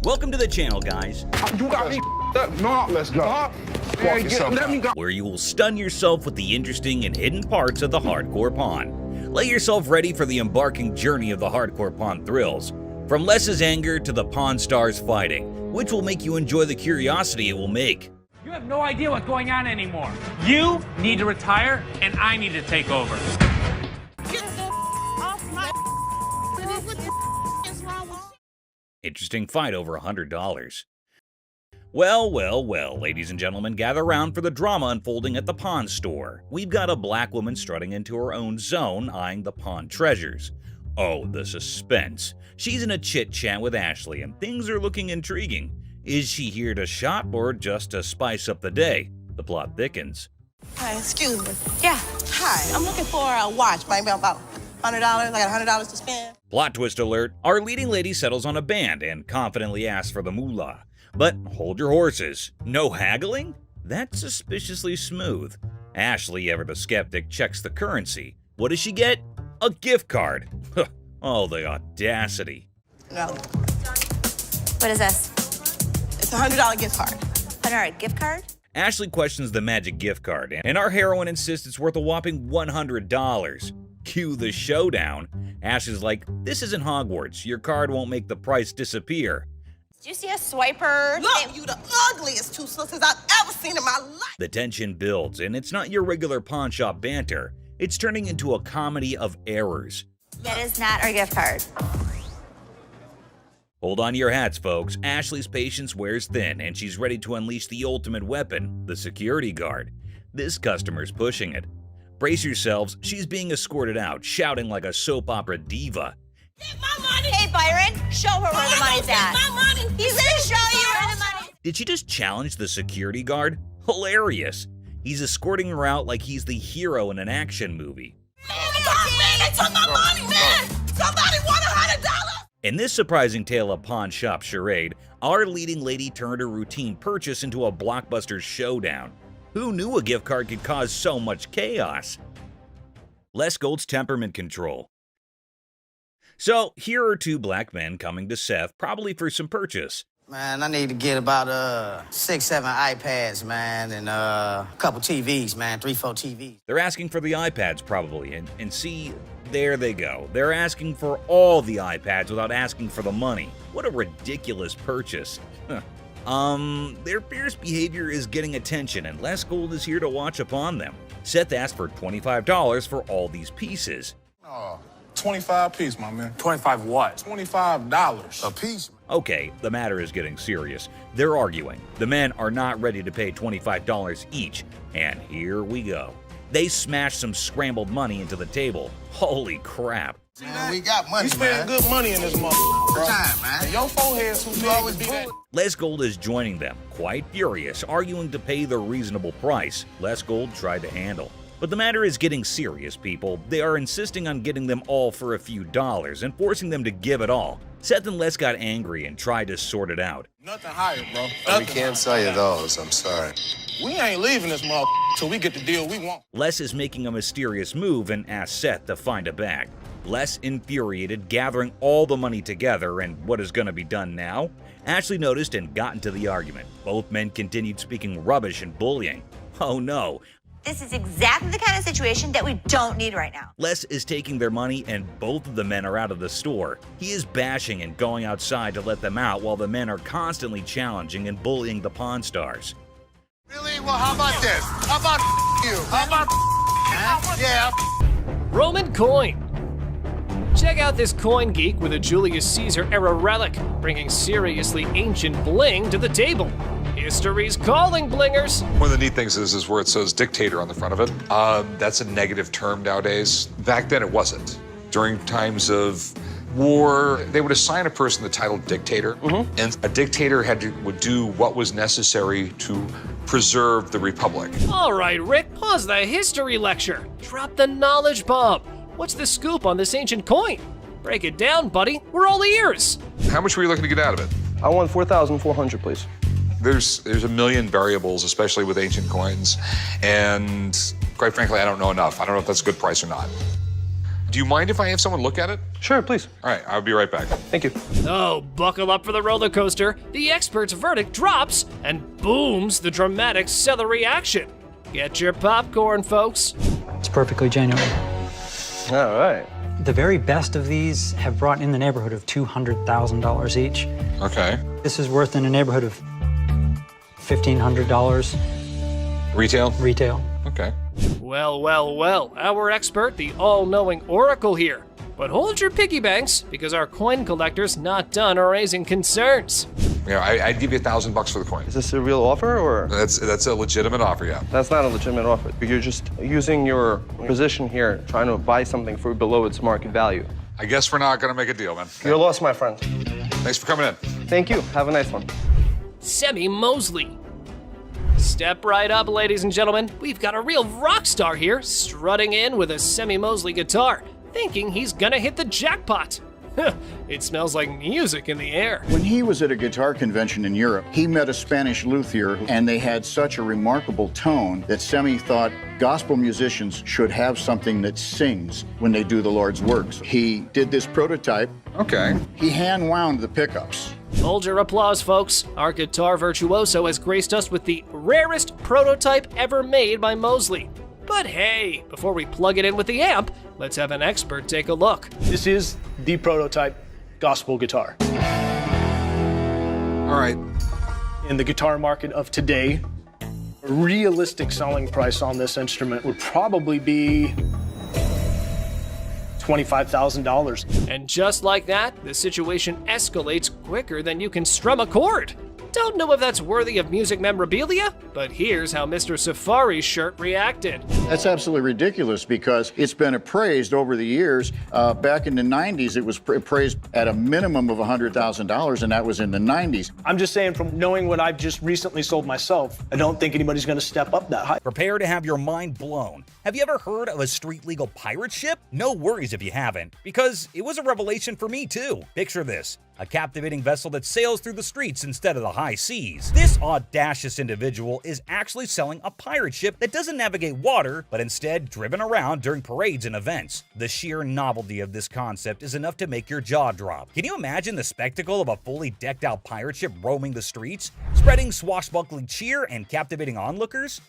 Welcome to the channel, guys. You got me up. No, let's go. Let me go. Where you will stun yourself with the interesting and hidden parts of the hardcore pawn. Lay yourself ready for the embarking journey of the hardcore pawn thrills. From Les's anger to the Pawn Stars fighting, which will make you enjoy the curiosity it will make. You have no idea what's going on anymore. You need to retire, and I need to take over. Interesting fight over $100. Well, ladies and gentlemen, gather round for the drama unfolding at the pawn store. We've got a black woman strutting into her own zone, eyeing the pawn treasures. Oh, the suspense. She's in a chit-chat with Ashley, and things are looking intriguing. Is she here to shop or just to spice up the day? The plot thickens. Hi, excuse me. Yeah. Hi, I'm looking for a watch, maybe about $100. I got $100 to spend. Plot twist alert, our leading lady settles on a band and confidently asks for the moolah. But hold your horses. No haggling? That's suspiciously smooth. Ashley, ever the skeptic, checks the currency. What does she get? A gift card. Oh, the audacity. No, What is this? it's a $100 gift card. $100 gift card? Ashley questions the magic gift card, and our heroine insists it's worth a whopping $100. Cue the showdown. Ashley's like, this isn't Hogwarts. Your card won't make the price disappear. Did you see a swiper? Look, you the ugliest two sisters I've ever seen in my life. The tension builds, and it's not your regular pawn shop banter. It's turning into a comedy of errors. That is not our gift card. Hold on to your hats, folks. Ashley's patience wears thin, and she's ready to unleash the ultimate weapon, the security guard. This customer's pushing it. Brace yourselves, she's being escorted out, shouting like a soap opera diva. Get my money. Hey, Byron, show her where the money's at. Get my money. He's gonna show you where the money. Did she just challenge the security guard? Hilarious. He's escorting her out like he's the hero in an action movie. Man, they took my money, man. Somebody want $100. In this surprising tale of pawn shop charade, our leading lady turned her routine purchase into a blockbuster showdown. Who knew a gift card could cause so much chaos? Les Gold's temperament control. So, here are two black men coming to Seth, probably for some purchase. Man, I need to get about 6, 7 iPads, man, and a couple TVs, man, 3, 4 TVs. They're asking for the iPads, probably, and see, there they go. They're asking for all the iPads without asking for the money. What a ridiculous purchase. Their fierce behavior is getting attention, and Les Gold is here to watch upon them. Seth asked for $25 for all these pieces. Oh, 25 piece, my man. 25 what? $25 a piece. Okay, the matter is getting serious. They're arguing. The men are not ready to pay $25 each, and here we go. They smash some scrambled money into the table. Holy crap. Man, we got money, You spend good money in this motherfucker, bro. Time, man. And your forehead's too big always to be do that. it. Les Gold is joining them, quite furious, arguing to pay the reasonable price Les Gold tried to handle. But the matter is getting serious, people. They are insisting on getting them all for a few dollars and forcing them to give it all. Seth and Les got angry and tried to sort it out. Nothing higher, bro. We Nothing can't higher. sell you those, I'm sorry. We ain't leaving this motherfucker till we get the deal we want. Les is making a mysterious move and asks Seth to find a bag. Les, infuriated, gathering all the money together, and what is going to be done now? Ashley noticed and got into the argument. Both men continued speaking rubbish and bullying. Oh no. This is exactly the kind of situation that we don't need right now. Les is taking their money and both of the men are out of the store. He is bashing and going outside to let them out while the men are constantly challenging and bullying the Pawn Stars. Really? Well, how about this? How about you? How about yeah? Roman coin. Check out this coin geek with a Julius Caesar era relic, bringing seriously ancient bling to the table. History's calling, blingers. One of the neat things is where it says dictator on the front of it. That's a negative term nowadays. Back then it wasn't. During times of war, they would assign a person the title dictator, and a dictator would do what was necessary to preserve the republic. All right, Rick, pause the history lecture. Drop the knowledge bomb. What's the scoop on this ancient coin? Break it down, buddy. We're all ears. How much were you looking to get out of it? I want 4,400, please. There's a million variables, especially with ancient coins, and quite frankly, I don't know enough. I don't know if that's a good price or not. Do you mind if I have someone look at it? Sure, please. All right, I'll be right back. Thank you. Oh, buckle up for the roller coaster. The expert's verdict drops and booms the dramatic celery action. Get your popcorn, folks. It's perfectly genuine. All right. The very best of these have brought in the neighborhood of $200,000 each. Okay. This is worth in the neighborhood of $1,500 Retail? retail. Okay. Well, well, well, our expert, the all-knowing oracle here. But hold your piggy banks, because our coin collector's not done raising concerns. Yeah, I'd give you $1,000 for the coin. Is this a real offer, or? That's a legitimate offer, yeah. That's not a legitimate offer. You're just using your position here, trying to buy something for below its market value. I guess we're not gonna make a deal, man. You're lost, my friend. Thanks for coming in. Thank you. Have a nice one. Semi Mosley. Step right up, ladies and gentlemen. We've got a real rock star here, strutting in with a Semi Mosley guitar, thinking he's gonna hit the jackpot. It smells like music in the air. When he was at a guitar convention in Europe, he met a Spanish luthier, and they had such a remarkable tone that Semi thought gospel musicians should have something that sings when they do the Lord's works. He did this prototype. Okay. He hand wound the pickups. Hold your applause, folks. Our guitar virtuoso has graced us with the rarest prototype ever made by Mosley. But hey, before we plug it in with the amp, let's have an expert take a look. This is the prototype gospel guitar. All right. In the guitar market of today, a realistic selling price on this instrument would probably be $25,000. And just like that, the situation escalates quicker than you can strum a chord. Don't know if that's worthy of music memorabilia, but here's how Mr. Safari's shirt reacted. That's absolutely ridiculous because it's been appraised over the years. Back in the 90s, it was appraised at a minimum of $100,000, and that was in the 90s. I'm just saying, from knowing what I've just recently sold myself, I don't think anybody's going to step up that high. Prepare to have your mind blown. Have you ever heard of a street-legal pirate ship? No worries if you haven't, because it was a revelation for me too. Picture this. A captivating vessel that sails through the streets instead of the high seas. This audacious individual is actually selling a pirate ship that doesn't navigate water, but instead driven around during parades and events. The sheer novelty of this concept is enough to make your jaw drop. Can you imagine the spectacle of a fully decked out pirate ship roaming the streets, spreading swashbuckling cheer and captivating onlookers?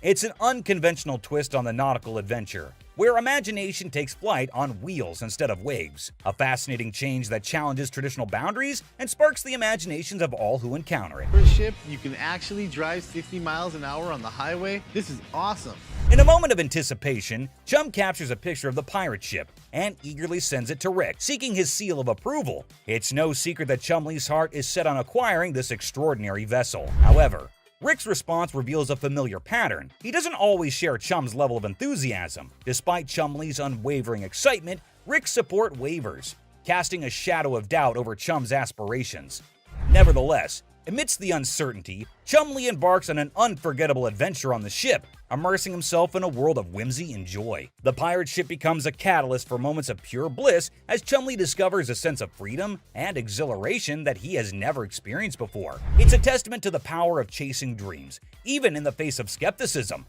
It's an unconventional twist on the nautical adventure, where imagination takes flight on wheels instead of waves. A fascinating change that challenges traditional boundaries and sparks the imaginations of all who encounter it. For a ship, you can actually drive 60 miles an hour on the highway. This is awesome. In a moment of anticipation, Chum captures a picture of the pirate ship and eagerly sends it to Rick, seeking his seal of approval. It's no secret that Chumley's heart is set on acquiring this extraordinary vessel. However, Rick's response reveals a familiar pattern. He doesn't always share Chum's level of enthusiasm. Despite Chumley's unwavering excitement, Rick's support wavers, casting a shadow of doubt over Chum's aspirations. Nevertheless, amidst the uncertainty, Chumley embarks on an unforgettable adventure on the ship, immersing himself in a world of whimsy and joy. The pirate ship becomes a catalyst for moments of pure bliss as Chumley discovers a sense of freedom and exhilaration that he has never experienced before. It's a testament to the power of chasing dreams, even in the face of skepticism.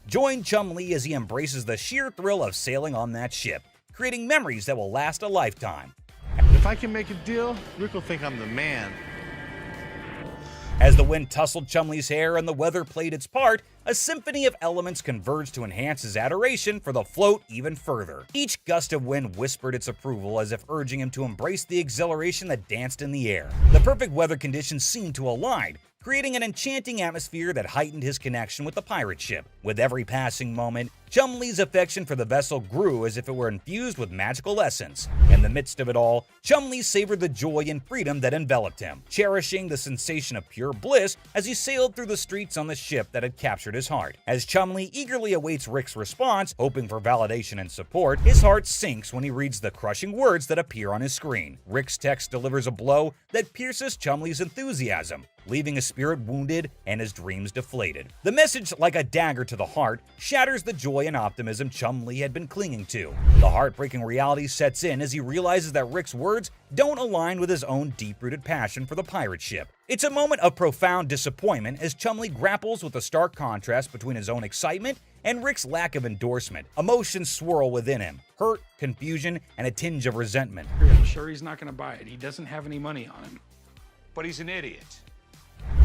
Join Chumley as he embraces the sheer thrill of sailing on that ship, creating memories that will last a lifetime. If I can make a deal, Rick will think I'm the man. As the wind tousled Chumley's hair and the weather played its part, a symphony of elements converged to enhance his adoration for the float even further. Each gust of wind whispered its approval as if urging him to embrace the exhilaration that danced in the air. The perfect weather conditions seemed to align, creating an enchanting atmosphere that heightened his connection with the pirate ship. With every passing moment, Chumley's affection for the vessel grew as if it were infused with magical essence. In the midst of it all, Chumley savored the joy and freedom that enveloped him, cherishing the sensation of pure bliss as he sailed through the streets on the ship that had captured his heart. As Chumley eagerly awaits Rick's response, hoping for validation and support, his heart sinks when he reads the crushing words that appear on his screen. Rick's text delivers a blow that pierces Chumley's enthusiasm, leaving his spirit wounded and his dreams deflated. The message, like a dagger to the heart, shatters the joy joy and optimism Chum-Li had been clinging to. The heartbreaking reality sets in as he realizes that Rick's words don't align with his own deep-rooted passion for the pirate ship. It's a moment of profound disappointment as Chum-Li grapples with the stark contrast between his own excitement and Rick's lack of endorsement. Emotions swirl within him: hurt, confusion, and a tinge of resentment. I'm sure he's not going to buy it. He doesn't have any money on him. But he's an idiot.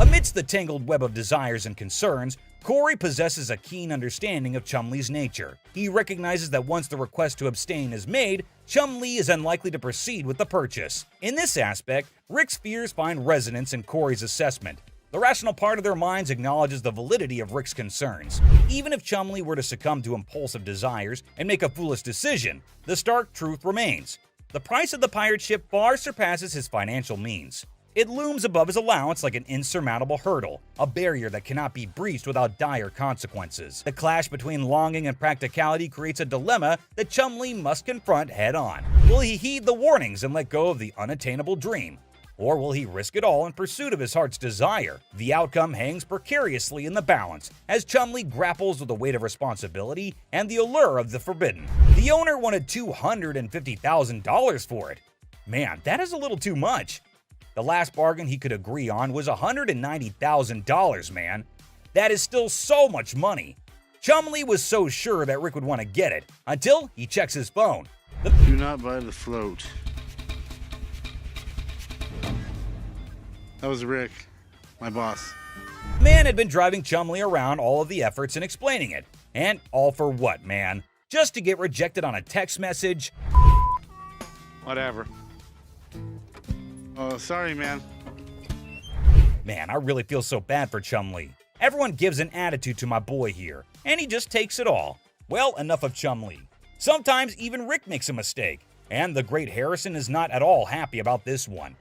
Amidst the tangled web of desires and concerns, Corey possesses a keen understanding of Chum-Li's nature. He recognizes that once the request to abstain is made, Chum-Li is unlikely to proceed with the purchase. In this aspect, Rick's fears find resonance in Corey's assessment. The rational part of their minds acknowledges the validity of Rick's concerns. Even if Chum-Li were to succumb to impulsive desires and make a foolish decision, the stark truth remains: the price of the pirate ship far surpasses his financial means. It looms above his allowance like an insurmountable hurdle, a barrier that cannot be breached without dire consequences. The clash between longing and practicality creates a dilemma that Chum-Li must confront head-on. Will he heed the warnings and let go of the unattainable dream? Or will he risk it all in pursuit of his heart's desire? The outcome hangs precariously in the balance as Chum-Li grapples with the weight of responsibility and the allure of the forbidden. The owner wanted $250,000 for it. Man, that is a little too much. The last bargain he could agree on was $190,000, man. That is still so much money. Chum-Li was so sure that Rick would want to get it, until he checks his phone. Do not buy the float. That was Rick, my boss. The man had been driving Chum-Li around all of the efforts in explaining it. And all for what, man? Just to get rejected on a text message? Whatever. Oh, sorry, man. Man, I really feel so bad for Chum-Li. Everyone gives an attitude to my boy here, and he just takes it all. Well, enough of Chum-Li. Sometimes even Rick makes a mistake, and the great Harrison is not at all happy about this one.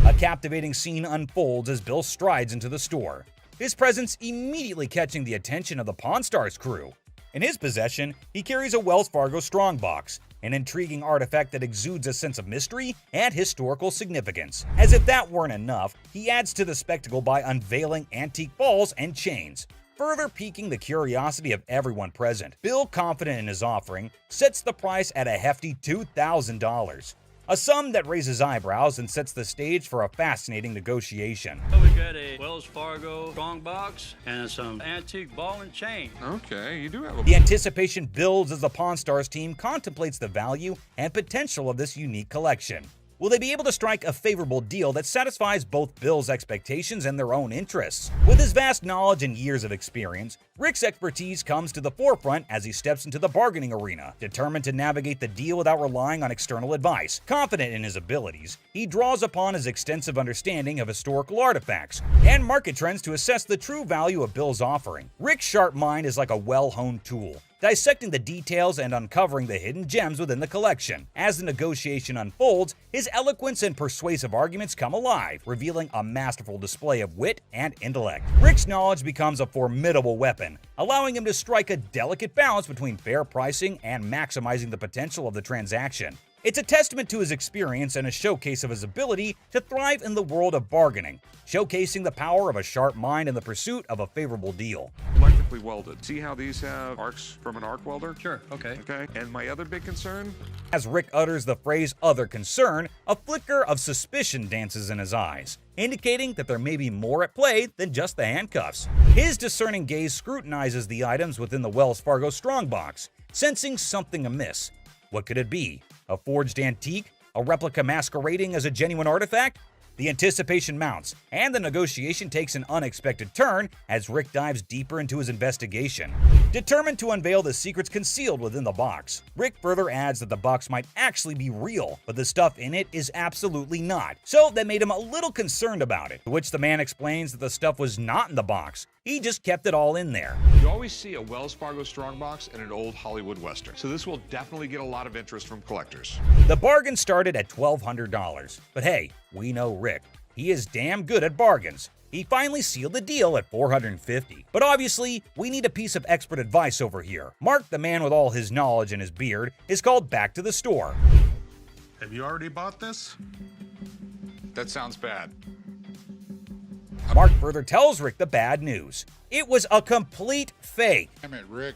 A captivating scene unfolds as Bill strides into the store, his presence immediately catching the attention of the Pawn Stars crew. In his possession, he carries a Wells Fargo strongbox, an intriguing artifact that exudes a sense of mystery and historical significance. As if that weren't enough, he adds to the spectacle by unveiling antique balls and chains, further piquing the curiosity of everyone present. Bill, confident in his offering, sets the price at a hefty $2,000. A sum that raises eyebrows and sets the stage for a fascinating negotiation. We got a Wells Fargo strongbox and some antique ball and chain. Okay, you do have a... The anticipation builds as the Pawn Stars team contemplates the value and potential of this unique collection. Will they be able to strike a favorable deal that satisfies both Bill's expectations and their own interests? With his vast knowledge and years of experience, Rick's expertise comes to the forefront as he steps into the bargaining arena. Determined to navigate the deal without relying on external advice, confident in his abilities, he draws upon his extensive understanding of historical artifacts and market trends to assess the true value of Bill's offering. Rick's sharp mind is like a well-honed tool, dissecting the details and uncovering the hidden gems within the collection. As the negotiation unfolds, his eloquence and persuasive arguments come alive, revealing a masterful display of wit and intellect. Rick's knowledge becomes a formidable weapon, allowing him to strike a delicate balance between fair pricing and maximizing the potential of the transaction. It's a testament to his experience and a showcase of his ability to thrive in the world of bargaining, showcasing the power of a sharp mind in the pursuit of a favorable deal. Electrically welded. See how these have arcs from an arc welder? Sure, okay. Okay, and my other big concern? As Rick utters the phrase "other concern," a flicker of suspicion dances in his eyes, indicating that there may be more at play than just the handcuffs. His discerning gaze scrutinizes the items within the Wells Fargo strongbox, sensing something amiss. What could it be? A forged antique? A replica masquerading as a genuine artifact? The anticipation mounts, and the negotiation takes an unexpected turn as Rick dives deeper into his investigation. Determined to unveil the secrets concealed within the box, Rick further adds that the box might actually be real, but the stuff in it is absolutely not, so that made him a little concerned about it, to which the man explains that the stuff was not in the box. He just kept it all in there. You always see a Wells Fargo strongbox in an old Hollywood Western, so this will definitely get a lot of interest from collectors. The bargain started at $1,200, but hey, we know Rick. He is damn good at bargains. He finally sealed the deal at $450. But obviously, we need a piece of expert advice over here. Mark, the man with all his knowledge and his beard, is called back to the store. Have you already bought this? That sounds bad. Mark further tells Rick the bad news. It was a complete fake. Damn it, Rick.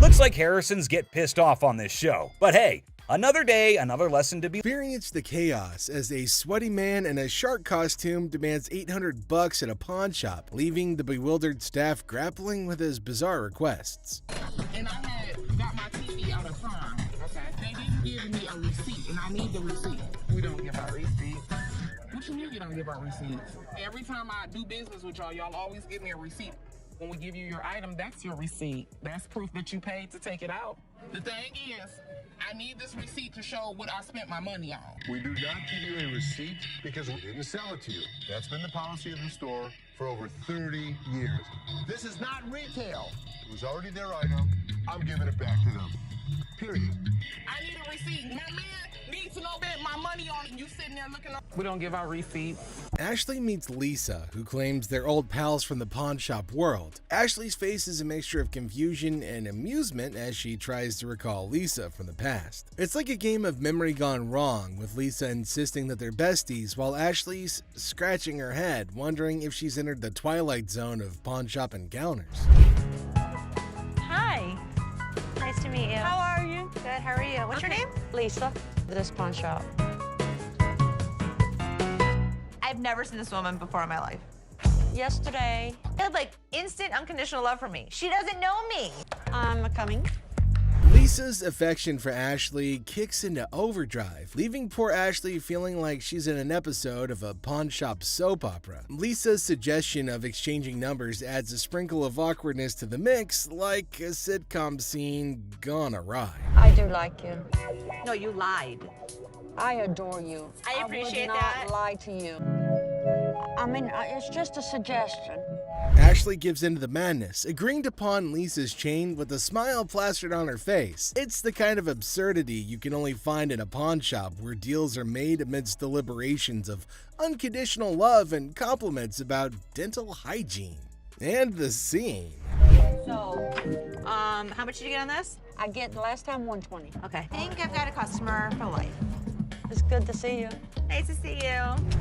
Looks like Harrisons get pissed off on this show, but hey, another day, another lesson to be. Experience the chaos as a sweaty man in a shark costume demands $800 at a pawn shop, leaving the bewildered staff grappling with his bizarre requests. And I got my TV out of time. Okay. They didn't give me a receipt, and I need the receipt. We don't give out receipts. What you mean you don't give out receipts? Every time I do business with y'all, y'all always give me a receipt. When we give you your item, that's your receipt. That's proof that you paid to take it out. The thing is, I need this receipt to show what I spent my money on. We do not give you a receipt because we didn't sell it to you. That's been the policy of the store for over 30 years. This is not retail. It was already their item. I'm giving it back to them. Period. I need a receipt. My man needs to know that my money on it. You sitting there looking up. We don't give out receipts. Ashley meets Lisa, who claims they're old pals from the pawn shop world. Ashley's face is a mixture of confusion and amusement as she tries to recall Lisa from the past. It's like a game of memory gone wrong, with Lisa insisting that they're besties while Ashley's scratching her head, wondering if she's entered the twilight zone of pawn shop encounters. Hi. Nice to meet you. How are you? Good, how are you? What's your name? Lisa, this pawn shop. I've never seen this woman before in my life. Yesterday, She had like instant unconditional love for me. She doesn't know me. I'm coming. Lisa's affection for Ashley kicks into overdrive, leaving poor Ashley feeling like she's in an episode of a pawn shop soap opera. Lisa's suggestion of exchanging numbers adds a sprinkle of awkwardness to the mix, like a sitcom scene gone awry. I do like you. No, you lied. I adore you. I appreciate would not that. lie to you. I mean, it's just a suggestion. Ashley gives into the madness, agreeing to pawn Lisa's chain with a smile plastered on her face. It's the kind of absurdity you can only find in a pawn shop where deals are made amidst deliberations of unconditional love and compliments about dental hygiene. And the scene. So, how much did you get on this? I get last time 120. Okay. I think I've got a customer for life. It's good to see you. Nice to see you.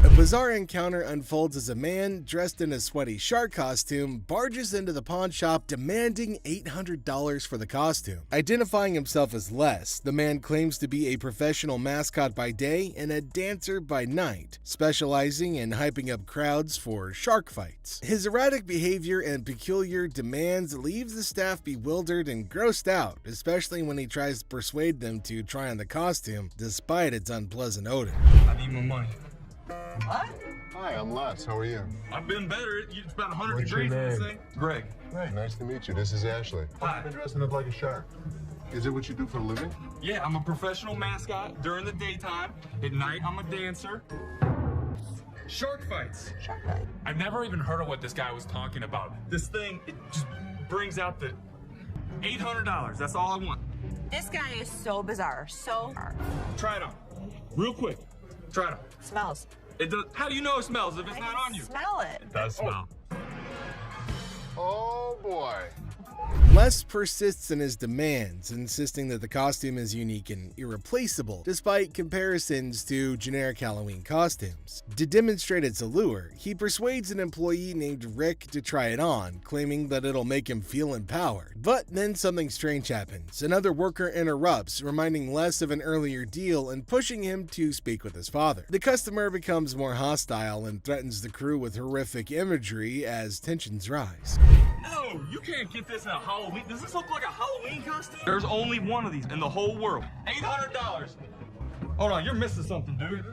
A bizarre encounter unfolds as a man dressed in a sweaty shark costume barges into the pawn shop demanding $800 for the costume. Identifying himself as Les, the man claims to be a professional mascot by day and a dancer by night, specializing in hyping up crowds for shark fights. His erratic behavior and peculiar demands leaves the staff bewildered and grossed out, especially when he tries to persuade them to try on the costume despite its unpleasant odor. I need my money. What? Hi, I'm Les. How are you? I've been better. It's about 100 What's your degrees in this name? thing. Greg. Hey, nice to meet you. This is Ashley. Hi. You're dressing up like a shark. Is it what you do for a living? Yeah, I'm a professional mascot during the daytime. At night, I'm a dancer. Shark fights. Shark fight. I've never even heard of what this guy was talking about. This thing, it just brings out the $800. That's all I want. This guy is so bizarre. So. Try it on. Real quick. Try it on. Smells. It does. How do you know it smells if it's not on you? Smell it. It does smell. Oh, boy. Les persists in his demands, insisting that the costume is unique and irreplaceable, despite comparisons to generic Halloween costumes. To demonstrate its allure, he persuades an employee named Rick to try it on, claiming that it'll make him feel empowered. But then something strange happens. Another worker interrupts, reminding Les of an earlier deal and pushing him to speak with his father. The customer becomes more hostile and threatens the crew with horrific imagery as tensions rise. No, you can't get this in a Halloween. Does this look like a Halloween costume? There's only one of these in the whole world. $800. Hold on, you're missing something, dude.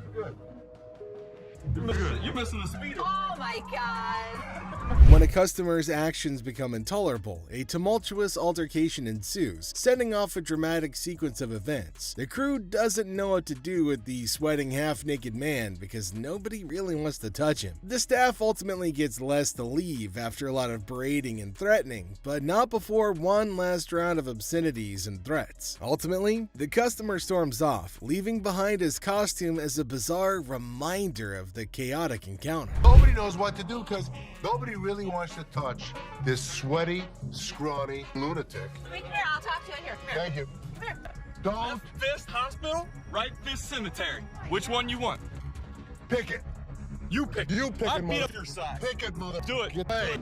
You're missing the speed. Oh my God. When a customer's actions become intolerable, a tumultuous altercation ensues, setting off a dramatic sequence of events. The crew doesn't know what to do with the sweating half-naked man because nobody really wants to touch him. The staff ultimately gets Les to leave after a lot of berating and threatening, but not before one last round of obscenities and threats. Ultimately, the customer storms off, leaving behind his costume as a bizarre reminder of the chaotic encounter. Nobody knows what to do because nobody really wants to touch this sweaty, scrawny lunatic. Come here, I'll talk to you in here. Come here. Thank you. Come here. Don't Left fist hospital, right fist cemetery. Which one you want? pick it. You pick it. You pick I it, beat mother. up your side. Pick it, mother. Do it. Hey.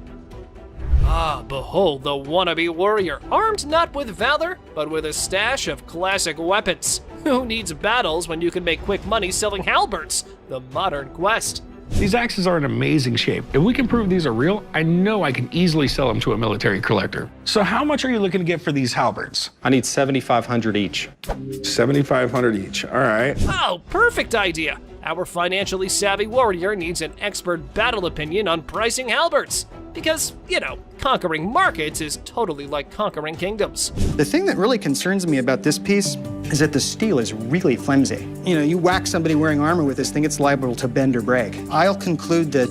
Ah, behold the wannabe warrior, armed not with valor, but with a stash of classic weapons. Who needs battles when you can make quick money selling halberds? The modern quest. These axes are in amazing shape. If we can prove these are real, I know I can easily sell them to a military collector. So how much are you looking to get for these halberds? I need 7,500 each. 7,500 each, all right. Oh, perfect idea. Our financially savvy warrior needs an expert battle opinion on pricing halberds. Because, you know, conquering markets is totally like conquering kingdoms. The thing that really concerns me about this piece is that the steel is really flimsy. You know, you whack somebody wearing armor with this thing, it's liable to bend or break. I'll conclude that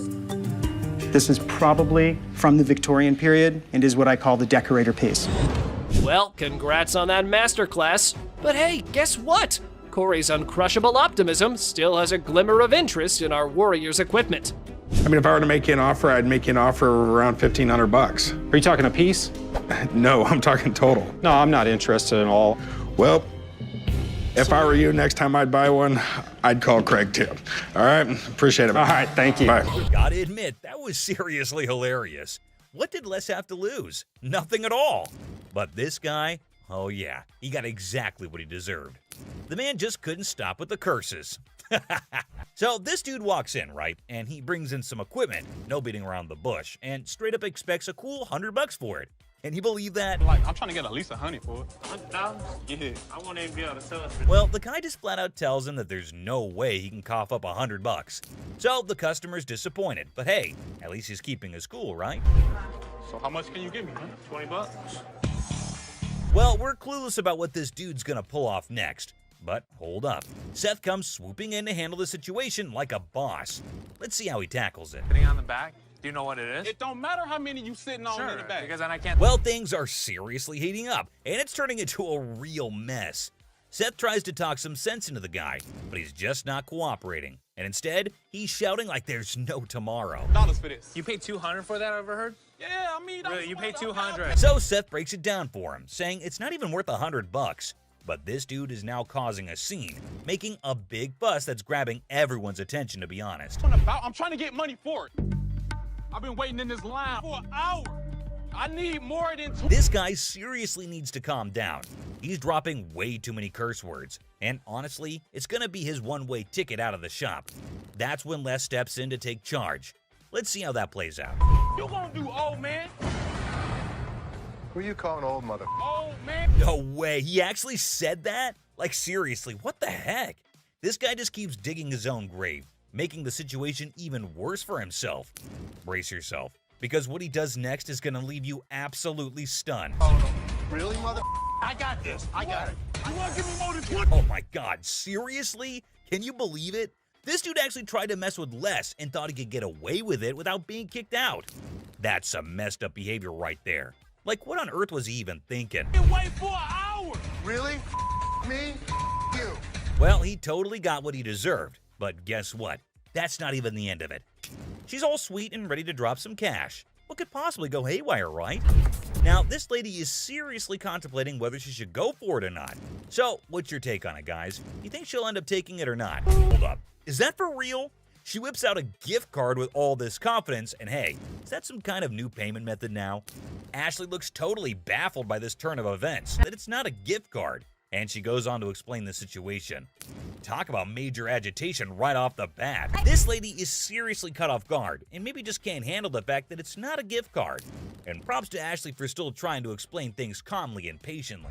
this is probably from the Victorian period and is what I call the decorator piece. Well, congrats on that masterclass. But hey, guess what? Corey's uncrushable optimism still has a glimmer of interest in our warrior's equipment. I mean, if I were to make you an offer, I'd make you an offer of around $1,500. Are you talking a piece? No, I'm talking total. No, I'm not interested at all. Well, if I were you, next time I'd buy one, I'd call Craig too. All right, appreciate it. All right, thank you. Bye. Gotta admit, that was seriously hilarious. What did Les have to lose? Nothing at all. But this guy, oh yeah, he got exactly what he deserved. The man just couldn't stop with the curses. So this dude walks in, right? And he brings in some equipment, no beating around the bush, and straight up expects a cool $100 for it. Can you believe that? Like, I'm trying to get at least $100 for it. $100? Yeah. I won't even be able to sell it for. Well, the guy just flat out tells him that there's no way he can cough up $100. So the customer's disappointed, but hey, at least he's keeping his cool, right? So how much can you give me, man? $20? Well, we're clueless about what this dude's gonna pull off next. But hold up. Seth comes swooping in to handle the situation like a boss. Let's see how he tackles it. Sitting on the back? Do you know what it is? It don't matter how many you sitting on in the back. Because then I can't. Well, things are seriously heating up, and it's turning into a real mess. Seth tries to talk some sense into the guy, but he's just not cooperating. And instead, he's shouting like there's no tomorrow. Dollars for this. You paid $200 for that, I overheard? Yeah, I mean, Really, you paid $200. So Seth breaks it down for him, saying it's not even worth $100. But this dude is now causing a scene, making a big fuss that's grabbing everyone's attention, to be honest. I'm trying to get money for it. I've been waiting in this line for an hour. I need more than two. This guy seriously needs to calm down. He's dropping way too many curse words. And honestly, it's gonna be his one-way ticket out of the shop. That's when Les steps in to take charge. Let's see how that plays out. You gonna do old man? Who you calling old mother? Old man? No way, he actually said that? Like seriously, what the heck? This guy just keeps digging his own grave, making the situation even worse for himself. Brace yourself, because what he does next is gonna leave you absolutely stunned. Really, mother? I got this. I got it. You wanna give me more than one? Oh my god, seriously? Can you believe it? This dude actually tried to mess with Les and thought he could get away with it without being kicked out. That's some messed up behavior right there. Like, what on earth was he even thinking? Wait for an hour. Really? Me? You. Well, he totally got what he deserved. But guess what? That's not even the end of it. She's all sweet and ready to drop some cash. What could possibly go haywire, right? Now, this lady is seriously contemplating whether she should go for it or not. So, what's your take on it, guys? You think she'll end up taking it or not? Hold up. Is that for real? She whips out a gift card with all this confidence, and hey, is that some kind of new payment method now? Ashley looks totally baffled by this turn of events, that it's not a gift card, and she goes on to explain the situation. Talk about major agitation right off the bat. This lady is seriously caught off guard, and maybe just can't handle the fact that it's not a gift card. And props to Ashley for still trying to explain things calmly and patiently.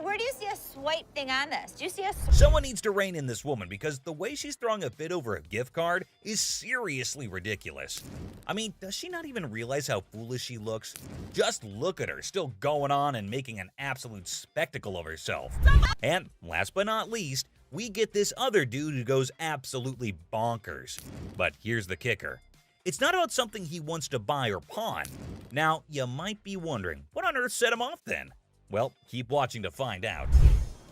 Where do you see a swipe thing on this? Do you see a Someone needs to rein in this woman because the way she's throwing a fit over a gift card is seriously ridiculous. I mean, does she not even realize how foolish she looks? Just look at her, still going on and making an absolute spectacle of herself. And last but not least, we get this other dude who goes absolutely bonkers. But here's the kicker. It's not about something he wants to buy or pawn. Now, you might be wondering, what on earth set him off then? Well, keep watching to find out.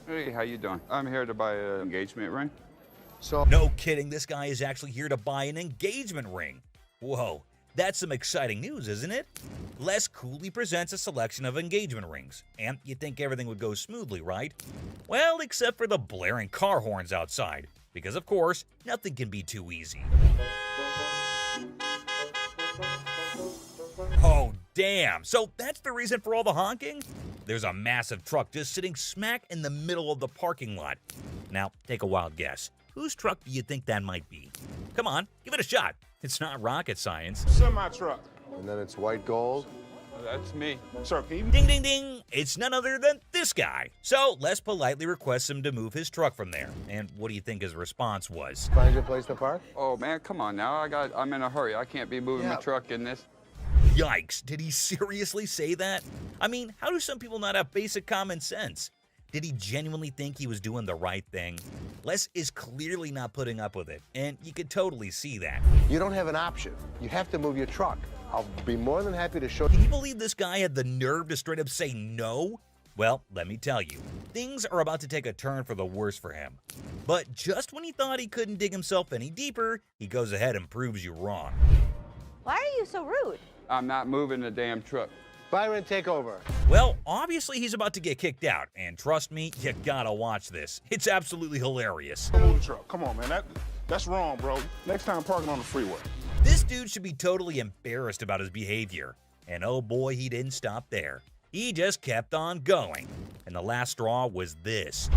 Hey, how you doing? I'm here to buy an engagement ring. So, no kidding, this guy is actually here to buy an engagement ring. Whoa, that's some exciting news, isn't it? Les coolly presents a selection of engagement rings, and you'd think everything would go smoothly, right? Well, except for the blaring car horns outside, because of course, nothing can be too easy. Oh, Damn, so that's the reason for all the honking? There's a massive truck just sitting smack in the middle of the parking lot. Now, take a wild guess. Whose truck do you think that might be? Come on, give it a shot. It's not rocket science. Semi-truck. And then it's white gold. That's me. Sir, can you... Ding, ding, ding. It's none other than this guy. So Les politely requests him to move his truck from there. And what do you think his response was? Find a good place to park? Oh man, come on now. I'm in a hurry. I can't be moving my truck in this. Yikes, did he seriously say that? I mean, how do some people not have basic common sense? Did he genuinely think he was doing the right thing? Les is clearly not putting up with it, and you could totally see that. You don't have an option. You have to move your truck. I'll be more than happy to show Can you. you believe this guy had the nerve to straight up say no? Well, let me tell you, things are about to take a turn for the worse for him. But just when he thought he couldn't dig himself any deeper, he goes ahead and proves you wrong. Why are you so rude? I'm not moving the damn truck. Byron, take over. Well, obviously he's about to get kicked out, and trust me, you gotta watch this. It's absolutely hilarious. Move the truck. Come on, man. That's wrong, bro. Next time, parking on the freeway. This dude should be totally embarrassed about his behavior. And oh boy, he didn't stop there. He just kept on going. And the last straw was this.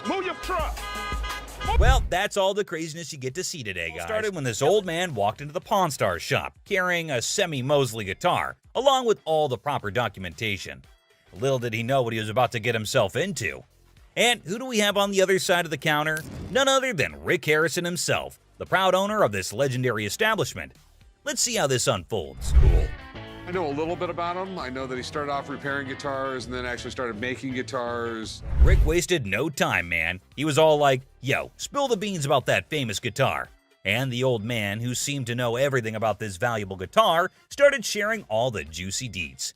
Move your truck! Well, that's all the craziness you get to see today, guys. It started when this old man walked into the Pawn Stars shop carrying a semi-Mosley guitar, along with all the proper documentation. Little did he know what he was about to get himself into. And who do we have on the other side of the counter? None other than Rick Harrison himself, the proud owner of this legendary establishment. Let's see how this unfolds. Cool. I know a little bit about him. I know that he started off repairing guitars and then actually started making guitars. Rick wasted no time, man. He was all like, yo, spill the beans about that famous guitar. And the old man, who seemed to know everything about this valuable guitar, started sharing all the juicy deets.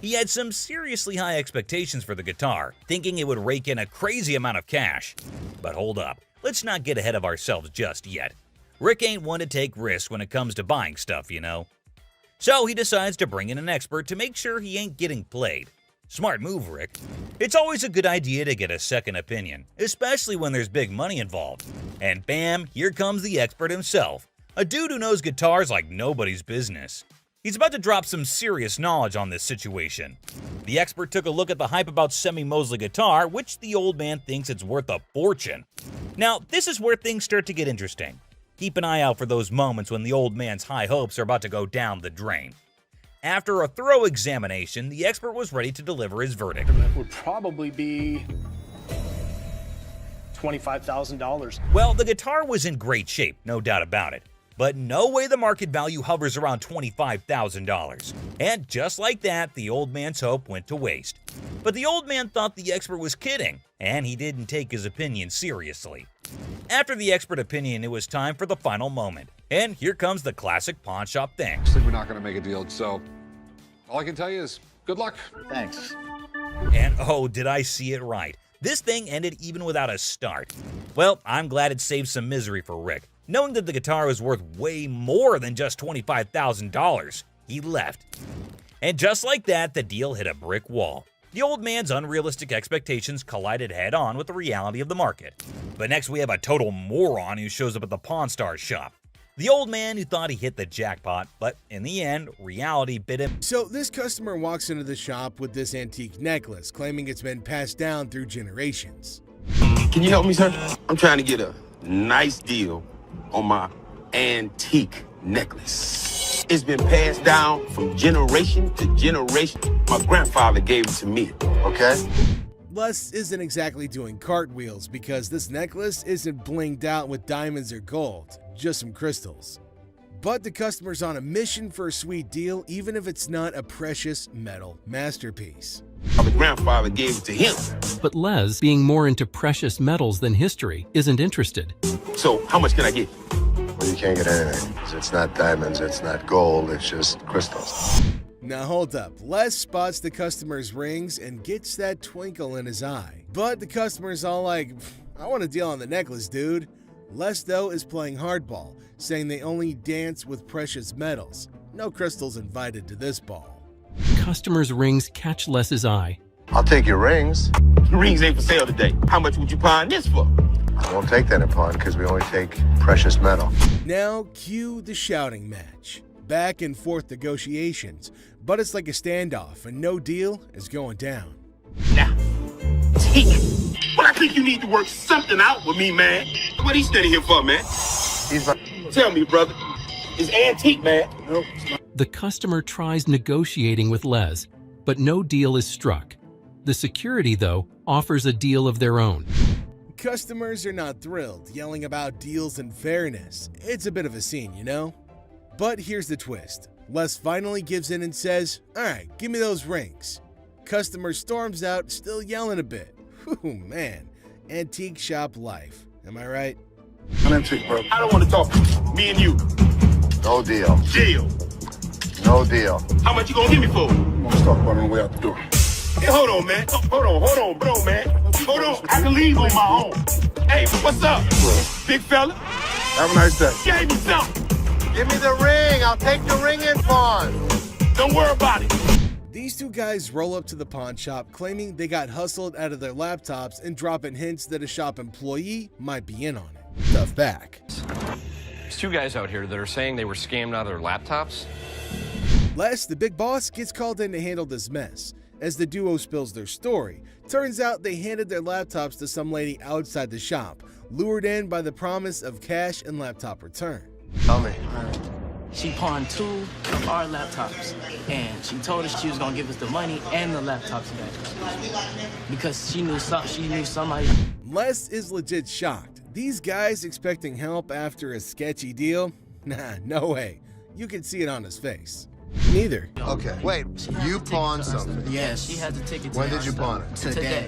He had some seriously high expectations for the guitar, thinking it would rake in a crazy amount of cash. But hold up, let's not get ahead of ourselves just yet. Rick ain't one to take risks when it comes to buying stuff, you know. So he decides to bring in an expert to make sure he ain't getting played. Smart move, Rick. It's always a good idea to get a second opinion, especially when there's big money involved. And bam, here comes the expert himself, a dude who knows guitars like nobody's business. He's about to drop some serious knowledge on this situation. The expert took a look at the hype about semi-Mosley guitar, which the old man thinks it's worth a fortune. Now, this is where things start to get interesting. Keep an eye out for those moments when the old man's high hopes are about to go down the drain. After a thorough examination, the expert was ready to deliver his verdict. It would probably be $25,000. Well, the guitar was in great shape, no doubt about it. But no way the market value hovers around $25,000. And just like that, the old man's hope went to waste. But the old man thought the expert was kidding, and he didn't take his opinion seriously. After the expert opinion, it was time for the final moment. And here comes the classic pawn shop thing. Obviously, we're not going to make a deal, so all I can tell you is good luck. Thanks. And oh, did I see it right. This thing ended even without a start. Well, I'm glad it saved some misery for Rick. Knowing that the guitar was worth way more than just $25,000, he left. And just like that, the deal hit a brick wall. The old man's unrealistic expectations collided head-on with the reality of the market. But next we have a total moron who shows up at the Pawn Stars shop. The old man who thought he hit the jackpot, but in the end, reality bit him. So this customer walks into the shop with this antique necklace, claiming it's been passed down through generations. Can you help me, sir? I'm trying to get a nice deal on my antique necklace. It's been passed down from generation to generation. My grandfather gave it to me, okay? Les isn't exactly doing cartwheels because this necklace isn't blinged out with diamonds or gold, just some crystals. But the customer's on a mission for a sweet deal, even if it's not a precious metal masterpiece. My grandfather gave it to him. But Les, being more into precious metals than history, isn't interested. So how much can I get? Well, you can't get anything. It's not diamonds, it's not gold, it's just crystals. Now hold up, Les spots the customer's rings and gets that twinkle in his eye. But the customer's all like, I want a deal on the necklace, dude. Les, though, is playing hardball, saying they only dance with precious metals. No crystals invited to this ball. Customers' rings catch Les's eye. I'll take your rings. Rings ain't for sale today. How much would you pawn this for? I won't take that in pawn because we only take precious metal. Now cue the shouting match. back and forth negotiations, but it's like a standoff and no deal is going down. Now, Teak, well, I think you need to work something out with me, man. What he standing here for, man? Tell me, brother. It's antique, man. No, it's not. The customer tries negotiating with Les, but no deal is struck. The security, though, offers a deal of their own. Customers are not thrilled, yelling about deals and fairness. It's a bit of a scene, you know? But here's the twist. Les finally gives in and says, "Alright, give me those rings." Customer storms out, still yelling a bit. Whew, man. Antique shop life. Am I right? I'm antique, bro. I don't want to talk. Me and you. No deal. Deal. No deal. How much you gonna give me for? I'm gonna talk about it on the way out the door. Hey, hold on, man. Hold on, bro, man. Hold on. I can leave on my own. Hey, what's up? Big fella? Have a nice day. Gave me something. Give me the ring. I'll take the ring in pawn. Don't worry about it. These two guys roll up to the pawn shop claiming they got hustled out of their laptops and dropping hints that a shop employee might be in on it. Tough back. There's two guys out here that are saying they were scammed out of their laptops. Les, the big boss, gets called in to handle this mess. As the duo spills their story, turns out they handed their laptops to some lady outside the shop, lured in by the promise of cash and laptop return. Tell me. She pawned 2 of our laptops, and she told us she was gonna give us the money and the laptops back because she knew somebody. Les is legit shocked. These guys expecting help after a sketchy deal? Nah, no way. You can see it on his face. Neither. Okay. Wait, you pawned something? Yes. She had the ticket. When did you pawn it? Today.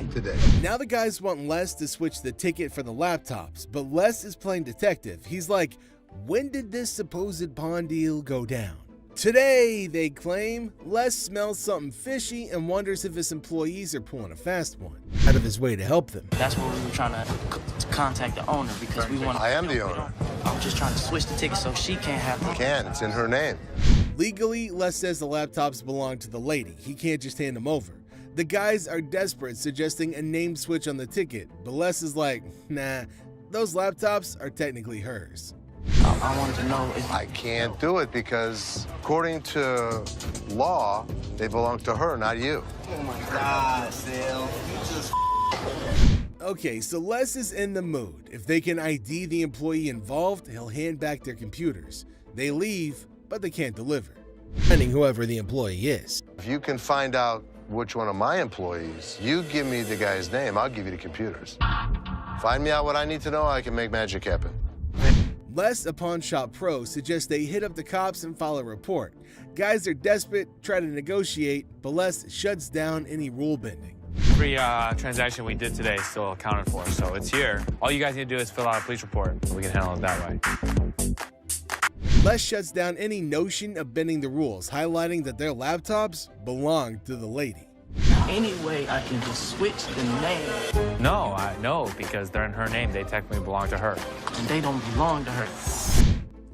Now the guys want Les to switch the ticket for the laptops, but Les is playing detective. He's like, when did this supposed pawn deal go down? Today, they claim. Les smells something fishy and wonders if his employees are pulling a fast one, out of his way to help them. That's what we were trying to contact the owner because we want. I am the owner. I was just trying to switch the ticket so she can't have it. Can. It's in her name. Legally, Les says the laptops belong to the lady. He can't just hand them over. The guys are desperate, suggesting a name switch on the ticket, but Les is like, nah, those laptops are technically hers. I wanted to know if I can't do it because, according to law, they belong to her, not you. Oh my God, Sal. You just. Okay, so Les is in the mood. If they can ID the employee involved, he'll hand back their computers. They leave, but they can't deliver, depending whoever the employee is. If you can find out which one of my employees, you give me the guy's name, I'll give you the computers. Find me out what I need to know, I can make magic happen. Les, a pawn shop pro, suggests they hit up the cops and file a report. Guys are desperate, try to negotiate, but Les shuts down any rule bending. Every transaction we did today is still accounted for, so it's here. All you guys need to do is fill out a police report. We can handle it that way. Les shuts down any notion of bending the rules, highlighting that their laptops belong to the lady. Anyway, I can just switch the name. No, because they're in her name. They technically belong to her. And they don't belong to her.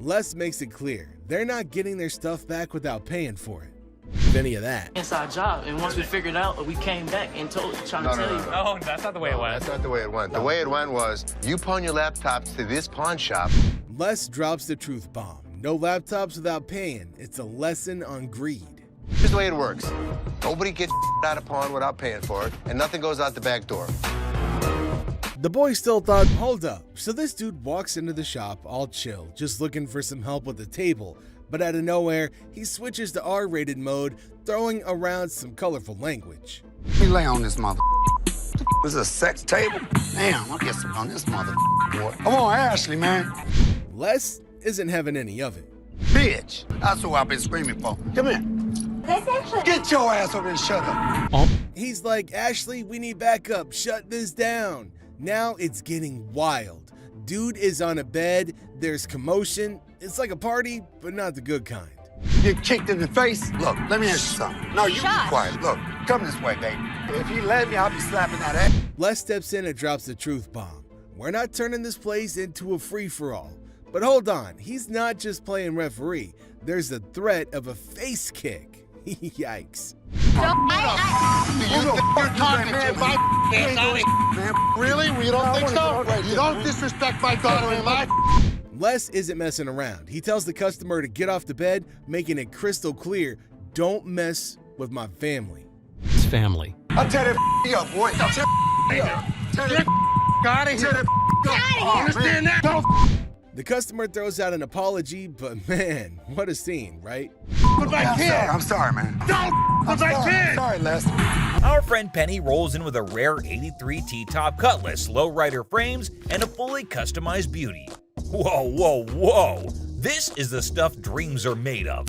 Les makes it clear they're not getting their stuff back without paying for it. If any of that. Inside job, and once we figured out, we came back and trying to tell you. No, that's not the way it went. That's not the way it went. The way it went was, you pawn your laptops to this pawn shop. Les drops the truth bomb. No laptops without paying. It's a lesson on greed. Here's the way it works. Nobody gets out of pawn without paying for it, and nothing goes out the back door. The boy still thought, hold up. So this dude walks into the shop all chill, just looking for some help with the table. But out of nowhere, he switches to R-rated mode, throwing around some colorful language. Let me lay on this mother. This is a sex table? Damn, I'll get some on this mother boy. Come on, Ashley, man. Les isn't having any of it. Bitch, that's what I've been screaming for. Come here. Get your ass over and shut up. He's like, Ashley, we need backup. Shut this down. Now it's getting wild. Dude is on a bed. There's commotion. It's like a party, but not the good kind. Get kicked in the face? Look, let me ask you something. No, you be quiet. Look, come this way, baby. If you let me, I'll be slapping that ass. Les steps in and drops the truth bomb. We're not turning this place into a free-for-all. But hold on, he's not just playing referee. There's the threat of a face kick. Yikes. Really? We don't think so? You don't disrespect my daughter-in-law? Les isn't messing around. He tells the customer to get off the bed, making it crystal clear, don't mess with my family. His family. I'll tear that up, boy. I'll tear that up. Tear that out of here. Tear that up. Understand that? Don't The customer throws out an apology, but man, what a scene, right? with my kid. I'm sorry, man. Don't with my kid. Sorry, Les. Our friend Penny rolls in with a rare 83 T-top Cutlass, lowrider frames, and a fully customized beauty. Whoa, whoa, whoa! This is the stuff dreams are made of.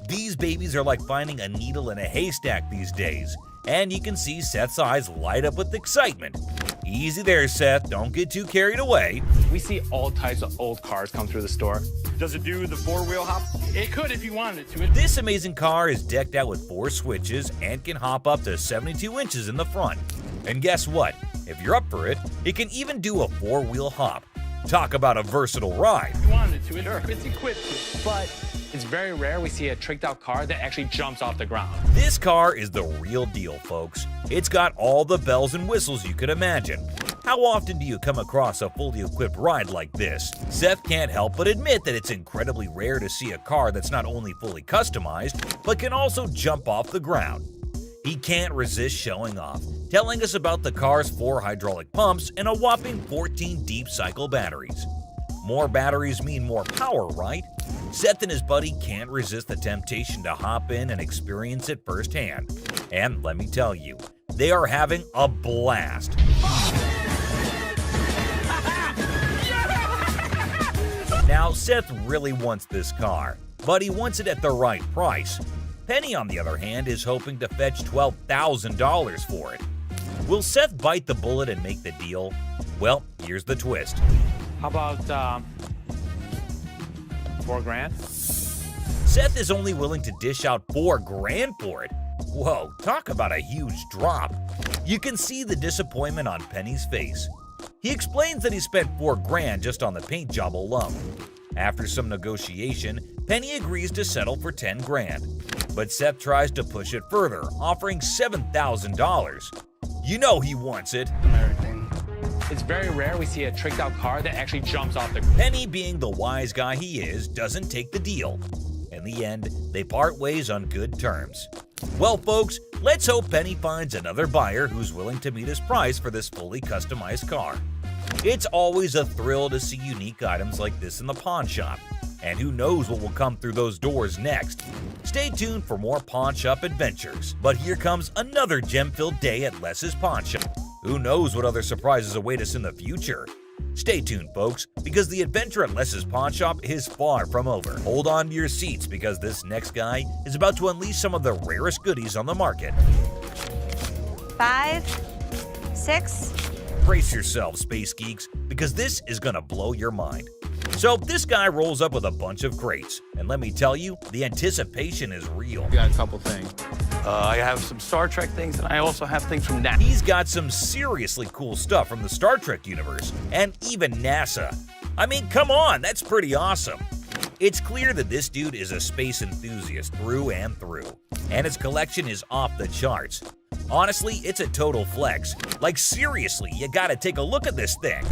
These babies are like finding a needle in a haystack these days, and you can see Seth's eyes light up with excitement. Easy there, Seth, don't get too carried away. We see all types of old cars come through the store. Does it do the four-wheel hop? It could if you wanted it to. This amazing car is decked out with 4 switches and can hop up to 72 inches in the front. And guess what? If you're up for it, it can even do a 4-wheel hop. Talk about a versatile ride. If you wanted it to, it's equipped to. But it's very rare we see a tricked out car that actually jumps off the ground. This car is the real deal, folks. It's got all the bells and whistles you could imagine. How often do you come across a fully equipped ride like this? Seth can't help but admit that it's incredibly rare to see a car that's not only fully customized, but can also jump off the ground. He can't resist showing off, telling us about the car's 4 hydraulic pumps and a whopping 14 deep cycle batteries. More batteries mean more power, right? Seth and his buddy can't resist the temptation to hop in and experience it firsthand. And let me tell you, they are having a blast. Now, Seth really wants this car, but he wants it at the right price. Penny, on the other hand, is hoping to fetch $12,000 for it. Will Seth bite the bullet and make the deal? Well, here's the twist. How about $4,000? Seth is only willing to dish out $4,000 for it. Whoa, talk about a huge drop. You can see the disappointment on Penny's face. He explains that he spent $4,000 just on the paint job alone. After some negotiation, Penny agrees to settle for $10,000. But Seth tries to push it further, offering $7,000. You know he wants it. It's very rare we see a tricked out car that actually jumps off the ground. Penny, being the wise guy he is, doesn't take the deal. In the end, they part ways on good terms. Well, folks, let's hope Penny finds another buyer who's willing to meet his price for this fully customized car. It's always a thrill to see unique items like this in the pawn shop. And who knows what will come through those doors next. Stay tuned for more pawn shop adventures. But here comes another gem-filled day at Les's Pawn Shop. Who knows what other surprises await us in the future? Stay tuned, folks, because the adventure at Les's Pawn Shop is far from over. Hold on to your seats because this next guy is about to unleash some of the rarest goodies on the market. 5, 6. Brace yourselves, space geeks, because this is gonna blow your mind. So this guy rolls up with a bunch of crates, and let me tell you, the anticipation is real. Got a couple things. I have some Star Trek things, and I also have things from NASA. He's got some seriously cool stuff from the Star Trek universe, and even NASA. I mean, come on, that's pretty awesome. It's clear that this dude is a space enthusiast through and through, and his collection is off the charts. Honestly, it's a total flex. Like seriously, you gotta take a look at this thing.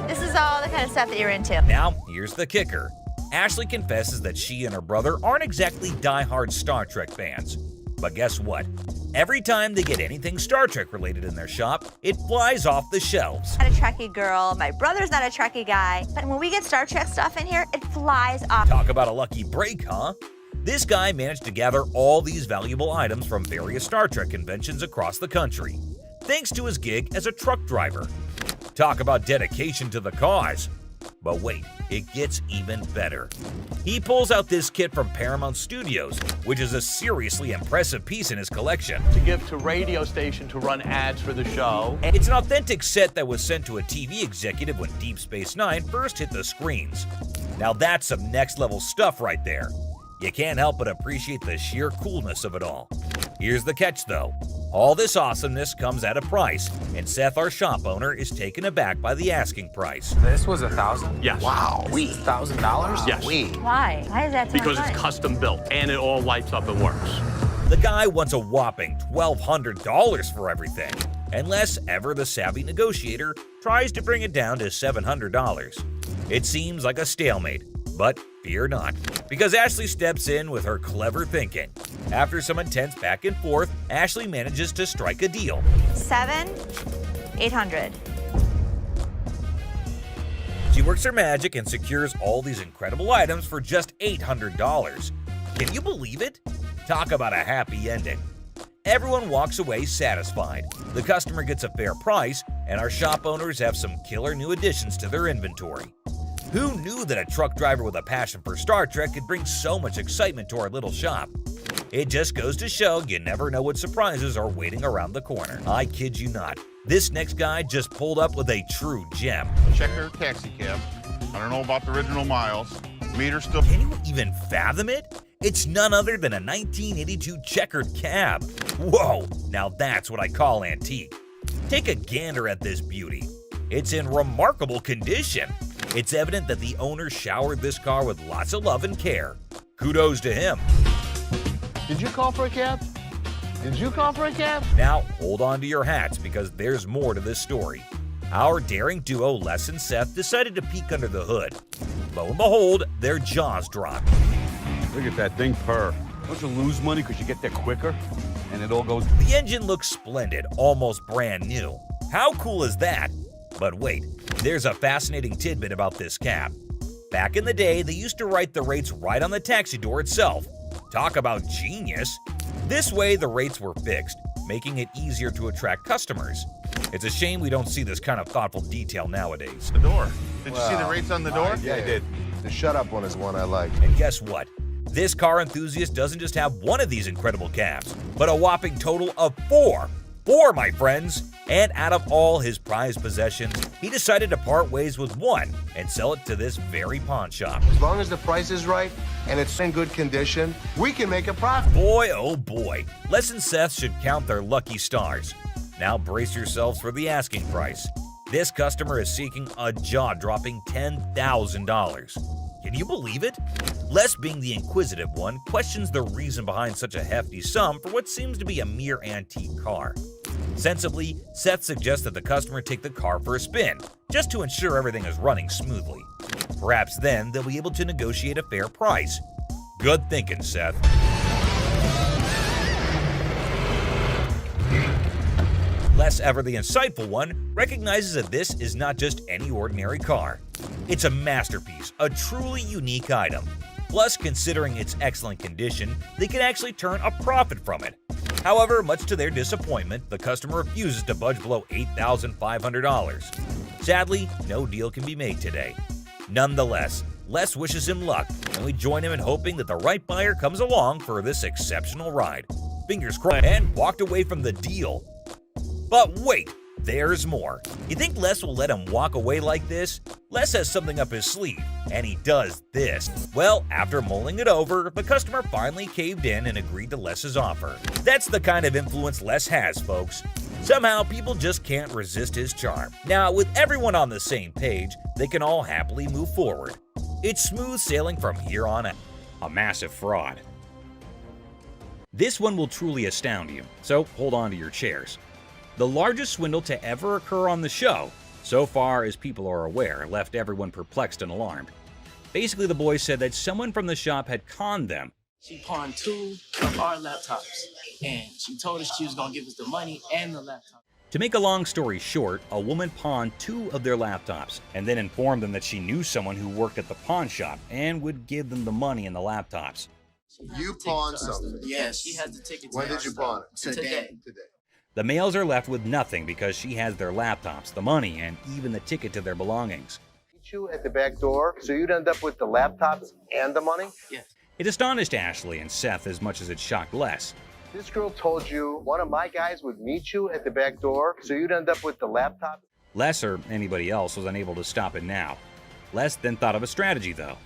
This is all the kind of stuff that you're into. Now, here's the kicker. Ashley confesses that she and her brother aren't exactly die-hard Star Trek fans. But guess what? Every time they get anything Star Trek related in their shop, it flies off the shelves. I'm not a Trekkie girl, my brother's not a Trekkie guy, but when we get Star Trek stuff in here, it flies off. Talk about a lucky break, huh? This guy managed to gather all these valuable items from various Star Trek conventions across the country, thanks to his gig as a truck driver. Talk about dedication to the cause. But wait, it gets even better. He pulls out this kit from Paramount Studios, which is a seriously impressive piece in his collection. To give to radio station to run ads for the show. It's an authentic set that was sent to a TV executive when Deep Space Nine first hit the screens. Now that's some next level stuff right there. You can't help but appreciate the sheer coolness of it all. Here's the catch though. All this awesomeness comes at a price, and Seth, our shop owner, is taken aback by the asking price. This was $1,000? Yes. Wow. $1,000? Yes. Why? Why is that so Because much it's custom built and it all lights up and works. The guy wants a whopping $1,200 for everything. And Les, ever the savvy negotiator, tries to bring it down to $700. It seems like a stalemate, but fear not, because Ashley steps in with her clever thinking. After some intense back and forth, Ashley manages to strike a deal. $800. She works her magic and secures all these incredible items for just $800. Can you believe it? Talk about a happy ending. Everyone walks away satisfied. The customer gets a fair price, and our shop owners have some killer new additions to their inventory. Who knew that a truck driver with a passion for Star Trek could bring so much excitement to our little shop? It just goes to show you never know what surprises are waiting around the corner. I kid you not. This next guy just pulled up with a true gem. Checker taxi cab. I don't know about the original miles. Meter still. Can you even fathom it? It's none other than a 1982 checkered cab. Whoa, now that's what I call antique. Take a gander at this beauty. It's in remarkable condition. It's evident that the owner showered this car with lots of love and care. Kudos to him. Did you call for a cab? Did you call for a cab? Now, hold on to your hats because there's more to this story. Our daring duo, Les and Seth, decided to peek under the hood. Lo and behold, their jaws dropped. Look at that thing purr. Don't you lose money because you get there quicker? And it all goes... The engine looks splendid, almost brand new. How cool is that? But wait, there's a fascinating tidbit about this cab. Back in the day, they used to write the rates right on the taxi door itself. Talk about genius. This way, the rates were fixed, making it easier to attract customers. It's a shame we don't see this kind of thoughtful detail nowadays. The door. Did you see the rates on the door? Yeah, I did. The shut-up one is the one I like. And guess what? This car enthusiast doesn't just have one of these incredible cabs, but a whopping total of 4. 4, my friends! And out of all his prized possessions, he decided to part ways with one and sell it to this very pawn shop. As long as the price is right and it's in good condition, we can make a profit. Boy, oh boy, Les and Seth should count their lucky stars. Now brace yourselves for the asking price. This customer is seeking a jaw-dropping $10,000. Can you believe it? Les, being the inquisitive one, questions the reason behind such a hefty sum for what seems to be a mere antique car. Sensibly, Seth suggests that the customer take the car for a spin, just to ensure everything is running smoothly. Perhaps then they'll be able to negotiate a fair price. Good thinking, Seth. Les, ever the insightful one, recognizes that this is not just any ordinary car. It's a masterpiece, a truly unique item. Plus, considering its excellent condition, they can actually turn a profit from it. However, much to their disappointment, the customer refuses to budge below $8,500. Sadly, no deal can be made today. Nonetheless, Les wishes him luck, and we join him in hoping that the right buyer comes along for this exceptional ride. Fingers crossed, and walked away from the deal. But wait, there's more. You think Les will let him walk away like this? Les has something up his sleeve, and he does this. Well, after mulling it over, the customer finally caved in and agreed to Les's offer. That's the kind of influence Les has, folks. Somehow, people just can't resist his charm. Now, with everyone on the same page, they can all happily move forward. It's smooth sailing from here on out. A massive fraud. This one will truly astound you, so hold on to your chairs. The largest swindle to ever occur on the show, so far as people are aware, left everyone perplexed and alarmed. Basically, the boys said that someone from the shop had conned them. She pawned 2 of our laptops, and she told us she was gonna give us the money and the laptop. To make a long story short, a woman pawned 2 of their laptops and then informed them that she knew someone who worked at the pawn shop and would give them the money and the laptops. You pawned something? Yes, she has the ticket. When did you pawn it? Today. The males are left with nothing because she has their laptops, the money, and even the ticket to their belongings. Meet you at the back door, so you'd end up with the laptops and the money? Yes. It astonished Ashley and Seth as much as it shocked Les. This girl told you one of my guys would meet you at the back door, so you'd end up with the laptop? Les, or anybody else, was unable to stop it now. Les then thought of a strategy, though.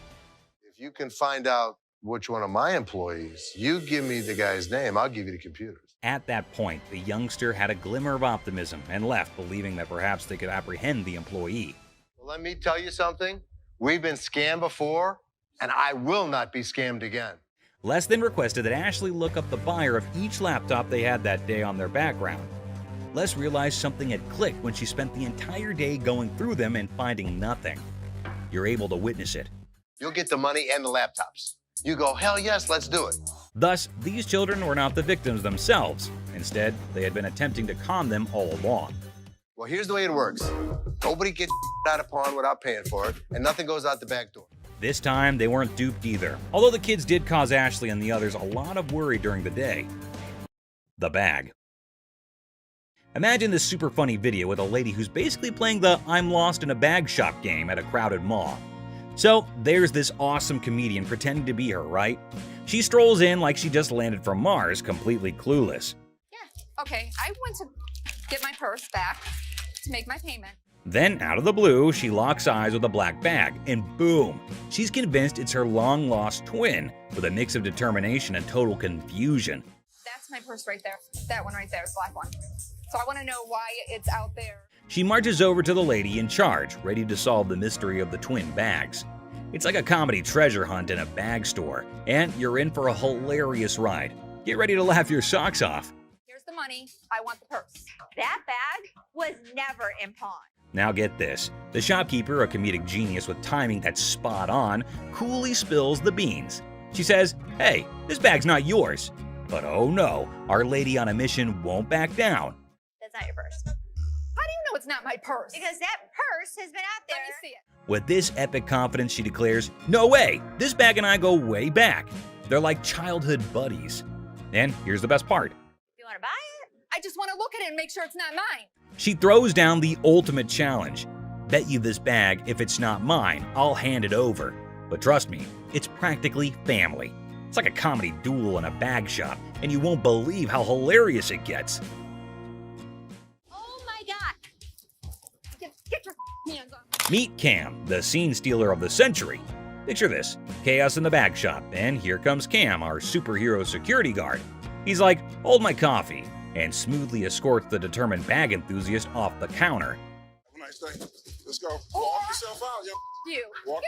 If you can find out which one of my employees, you give me the guy's name, I'll give you the computers. At that point, the youngster had a glimmer of optimism and left, believing that perhaps they could apprehend the employee. Well, let me tell you something. We've been scammed before, and I will not be scammed again. Les then requested that Ashley look up the buyer of each laptop they had that day on their background. Les realized something had clicked when she spent the entire day going through them and finding nothing. You're able to witness it. You'll get the money and the laptops. You go, hell yes, let's do it. Thus, these children were not the victims themselves. Instead, they had been attempting to con them all along. Well, here's the way it works. Nobody gets out of pawn without paying for it, and nothing goes out the back door. This time, they weren't duped either, although the kids did cause Ashley and the others a lot of worry during the day. The bag. Imagine this super funny video with a lady who's basically playing the I'm lost in a bag shop game at a crowded mall. So there's this awesome comedian pretending to be her, right? She strolls in like she just landed from Mars, completely clueless. Okay, I went to get my purse back to make my payment. Then, out of the blue, she locks eyes with a black bag, and boom! She's convinced it's her long-lost twin, with a mix of determination and total confusion. That's my purse right there. That one right there, the black one. So I want to know why it's out there. She marches over to the lady in charge, ready to solve the mystery of the twin bags. It's like a comedy treasure hunt in a bag store, and you're in for a hilarious ride. Get ready to laugh your socks off. Here's the money. I want the purse. That bag was never in pawn. Now get this, the shopkeeper, a comedic genius with timing that's spot on, coolly spills the beans. She says, hey, this bag's not yours. But oh no, our lady on a mission won't back down. That's not your purse. How do you know it's not my purse? Because that purse has been out there. Let me see it. With this epic confidence, she declares, no way, this bag and I go way back. They're like childhood buddies. And here's the best part. You want to buy it? I just want to look at it and make sure it's not mine. She throws down the ultimate challenge. Bet you this bag, if it's not mine, I'll hand it over. But trust me, it's practically family. It's like a comedy duel in a bag shop, and you won't believe how hilarious it gets. Oh my God. Get your hands on. Meet Cam, the scene stealer of the century. Picture this, chaos in the bag shop, and here comes Cam, our superhero security guard. He's like, hold my coffee, and smoothly escorts the determined bag enthusiast off the counter. Have a nice day. Let's go. Walk yourself out, yo. You. Walk.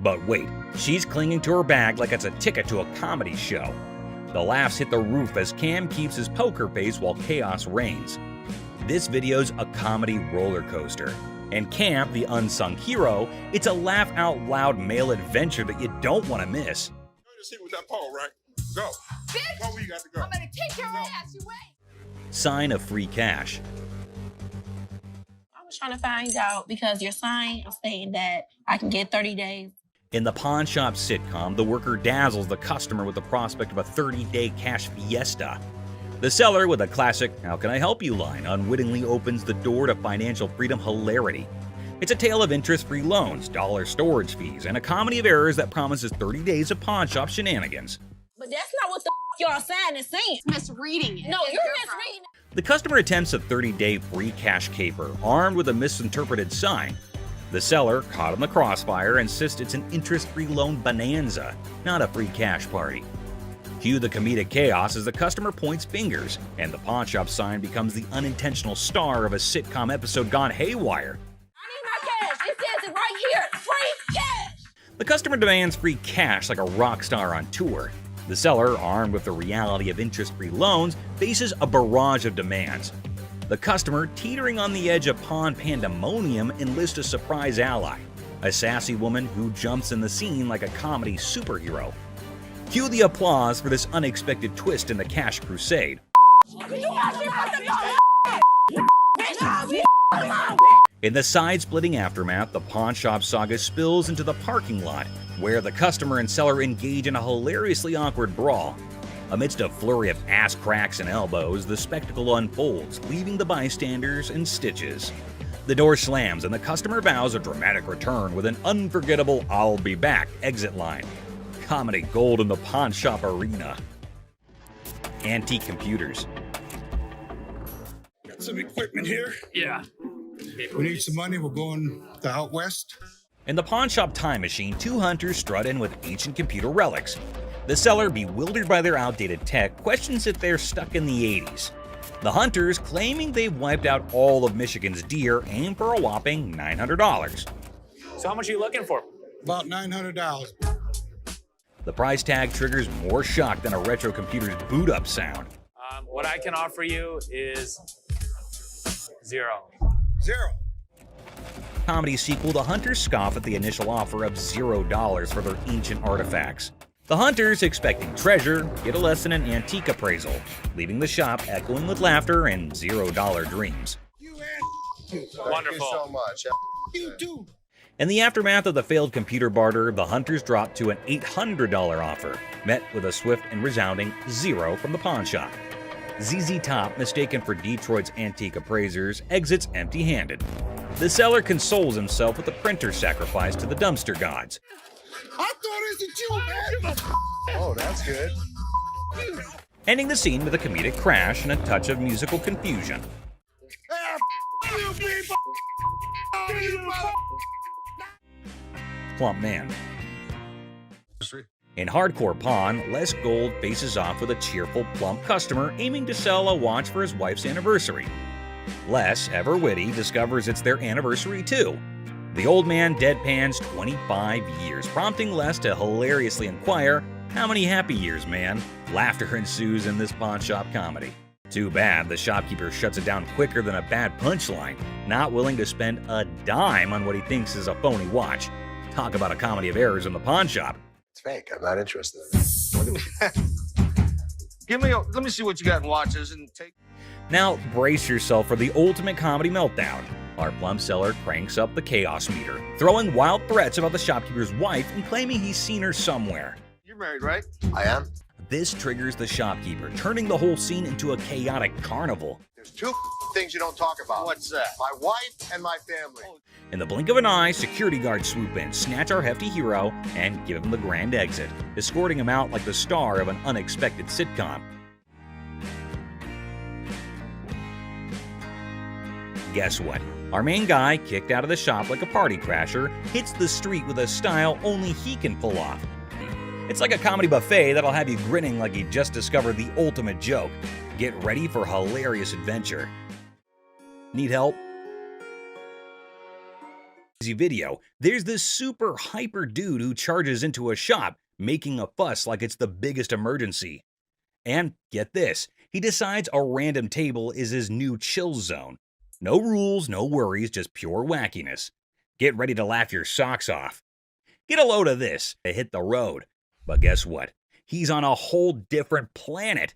But wait, she's clinging to her bag like it's a ticket to a comedy show. The laughs hit the roof as Cam keeps his poker face while chaos reigns. This video's a comedy roller coaster. And Cam, the unsung hero, it's a laugh-out-loud male adventure that you don't want to miss. Just hit with that pole, right? Go. Bitch, go where you got to go. I'm gonna kick your ass. You wait. Sign of free cash. I was trying to find out because your sign is saying that I can get 30 days. In the pawn shop sitcom, the worker dazzles the customer with the prospect of a 30-day cash fiesta. The seller, with a classic "How can I help you" line, unwittingly opens the door to financial freedom hilarity. It's a tale of interest-free loans, dollar storage fees, and a comedy of errors that promises 30 days of pawn shop shenanigans. But that's not what the y'all sign is saying. It's misreading it. No, you're misreading it. The customer attempts a 30-day free cash caper, armed with a misinterpreted sign. The seller, caught in the crossfire, insists it's an interest-free loan bonanza, not a free cash party. Cue the comedic chaos as the customer points fingers, and the pawn shop sign becomes the unintentional star of a sitcom episode gone haywire. I need my cash. It says it right here. Free cash. The customer demands free cash like a rock star on tour. The seller, armed with the reality of interest-free loans, faces a barrage of demands. The customer, teetering on the edge of pawn pandemonium, enlists a surprise ally, a sassy woman who jumps in the scene like a comedy superhero. Cue the applause for this unexpected twist in the cash crusade. In the side-splitting aftermath, the pawn shop saga spills into the parking lot, where the customer and seller engage in a hilariously awkward brawl. Amidst a flurry of ass cracks and elbows, the spectacle unfolds, leaving the bystanders in stitches. The door slams and the customer vows a dramatic return with an unforgettable "I'll be back" exit line. Comedy gold in the pawn shop arena. Antique computers. Got some equipment here. Yeah. We need some money. We're going to out west. In the pawn shop time machine, two hunters strut in with ancient computer relics. The seller, bewildered by their outdated tech, questions if they're stuck in the 80s. The hunters, claiming they've wiped out all of Michigan's deer, aim for a whopping $900. So how much are you looking for? About $900. The price tag triggers more shock than a retro computer's boot-up sound. What I can offer you is Zero. Zero. Comedy sequel, the hunters scoff at the initial offer of $0 for their ancient artifacts. The hunters, expecting treasure, get a less than an antique appraisal, leaving the shop echoing with laughter and $0 dreams. Wonderful. Thank you so much. You too. In the aftermath of the failed computer barter, the hunters dropped to an $800 offer, met with a swift and resounding 0 from the pawn shop. ZZ Top, mistaken for Detroit's antique appraisers, exits empty-handed. The seller consoles himself with a printer sacrifice to the dumpster gods. I thought it was you, man. Oh, that's good. Ending the scene with a comedic crash and a touch of musical confusion. You people. Plump man. In Hardcore Pawn, Les Gold faces off with a cheerful, plump customer aiming to sell a watch for his wife's anniversary. Les, ever witty, discovers it's their anniversary too. The old man deadpans 25 years, prompting Les to hilariously inquire, "How many happy years, man?" Laughter ensues in this pawn shop comedy. Too bad the shopkeeper shuts it down quicker than a bad punchline, not willing to spend a dime on what he thinks is a phony watch. Talk about a comedy of errors in the pawn shop. It's fake. I'm not interested. Let me see what you got in watches and take. Now brace yourself for the ultimate comedy meltdown. Our plum seller cranks up the chaos meter, throwing wild threats about the shopkeeper's wife and claiming he's seen her somewhere. You're married, right? I am. This triggers the shopkeeper, turning the whole scene into a chaotic carnival. There's two things you don't talk about. What's that? My wife and my family. In the blink of an eye, security guards swoop in, snatch our hefty hero, and give him the grand exit, escorting him out like the star of an unexpected sitcom. Guess what? Our main guy, kicked out of the shop like a party crasher, hits the street with a style only he can pull off. It's like a comedy buffet that'll have you grinning like you just discovered the ultimate joke. Get ready for hilarious adventure. Need help? Video, there's this super hyper dude who charges into a shop, making a fuss like it's the biggest emergency. And get this, he decides a random table is his new chill zone. No rules, no worries, just pure wackiness. Get ready to laugh your socks off. Get a load of this to hit the road. But guess what? He's on a whole different planet.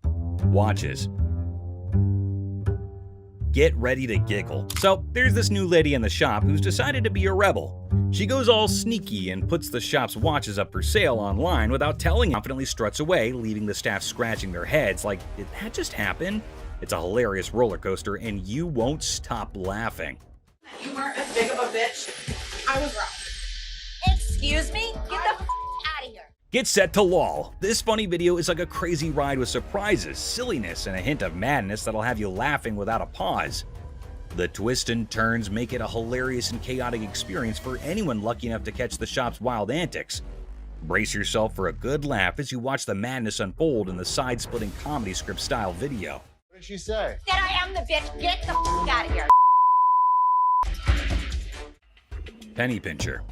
Watches. Get ready to giggle. So there's this new lady in the shop who's decided to be a rebel. She goes all sneaky and puts the shop's watches up for sale online without telling, confidently struts away, leaving the staff scratching their heads like, did that just happen? It's a hilarious roller coaster and you won't stop laughing. You weren't as big of a bitch. I was wrong. Excuse me? Get the out of here. Get set to lol. This funny video is like a crazy ride with surprises, silliness, and a hint of madness that'll have you laughing without a pause. The twists and turns make it a hilarious and chaotic experience for anyone lucky enough to catch the shop's wild antics. Brace yourself for a good laugh as you watch the madness unfold in the side-splitting comedy script style video. What did she say? That I am the bitch. Get the out of here. Penny pincher.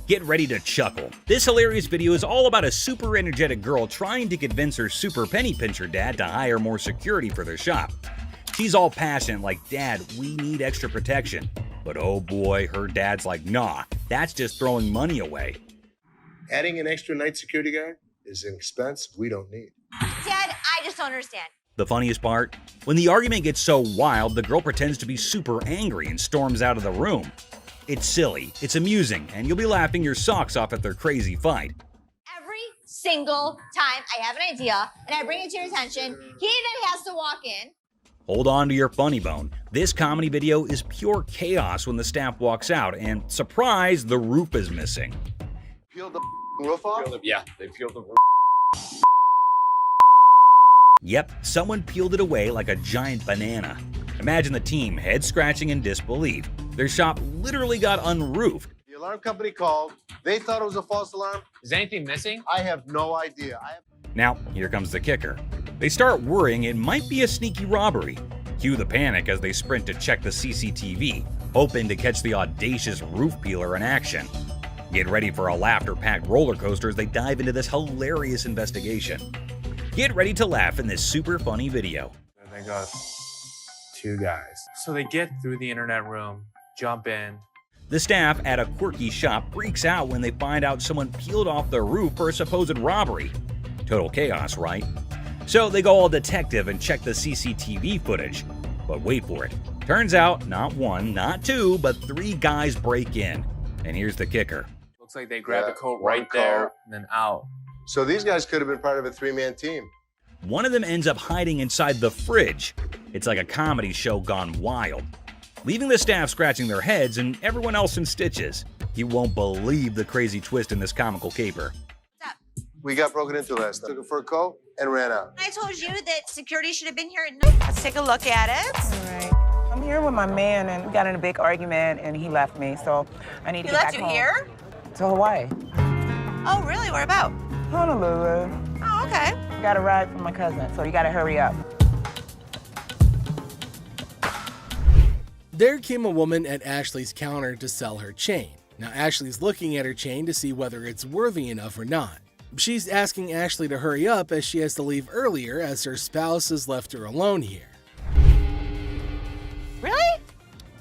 Get ready to chuckle. This hilarious video is all about a super energetic girl trying to convince her super penny pincher dad to hire more security for their shop. She's all passionate like, "Dad, we need extra protection." But oh boy, her dad's like, "Nah, that's just throwing money away." Adding an extra night security guard is an expense we don't need. Dad, I just don't understand. The funniest part? When the argument gets so wild, the girl pretends to be super angry and storms out of the room. It's silly, it's amusing, and you'll be laughing your socks off at their crazy fight. Every single time I have an idea and I bring it to your attention, he then has to walk in. Hold on to your funny bone. This comedy video is pure chaos when the staff walks out, and surprise, the roof is missing. Peel the roof off? Yeah, they peeled the roof. Yep, someone peeled it away like a giant banana. Imagine the team head scratching in disbelief. Their shop literally got unroofed. The alarm company called. They thought it was a false alarm. Is anything missing? I have no idea. Now, here comes the kicker. They start worrying it might be a sneaky robbery. Cue the panic as they sprint to check the CCTV, hoping to catch the audacious roof peeler in action. Get ready for a laughter-packed roller coaster as they dive into this hilarious investigation. Get ready to laugh in this super funny video. Thank God. two guys. So they get through the internet room, jump in. The staff at a quirky shop freaks out when they find out someone peeled off the roof for a supposed robbery. Total chaos, right? So they go all detective and check the CCTV footage. But wait for it. Turns out, not one, not two, but three guys break in. And here's the kicker. Looks like they grabbed the coat right there and then out. So these guys could have been part of a three-man team. One of them ends up hiding inside the fridge. It's like a comedy show gone wild, leaving the staff scratching their heads and everyone else in stitches. You won't believe the crazy twist in this comical caper. We got broken into last night. Took it for a coat and ran out. I told you that security should have been here at night. Let's take a look at it. All right. I'm here with my man, and we got in a big argument, and he left me, so I need to get back home. He left you here? To Hawaii. Oh, really? Where about? Honolulu. Oh, okay. Got a ride from my cousin, so you gotta hurry up. There came a woman at Ashley's counter to sell her chain. Now Ashley's looking at her chain to see whether it's worthy enough or not. She's asking Ashley to hurry up as she has to leave earlier as her spouse has left her alone here. Really?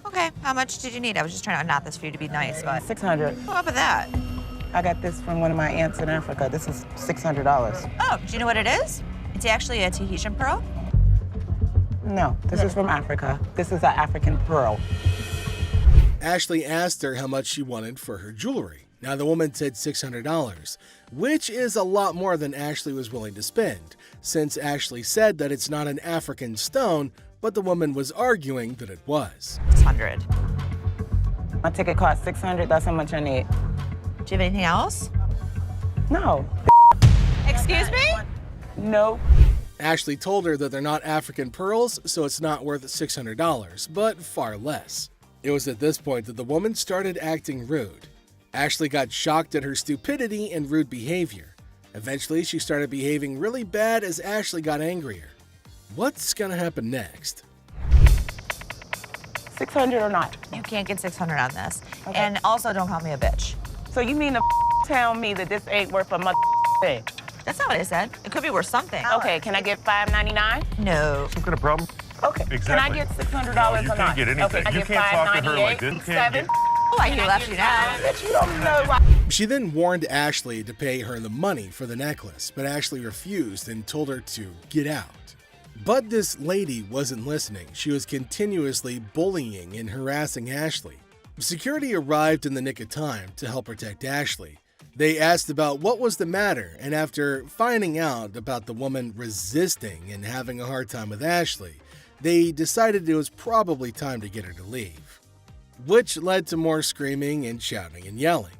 Okay, how much did you need? I was just trying to unknot this for you to be nice, but... 600. What about that? I got this from one of my aunts in Africa. This is $600. Oh, do you know what it is? It's actually a Tahitian pearl. No, this is from Africa. This is an African pearl. Ashley asked her how much she wanted for her jewelry. Now the woman said $600, which is a lot more than Ashley was willing to spend, since Ashley said that it's not an African stone, but the woman was arguing that it was. 600. My ticket cost $600. That's how much I need. Do you have anything else? No. Excuse me? No. Ashley told her that they're not African pearls, so it's not worth $600, but far less. It was at this point that the woman started acting rude. Ashley got shocked at her stupidity and rude behavior. Eventually, she started behaving really bad as Ashley got angrier. What's gonna happen next? 600 or not? You can't get 600 on this. Okay. And also, don't call me a bitch. So you mean to tell me that this ain't worth a thing? That's not what I said. It could be worth something. Okay, can I get $5.99? No. Some kind of problem? Okay. Exactly. Can I get $600 No, you or can't not? get anything. Okay, You I get can't talk to her like this. You can't get... Oh, I left you now. Bitch, you don't know why. She then warned Ashley to pay her the money for the necklace, but Ashley refused and told her to get out. But this lady wasn't listening. She was continuously bullying and harassing Ashley. Security arrived in the nick of time to help protect Ashley. They asked about what was the matter, and after finding out about the woman resisting and having a hard time with Ashley, they decided it was probably time to get her to leave, which led to more screaming and shouting and yelling.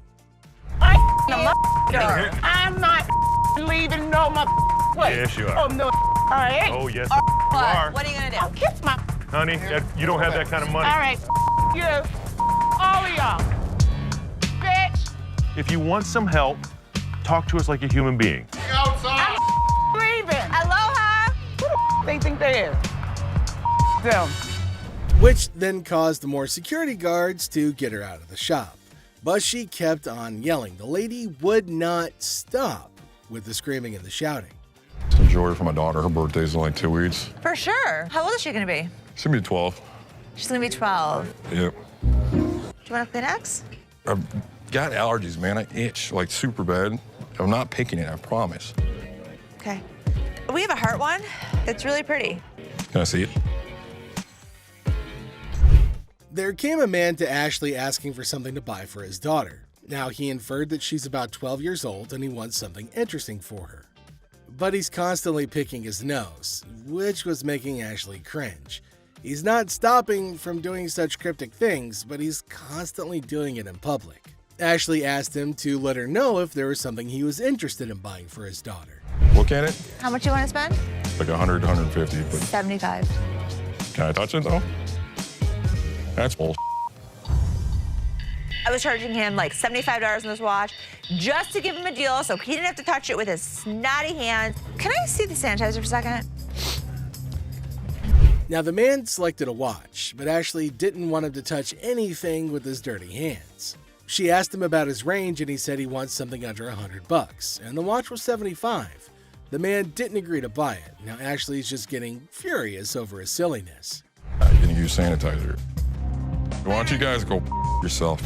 I'm not leaving no place. Yes, you are. Oh, no. All right. Oh, yes, What? you are. What are you gonna do? I'll kiss my... Honey, you don't have that kind of money. All right. You. All of y'all. Bitch. If you want some help, talk to us like a human being. I'm leaving. Aloha. Who the they think they is? Them. Which then caused the more security guards to get her out of the shop. But she kept on yelling. The lady would not stop with the screaming and the shouting. Some jewelry for my daughter. Her birthday's in like 2 weeks. For sure. How old is she gonna be? She's gonna be 12. She's gonna be 12. Yep. Do you want a Kleenex? I've got allergies, man. I itch like super bad. I'm not picking it, I promise. Okay. We have a heart one. It's really pretty. Can I see it? There came a man to Ashley asking for something to buy for his daughter. Now, he inferred that she's about 12 years old and he wants something interesting for her. But he's constantly picking his nose, which was making Ashley cringe. He's not stopping from doing such cryptic things, but he's constantly doing it in public. Ashley asked him to let her know if there was something he was interested in buying for his daughter. Look at it. How much you want to spend? Like 100, 150, but 75. can I touch it though? That's bull. I was charging him like $75 on this watch just to give him a deal so he didn't have to touch it with his snotty hands. Can I see the sanitizer for a second? Now, the man selected a watch, but Ashley didn't want him to touch anything with his dirty hands. She asked him about his range and he said he wants something under $100, and the watch was $75. The man didn't agree to buy it. Now Ashley's just getting furious over his silliness. use sanitizer. Why don't you guys go yourself?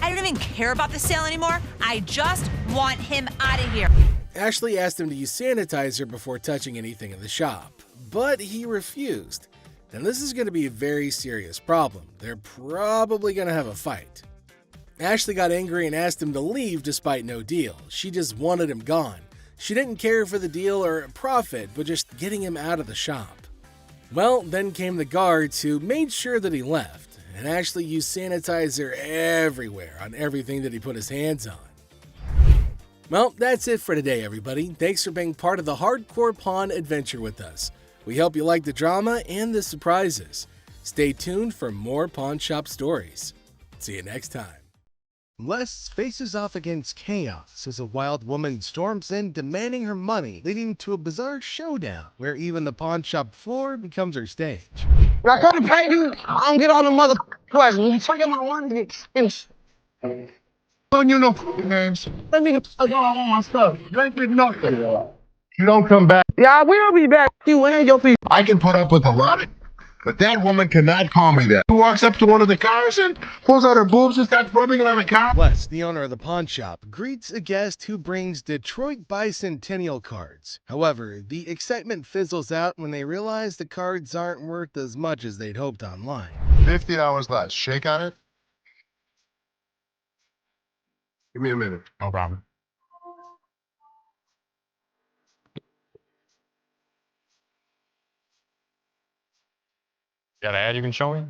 I don't even care about the sale anymore. I just want him out of here. Ashley asked him to use sanitizer before touching anything in the shop, but he refused. Now this is going to be a very serious problem. They're probably going to have a fight. Ashley got angry and asked him to leave despite no deal. She just wanted him gone. She didn't care for the deal or profit, but just getting him out of the shop. Well, then came the guards who made sure that he left, and Ashley used sanitizer everywhere on everything that he put his hands on. Well, that's it for today, everybody. Thanks for being part of the Hardcore Pawn adventure with us. We hope you like the drama and the surprises. Stay tuned for more pawn shop stories. See you next time. Les faces off against chaos as a wild woman storms in demanding her money, leading to a bizarre showdown where even the pawn shop floor becomes her stage. I couldn't pay you. I don't get all the mother questions. You taking my money. On you no names. Let me go on my stuff. You ain't did nothing. You don't come back. Yeah, I will be back. You and your people. I can put up with a lot, but that woman cannot call me that. Who walks up to one of the cars and pulls out her boobs and starts rubbing it on the car? Les, the owner of the pawn shop, greets a guest who brings Detroit Bicentennial cards. However, the excitement fizzles out when they realize the cards aren't worth as much as they'd hoped online. $50 less. Shake on it. Give me a minute. No problem. Got an ad you can show me?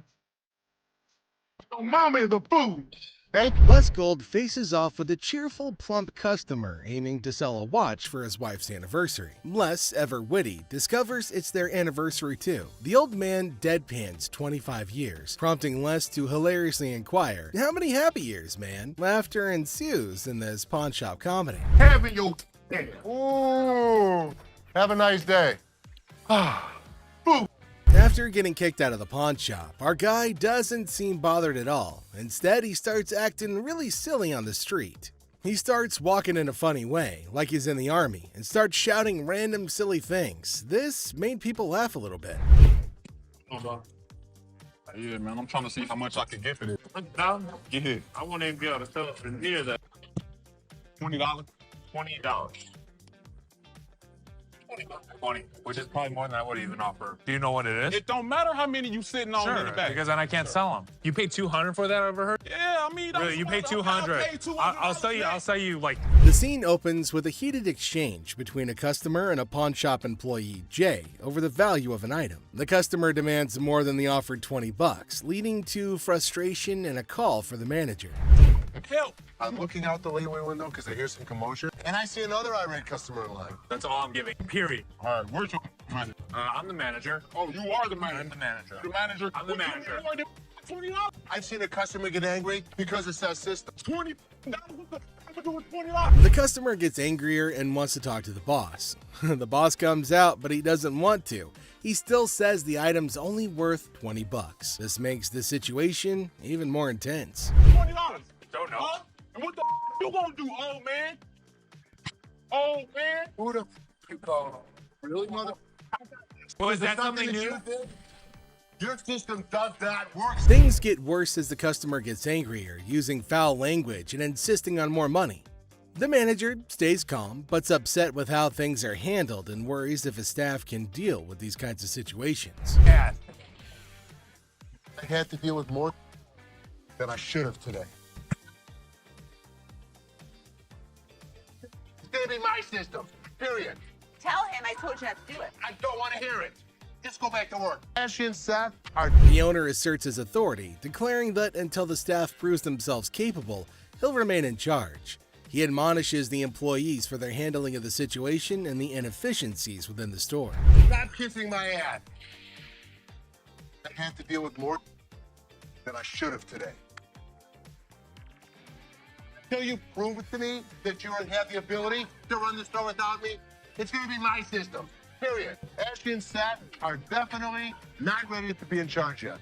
Oh, mommy, the food. Les Gold faces off with a cheerful, plump customer aiming to sell a watch for his wife's anniversary. Les, ever witty, discovers it's their anniversary too. The old man deadpans 25 years, prompting Les to hilariously inquire, "How many happy years, man?" Laughter ensues in this pawn shop comedy. Having your day. Ooh. Have a nice day. Food. After getting kicked out of the pawn shop, our guy doesn't seem bothered at all. Instead, he starts acting really silly on the street. He starts walking in a funny way, like he's in the army, and starts shouting random silly things. This made people laugh a little bit. Yeah, man, I'm trying to see how much I can get for this. Yeah, I won't even be able to sell it for near that. $20? $20. 20, which is probably more than I would even offer. Do you know what it is? It don't matter how many you sitting on in the back. Because then I can't sell them. You paid $200 for that, I overheard? Yeah, I mean, Really, you paid $200. I'll sell you like. The scene opens with a heated exchange between a customer and a pawn shop employee, Jay, over the value of an item. The customer demands more than the offered $20, leading to frustration and a call for the manager. Help! I'm looking out the leeway window because I hear some commotion, and I see another irate customer in line. That's all I'm giving, period. All right, where's your manager? I'm the manager. Oh, you are the manager. I'm the manager. The manager. I'm the manager. $20. I've seen a customer get angry because it says system. $20. $20. The customer gets angrier and wants to talk to the boss. The boss comes out, but he doesn't want to. He still says the item's only worth $20. This makes the situation even more intense. $20. Don't know. Huh? And what the you gonna do, old man? Old man? Who the you calling? Really, mother? Was that something new? You did? Your system does not work. Things get worse as the customer gets angrier, using foul language and insisting on more money. The manager stays calm, but's upset with how things are handled and worries if his staff can deal with these kinds of situations. I had to deal with more than I should have today. It's gonna be my system, period. Tell him I told you not to do it. I don't want to hear it. Just go back to work. Ashley and Seth are... The owner asserts his authority, declaring that until the staff proves themselves capable, he'll remain in charge. He admonishes the employees for their handling of the situation and the inefficiencies within the store. Stop kissing my ass. I had to deal with more than I should have today. Until you prove it to me that you have the ability to run the store without me, it's going to be my system, period. Ashley and Seth are definitely not ready to be in charge yet.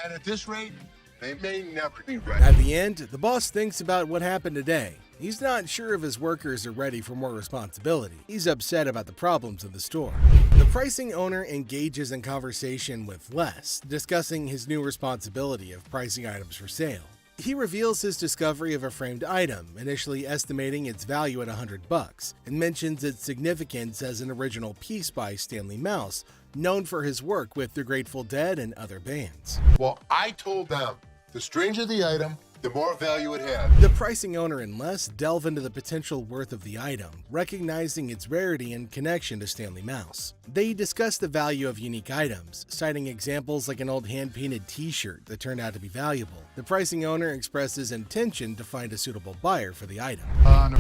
And at this rate, they may never be ready. At the end, the boss thinks about what happened today. He's not sure if his workers are ready for more responsibility. He's upset about the problems in the store. The pricing owner engages in conversation with Les, discussing his new responsibility of pricing items for sale. He reveals his discovery of a framed item, initially estimating its value at $100, and mentions its significance as an original piece by Stanley Mouse, known for his work with the Grateful Dead and other bands. Well, I told them, the stranger the item, the more value it had. The pricing owner and Les delve into the potential worth of the item, recognizing its rarity and connection to Stanley Mouse. They discuss the value of unique items, citing examples like an old hand-painted t-shirt that turned out to be valuable. The pricing owner expresses intention to find a suitable buyer for the item.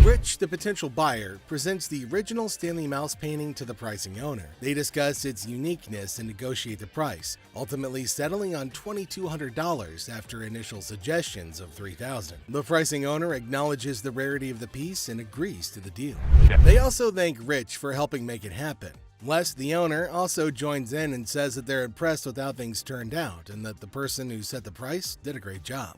Rich, the potential buyer, presents the original Stanley Mouse painting to the pricing owner. They discuss its uniqueness and negotiate the price, ultimately settling on $2,200 after initial suggestions of $3,000. The pricing owner acknowledges the rarity of the piece and agrees to the deal. They also thank Rich for helping make it happen. Les, the owner, also joins in and says that they're impressed with how things turned out and that the person who set the price did a great job.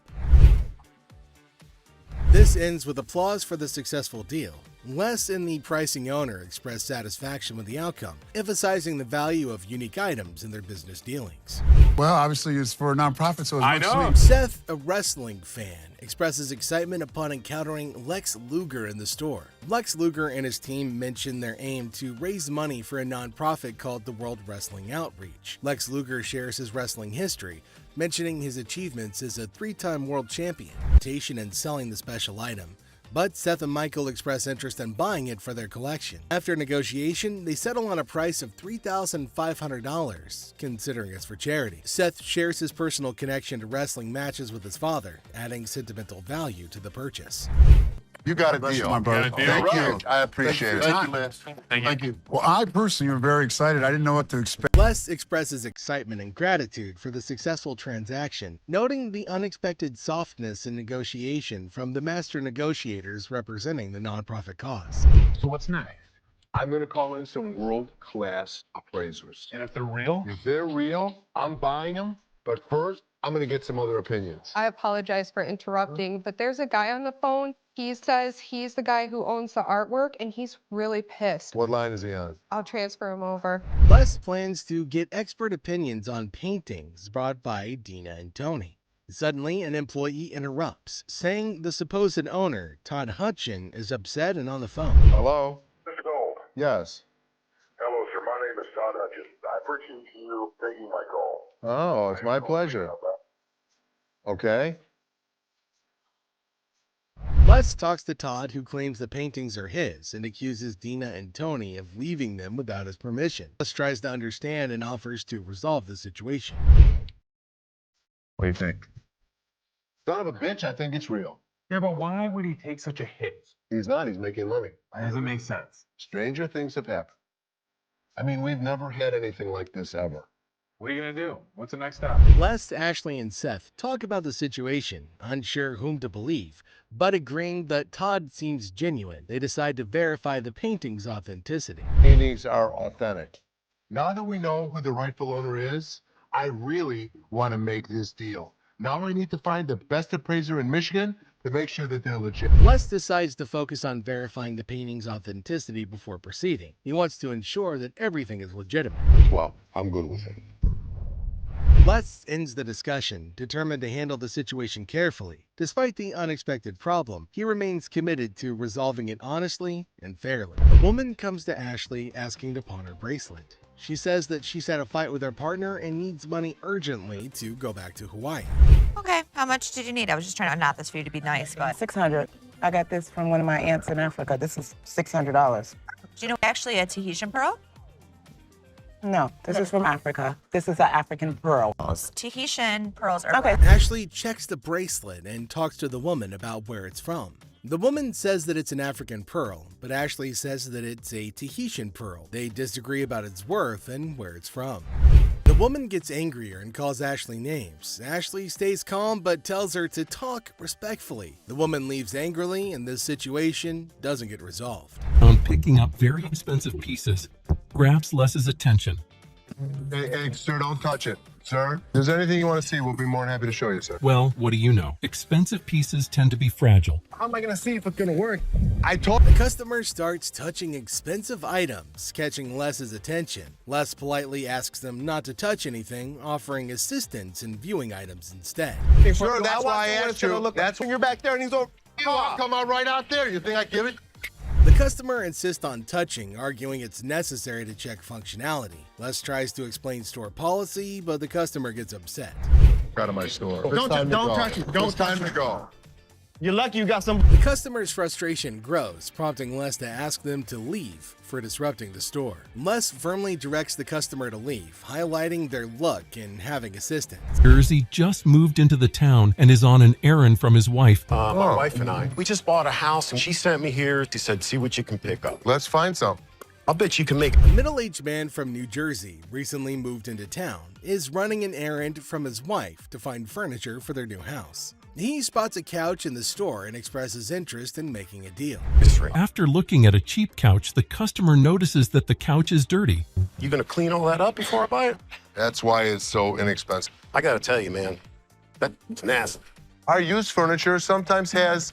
This ends with applause for the successful deal. Les and the pricing owner express satisfaction with the outcome, emphasizing the value of unique items in their business dealings. Well, obviously it's for a nonprofit, so it's much sweet. Seth, a wrestling fan, expresses excitement upon encountering Lex Luger in the store. Lex Luger and his team mention their aim to raise money for a nonprofit called the World Wrestling Outreach. Lex Luger shares his wrestling history, mentioning his achievements as a 3-time world champion, and selling the special item. But Seth and Michael express interest in buying it for their collection. After negotiation, they settle on a price of $3,500, considering it's for charity. Seth shares his personal connection to wrestling matches with his father, adding sentimental value to the purchase. You got a deal. My brother. Thank you. I appreciate it. Thank you, Les. Thank you. Well, I personally am very excited. I didn't know what to expect. Les expresses excitement and gratitude for the successful transaction, noting the unexpected softness in negotiation from the master negotiators representing the nonprofit cause. So what's next? I'm going to call in some world-class appraisers. And if they're real? If they're real, I'm buying them. But first, I'm going to get some other opinions. I apologize for interrupting, but there's a guy on the phone. He says he's the guy who owns the artwork, and he's really pissed. What line is he on? I'll transfer him over. Les plans to get expert opinions on paintings brought by Dina and Tony. Suddenly, an employee interrupts, saying the supposed owner, Todd Hutchin, is upset and on the phone. Hello? Mr. Gold. Yes. Hello, sir. My name is Todd Hutchins. I appreciate you taking my call. Oh, it's my pleasure. Okay. Les talks to Todd, who claims the paintings are his and accuses Dina and Tony of leaving them without his permission. Les tries to understand and offers to resolve the situation. What do you think? Son of a bitch, I think it's real. Yeah, but why would he take such a hit? He's not. He's making money. That doesn't make sense. Stranger things have happened. I mean, we've never had anything like this ever. What are you going to do? What's the next step? Les, Ashley, and Seth talk about the situation, unsure whom to believe, but agreeing that Todd seems genuine. They decide to verify the painting's authenticity. Paintings are authentic. Now that we know who the rightful owner is, I really want to make this deal. Now I need to find the best appraiser in Michigan to make sure that they're legit. Les decides to focus on verifying the painting's authenticity before proceeding. He wants to ensure that everything is legitimate. Well, I'm good with it. Les ends the discussion, determined to handle the situation carefully. Despite the unexpected problem, he remains committed to resolving it honestly and fairly. A woman comes to Ashley asking to pawn her bracelet. She says that she's had a fight with her partner and needs money urgently to go back to Hawaii. Okay, how much did you need? I was just trying to knot this for you to be nice, but... $600. I got this from one of my aunts in Africa. This is $600. Do you know actually a Tahitian pearl? No, this is from Africa. This is an African pearl. Tahitian pearls are... Okay. Ashley checks the bracelet and talks to the woman about where it's from. The woman says that it's an African pearl, but Ashley says that it's a Tahitian pearl. They disagree about its worth and where it's from. The woman gets angrier and calls Ashley names. Ashley stays calm but tells her to talk respectfully. The woman leaves angrily and this situation doesn't get resolved. Picking up very expensive pieces grabs Les's attention. Hey, sir, don't touch it. Sir, if there's anything you want to see, we'll be more than happy to show you, sir. Well, what do you know? Expensive pieces tend to be fragile. How am I going to see if it's going to work? The customer starts touching expensive items, catching Les's attention. Les politely asks them not to touch anything, offering assistance in viewing items instead. Sure, that's why I asked you. That's when you're back there and he's over. I'll come out right out there. You think I give it? The customer insists on touching, arguing it's necessary to check functionality. Les tries to explain store policy, but the customer gets upset. Out of my store. Don't touch it. Don't time to go. You're lucky you got some. The customer's frustration grows, prompting Les to ask them to leave for disrupting the store. Les firmly directs the customer to leave, highlighting their luck in having assistance. Jersey just moved into the town and is on an errand from his wife. My wife and I, we just bought a house and she sent me here. She said, see what you can pick up. Let's find some. I'll bet you can make A middle-aged man from New Jersey, recently moved into town, is running an errand from his wife to find furniture for their new house. He spots a couch in the store and expresses interest in making a deal. After looking at a cheap couch, the customer notices that the couch is dirty. You gonna clean all that up before I buy it? That's why it's so inexpensive. I gotta tell you, man, that's nasty. Our used furniture sometimes has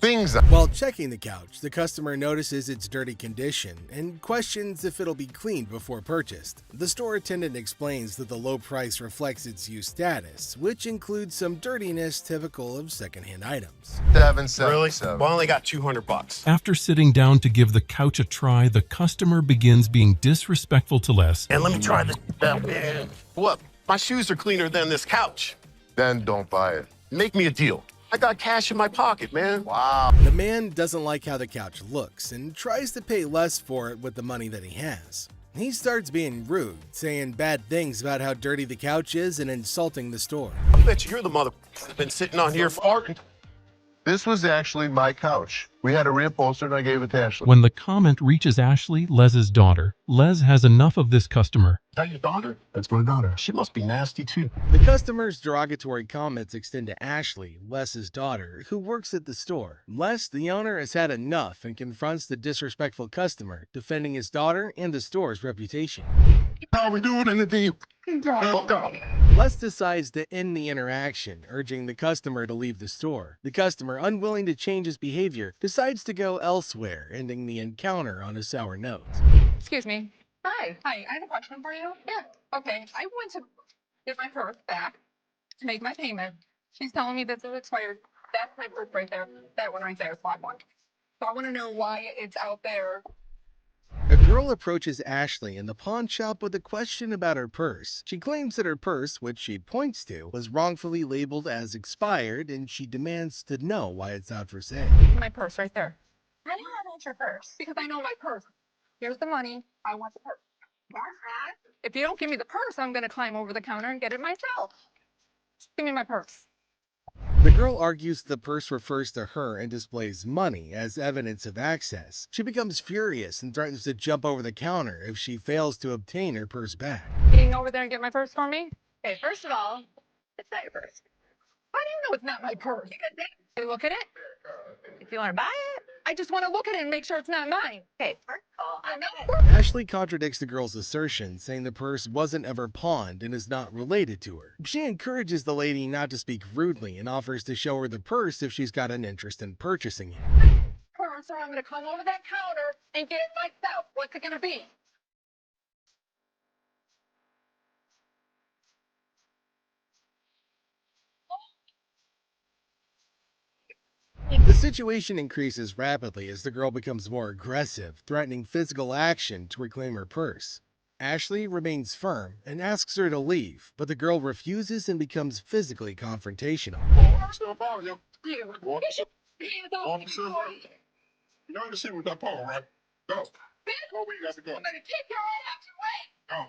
things on. While checking the couch, the customer notices its dirty condition and questions if it'll be cleaned before purchased. The store attendant explains that the low price reflects its used status, which includes some dirtiness typical of secondhand items. Really? Well, I only got $200. After sitting down to give the couch a try, the customer begins being disrespectful to Les. And let me try this out, man. Look, my shoes are cleaner than this couch. Then don't buy it. Make me a deal. I got cash in my pocket, man. Wow. The man doesn't like how the couch looks and tries to pay less for it with the money that he has. He starts being rude, saying bad things about how dirty the couch is and insulting the store. I bet you're the mother that's been sitting on here for. This was actually my couch. We had a reupholster and I gave it to Ashley. When the comment reaches Ashley, Les's daughter, Les has enough of this customer. Is that your daughter? That's my daughter. She must be nasty too. The customer's derogatory comments extend to Ashley, Les's daughter, who works at the store. Les, the owner, has had enough and confronts the disrespectful customer, defending his daughter and the store's reputation. How we doing in the deep? Les decides to end the interaction, urging the customer to leave the store. The customer, unwilling to change his behavior, decides to go elsewhere, ending the encounter on a sour note. Excuse me. Hi, I have a question for you. Yeah. Okay, I went to get my purse back to make my payment. She's telling me that it's expired. That's my purse right there. That one right there is black one. So I want to know why it's out there. A girl approaches Ashley in the pawn shop with a question about her purse. She claims that her purse, which she points to, was wrongfully labeled as expired, and she demands to know why it's out for sale. My purse right there. How do you know that's your purse? Because I know my purse. Here's the money. I want the purse. If you don't give me the purse, I'm going to climb over the counter and get it myself. Give me my purse. The girl argues the purse refers to her and displays money as evidence of access. She becomes furious and threatens to jump over the counter if she fails to obtain her purse back. Can you go over there and get my purse for me? Okay, first of all, it's not your purse. How do you know it's not my purse? You look at it. If you want to buy it. I just want to look at it and make sure it's not mine. Okay, first of all, I'm not. Ashley contradicts the girl's assertion, saying the purse wasn't ever pawned and is not related to her. She encourages the lady not to speak rudely and offers to show her the purse if she's got an interest in purchasing it. Purse, or I'm going to climb over that counter and get it myself. What's it going to be? The situation increases rapidly as the girl becomes more aggressive, threatening physical action to reclaim her purse. Ashley remains firm and asks her to leave, but the girl refuses and becomes physically confrontational. You. What? You should hands off me. Officer, you know understand with that pole, right? Go. Go where you got to go. I'm going to kick your ass away. Go.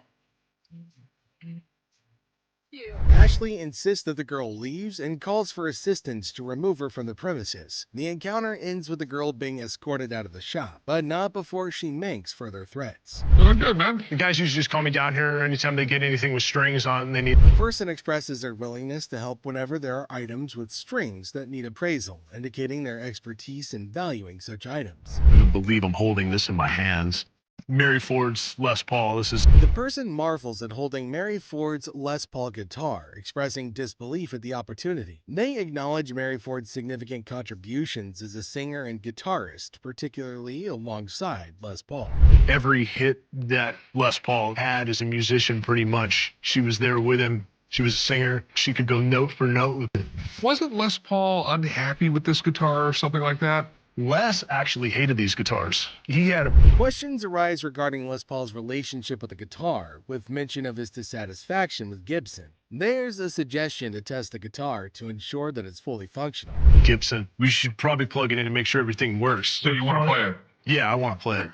You. Ashley insists that the girl leaves and calls for assistance to remove her from the premises. The encounter ends with the girl being escorted out of the shop, but not before she makes further threats. Doing good, man. The guys usually just call me down here anytime they get anything with strings on they need. The person expresses their willingness to help whenever there are items with strings that need appraisal, indicating their expertise in valuing such items. I don't believe I'm holding this in my hands. Mary Ford's Les Paul. This is The person marvels at holding Mary Ford's Les Paul guitar, expressing disbelief at the opportunity. They acknowledge Mary Ford's significant contributions as a singer and guitarist, particularly alongside Les Paul. every hit that Les Paul had as a musician, pretty much. She was there with him. She was a singer. She could go note for note with it. Wasn't Les Paul unhappy with this guitar or something like that? Les actually hated these guitars. He had a Questions arise regarding Les Paul's relationship with the guitar, with mention of his dissatisfaction with Gibson. There's a suggestion to test the guitar to ensure that it's fully functional. Gibson. We should probably plug it in and make sure everything works. So you want to play it? Yeah, I want to play it.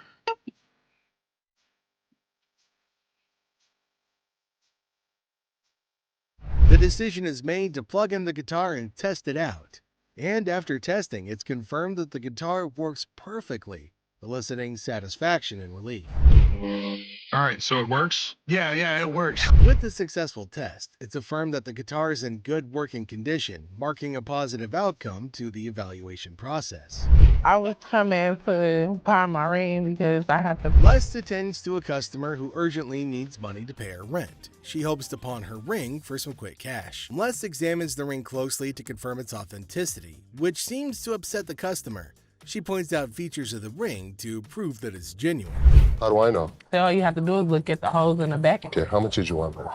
The decision is made to plug in the guitar and test it out. And after testing, it's confirmed that the guitar works perfectly, eliciting satisfaction and relief. All right, so it works? Yeah, it works. With the successful test, it's affirmed that the guitar is in good working condition, marking a positive outcome to the evaluation process. I was coming to pawn my ring because I have to. Les attends to a customer who urgently needs money to pay her rent. She hopes to pawn her ring for some quick cash. Les examines the ring closely to confirm its authenticity, which seems to upset the customer. She points out features of the ring to prove that it's genuine. How do I know? All you have to do is look at the holes in the back. Okay, how much did you want, man?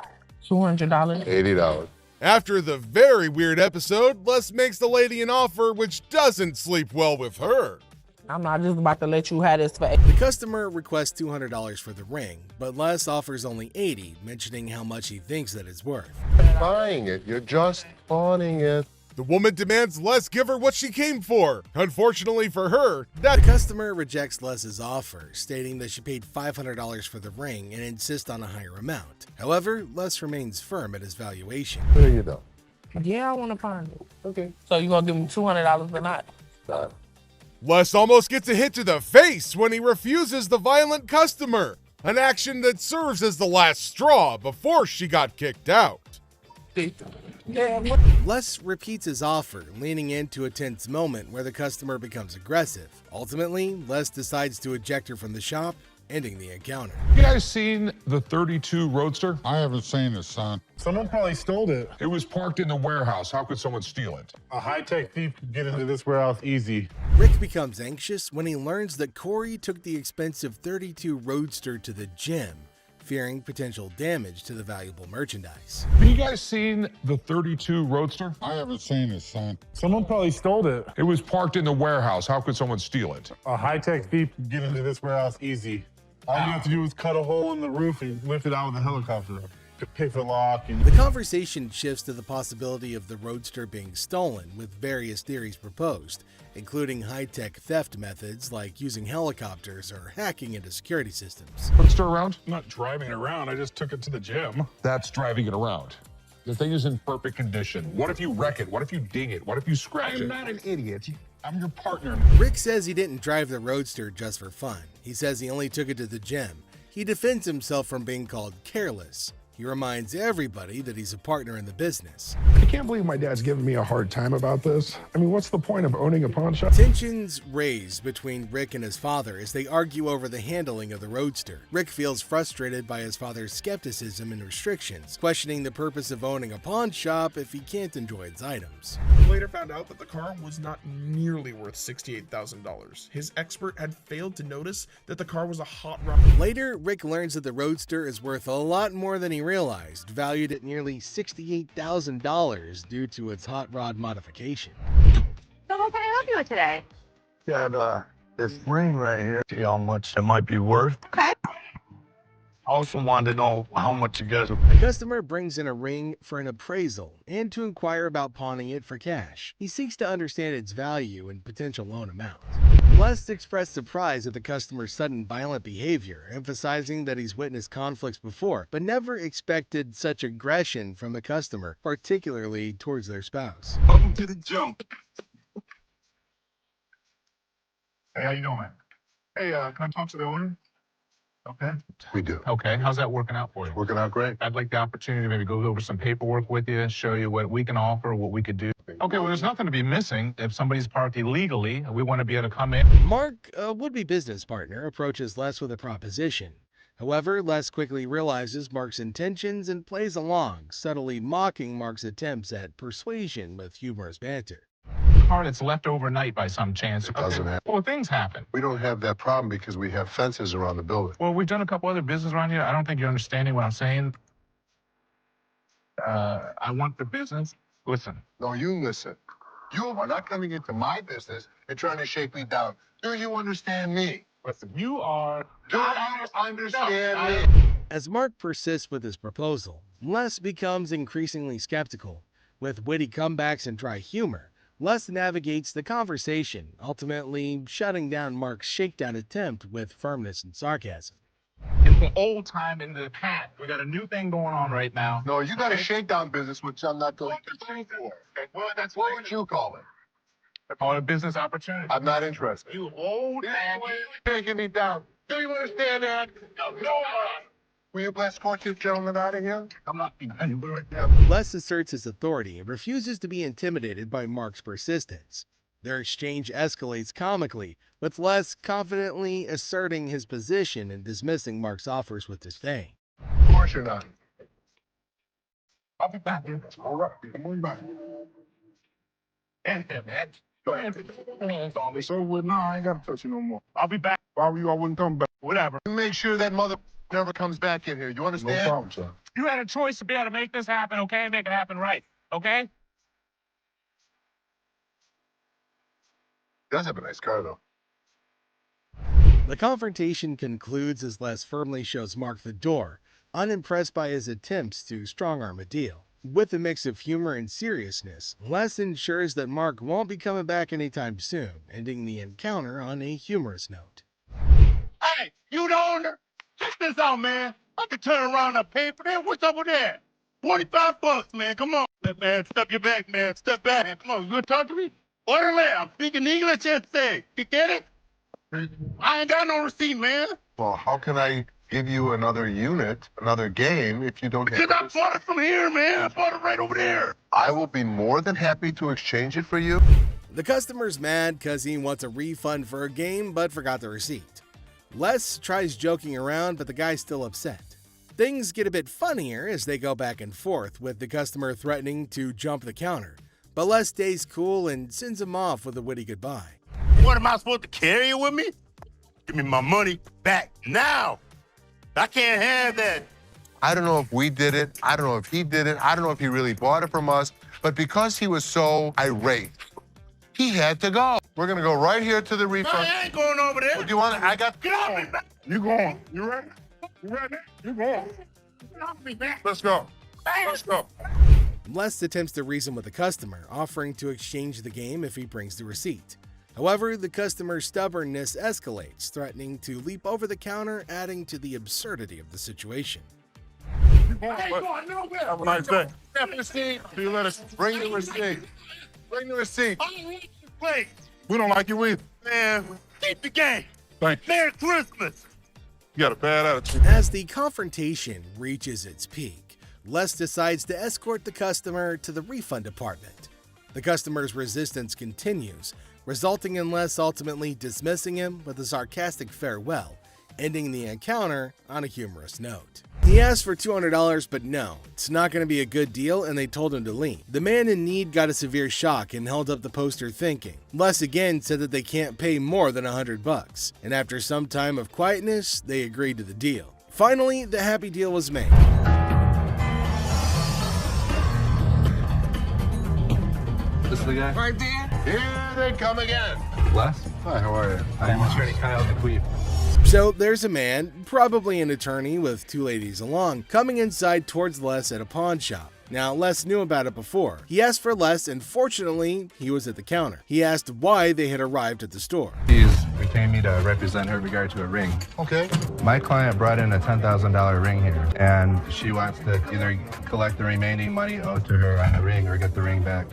$200. $80. After the very weird episode, Les makes the lady an offer which doesn't sleep well with her. I'm not just about to let you have this for. The customer requests $200 for the ring, but Les offers only $80, mentioning how much he thinks that it's worth. Buying it, you're just pawning it. The woman demands Les give her what she came for. Unfortunately for her, the customer rejects Les's offer, stating that she paid $500 for the ring and insists on a higher amount. However, Les remains firm at his valuation. There you go. Yeah, I want to pawn it. Okay. So you gonna give me $200 or not? Done. Les almost gets a hit to the face when he refuses the violent customer, an action that serves as the last straw before she got kicked out. Les repeats his offer, leaning into a tense moment where the customer becomes aggressive. Ultimately, Les decides to eject her from the shop, ending the encounter. You guys seen the 32 Roadster? I haven't seen it, son. Someone probably stole it. It was parked in the warehouse. How could someone steal it? A high-tech thief could get into this warehouse easy. Rick becomes anxious when he learns that Corey took the expensive 32 Roadster to the gym, fearing potential damage to the valuable merchandise. Have you guys seen the 32 Roadster? I haven't seen it, son. Someone probably stole it. It was parked in the warehouse. How could someone steal it? A high-tech thief could get into this warehouse easy. All you have to do is cut a hole in the roof and lift it out with a helicopter. To pick the lock. The conversation shifts to the possibility of the Roadster being stolen, with various theories proposed, including high-tech theft methods like using helicopters or hacking into security systems. Roadster around? I'm not driving it around. I just took it to the gym. That's driving it around. The thing is in perfect condition. What if you wreck it? What if you ding it? What if you scratch it? I'm not an idiot. I'm your partner. Rick says he didn't drive the Roadster just for fun. He says he only took it to the gym. He defends himself from being called careless. He reminds everybody that he's a partner in the business. I can't believe my dad's giving me a hard time about this. I mean, what's the point of owning a pawn shop? Tensions raise between Rick and his father as they argue over the handling of the Roadster. Rick feels frustrated by his father's skepticism and restrictions, questioning the purpose of owning a pawn shop if he can't enjoy its items. Later found out that the car was not nearly worth $68,000. His expert had failed to notice that the car was a hot rod. Later, Rick learns that the Roadster is worth a lot more than he realized, valued at nearly $68,000 due to its hot rod modification. So what can I help you with today? Got this ring right here. See how much it might be worth. Okay. I also wanted to know how much you guys. The customer brings in a ring for an appraisal and to inquire about pawning it for cash. He seeks to understand its value and potential loan amount. Les expressed surprise at the customer's sudden violent behavior, emphasizing that he's witnessed conflicts before, but never expected such aggression from the customer, particularly towards their spouse. Welcome to the jump. Hey, how you doing? Hey, can I talk to the owner? Okay. We do. Okay, how's that working out for you? Working out great. I'd like the opportunity to maybe go over some paperwork with you, show you what we can offer, what we could do. Okay, well, there's nothing to be missing. If somebody's parked illegally, we want to be able to come in. Mark, a would-be business partner, approaches Les with a proposition. However, Les quickly realizes Mark's intentions and plays along, subtly mocking Mark's attempts at persuasion with humorous banter. Car that's left overnight by some chance. It doesn't happen. Well, things happen. We don't have that problem because we have fences around the building. Well, we've done a couple other business around here. I don't think you're understanding what I'm saying. I want the business. Listen. No, you listen. You are not coming into my business and trying to shake me down. Do you understand me? Listen, you are... Do you understand me? As Mark persists with his proposal, Les becomes increasingly skeptical. With witty comebacks and dry humor, Les navigates the conversation, ultimately shutting down Mark's shakedown attempt with firmness and sarcasm. It's the old time in the past. We got a new thing going on right now. No, you got a shakedown business, which I'm not going to pay for. Well, that's what would you call it? I call it a business opportunity. I'm not interested. You old man. Taking me down. Do you understand that? No. Will you escort you gentlemen out of here? I'm not anywhere. Les asserts his authority and refuses to be intimidated by Mark's persistence. Their exchange escalates comically, with Les confidently asserting his position and dismissing Mark's offers with disdain. Of course you're not. I'll be back. All right, come on back. And man. Go ahead. So with now, I ain't got to touch you no more. I'll be back. If I were you, I wouldn't come back. Whatever. Make sure that mother never comes back in here. You understand? No problem, sir. You had a choice to be able to make this happen, okay? Make it happen right, okay? He does have a nice car, though. The confrontation concludes as Les firmly shows Mark the door, unimpressed by his attempts to strong-arm a deal. With a mix of humor and seriousness, Les ensures that Mark won't be coming back anytime soon, ending the encounter on a humorous note. Hey, you the owner? Check this out, man. I can turn around and pay for that. What's up with that? $45, man. Come on. Man, step your back, man. Step back. Come on, you gonna talk to me? Orderly, I'm speaking English and say. You get it? I ain't got no receipt, man. Well, how can I give you another unit, another game, if you don't have... Because I bought it from here, man. I bought it right over there. I will be more than happy to exchange it for you. The customer's mad because he wants a refund for a game but forgot the receipt. Les tries joking around, but the guy's still upset. Things get a bit funnier as they go back and forth, with the customer threatening to jump the counter. But Les stays cool and sends him off with a witty goodbye. What, am I supposed to carry it with me? Give me my money back now. I can't have that. I don't know if we did it. I don't know if he did it. I don't know if he really bought it from us. But because he was so irate, he had to go. We're going to go right here to the refund. I ain't going over there. Do you want it? I got... Get off me, man. You going. You ready? You ready? You going. Get off me, man. Let's go. Let's go. Les attempts to reason with the customer, offering to exchange the game if he brings the receipt. However, the customer's stubbornness escalates, threatening to leap over the counter, adding to the absurdity of the situation. I ain't going nowhere. Have a nice day. Step the receipt. See you later. Bring the receipt. Bring the receipt. I don't want this place. We don't like you either. Man, keep the game. Thank you. Merry Christmas. You got a bad attitude. As the confrontation reaches its peak, Les decides to escort the customer to the refund department. The customer's resistance continues, resulting in Les ultimately dismissing him with a sarcastic farewell, ending the encounter on a humorous note. He asked for $200, but no, it's not going to be a good deal, and they told him to leave. The man in need got a severe shock and held up the poster thinking. Les again said that they can't pay more than $100, and after some time of quietness, they agreed to the deal. Finally, the happy deal was made. This is the guy? Right there. Here they come again. Les? Hi, how are you? I'm Attorney Kyle McQueen. So there's a man, probably an attorney with two ladies along, coming inside towards Les at a pawn shop. Now, Les knew about it before. He asked for Les, and fortunately, he was at the counter. He asked why they had arrived at the store. He's retained me to represent her in regard to a ring. Okay. My client brought in a $10,000 ring here, and she wants to either collect the remaining money owed to her on the ring or get the ring back.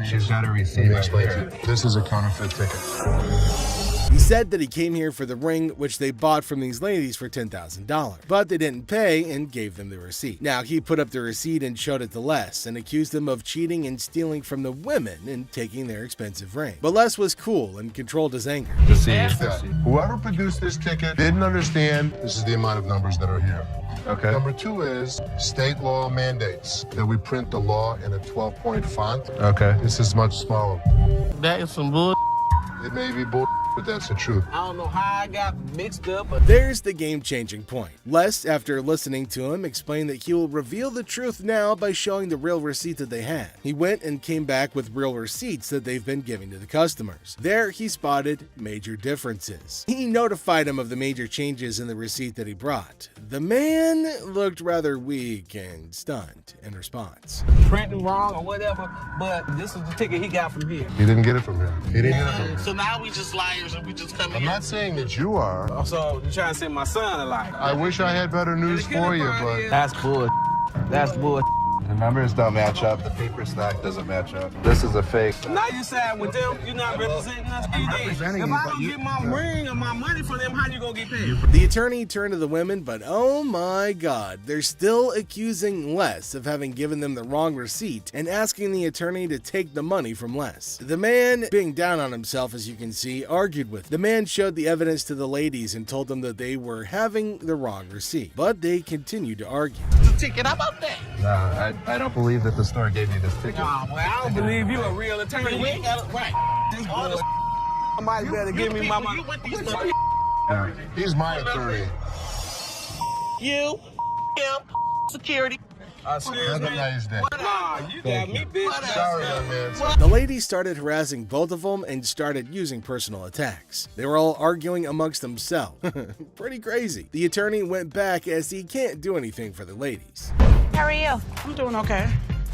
She's got a receipt. Let me explain to you. This is a counterfeit ticket. He said that he came here for the ring, which they bought from these ladies for $10,000, but they didn't pay and gave them the receipt. Now, he put up the receipt and showed it to Les and accused them of cheating and stealing from the women and taking their expensive ring. But Les was cool and controlled his anger. Whoever produced this ticket didn't understand this is the amount of numbers that are here. Okay. Number two is state law mandates that we print the law in a 12-point font. Okay. This is much smaller. That is some bull. It may be bull, but that's the truth. I don't know how I got mixed up, but There's the game-changing point. Les, after listening to him, explained that he will reveal the truth now by showing the real receipt that they had. He went and came back with real receipts that they've been giving to the customers. There, he spotted major differences. He notified him of the major changes in the receipt that he brought. The man looked rather weak and stunned in response. printing wrong or whatever, but this is the ticket he got from here. He didn't get it from here. He didn't get it from here. So now we just liars and we just come in. I'm not saying that you are. So you trying to send my son a liar? I wish I had better news for you, but That's bull. That's bull. The numbers don't match up. The paper stack doesn't match up. This is a fake. Now you side with them. You're not representing us. If I don't get my ring or my money from them, how you gonna get paid? The attorney turned to the women, but oh my god, they're still accusing Les of having given them the wrong receipt and asking the attorney to take the money from Les. The man, being down on himself as you can see, argued with. The man showed the evidence to the ladies and told them that they were having the wrong receipt, but they continued to argue. The ticket, how about that? No, I don't believe that the store gave you this ticket. Nah, well, I don't believe you a real attorney. We ain't got it right. This bull. Somebody better give me my money. he's my attorney. You, him, security. Have a nice day. Nah, you got me, bitch. Sorry, young man. The ladies started harassing both of them and started using personal attacks. They were all arguing amongst themselves. Pretty crazy. The attorney went back as he can't do anything for the ladies. How are you? I'm doing okay.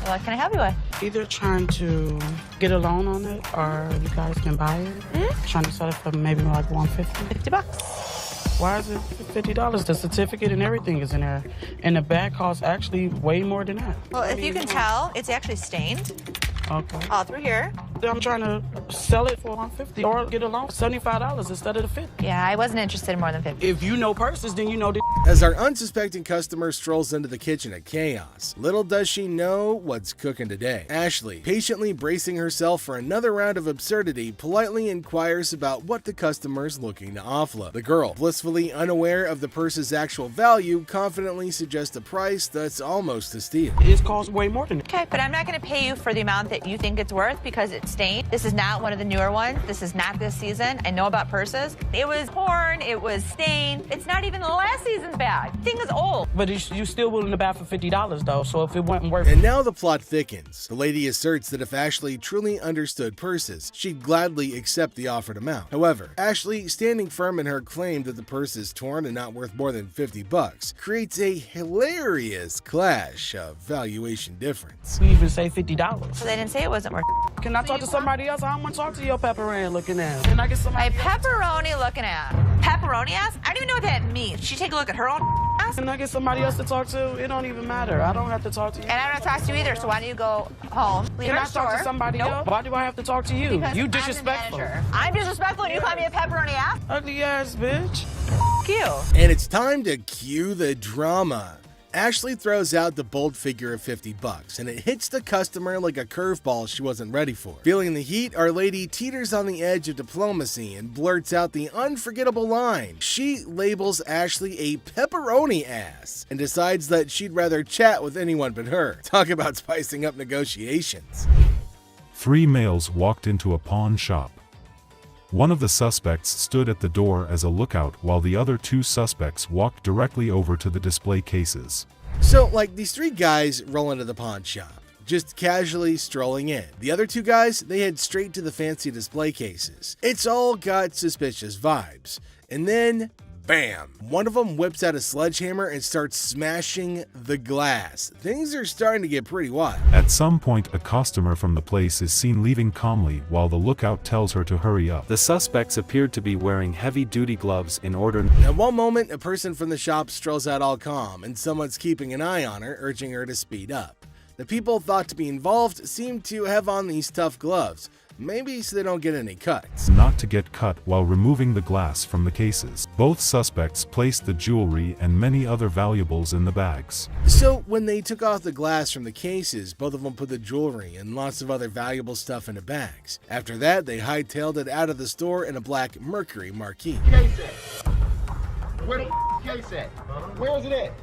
What can I help you with? Either trying to get a loan on it or you guys can buy it. Trying to sell it for maybe like $150. $50. Why is it $50? The certificate and everything is in there. And the bag costs actually way more than that. Well, if you can tell, it's actually stained. Okay. All through here. I'm trying to sell it for $150 or get a loan for $75 instead of the $50. Yeah, I wasn't interested in more than 50. If you know purses, then you know the. As our unsuspecting customer strolls into the kitchen at Chaos, little does she know what's cooking today. Ashley, patiently bracing herself for another round of absurdity, politely inquires about what the customer's looking to offload. The girl, blissfully unaware of the purse's actual value, confidently suggests a price that's almost a steal. It costs way more than that. Okay, but I'm not going to pay you for the amount that you think it's worth because it's stained. This is not one of the newer ones. This is not this season. I know about purses. It was torn. It was stained. It's not even the last season's bag. The thing is old. But you still willing to buy for $50 though, so if it wasn't worth. And now the plot thickens. The lady asserts that if Ashley truly understood purses, she'd gladly accept the offered amount. However, Ashley, standing firm in her claim that the purse is torn and not worth more than $50, creates a hilarious clash of valuation difference. We even say $50. So they didn't say it wasn't worth it. Can I talk to somebody else? I don't want to talk to your pepperoni looking ass. Can I get somebody? My pepperoni looking at. Pepperoni ass? I don't even know what that means. She take a look at her own ass? Can I get somebody else to talk to? It don't even matter. I don't have to talk to you. And I don't talk to you either, so why don't you go home? Leave Can our I talk to store. somebody else? Why do I have to talk to you? Because You I'm the disrespectful. manager. I'm disrespectful and you call me a pepperoni ass? Ugly ass bitch. F you. And it's time to cue the drama. Ashley throws out the bold figure of $50, and it hits the customer like a curveball she wasn't ready for. Feeling the heat, our lady teeters on the edge of diplomacy and blurts out the unforgettable line. She labels Ashley a pepperoni ass and decides that she'd rather chat with anyone but her. Talk about spicing up negotiations. 3 males walked into a pawn shop. One of the suspects stood at the door as a lookout while the other 2 suspects walked directly over to the display cases. So, like, these 3 guys roll into the pawn shop, just casually strolling in. The other 2 guys, they head straight to the fancy display cases. It's all got suspicious vibes. And then, bam! One of them whips out a sledgehammer and starts smashing the glass. Things are starting to get pretty wild. At some point, a customer from the place is seen leaving calmly while the lookout tells her to hurry up. The suspects appeared to be wearing heavy-duty gloves in order. At one moment, a person from the shop strolls out all calm, and someone's keeping an eye on her, urging her to speed up. The people thought to be involved seem to have on these tough gloves, maybe so they don't get any cuts. Not to get cut while removing the glass from the cases. Both suspects placed the jewelry and many other valuables in the bags. So when they took off the glass from the cases, both of them put the jewelry and lots of other valuable stuff into bags. After that, they hightailed it out of the store in a black Mercury Marquis. Case at? Where the case at? Where is it at?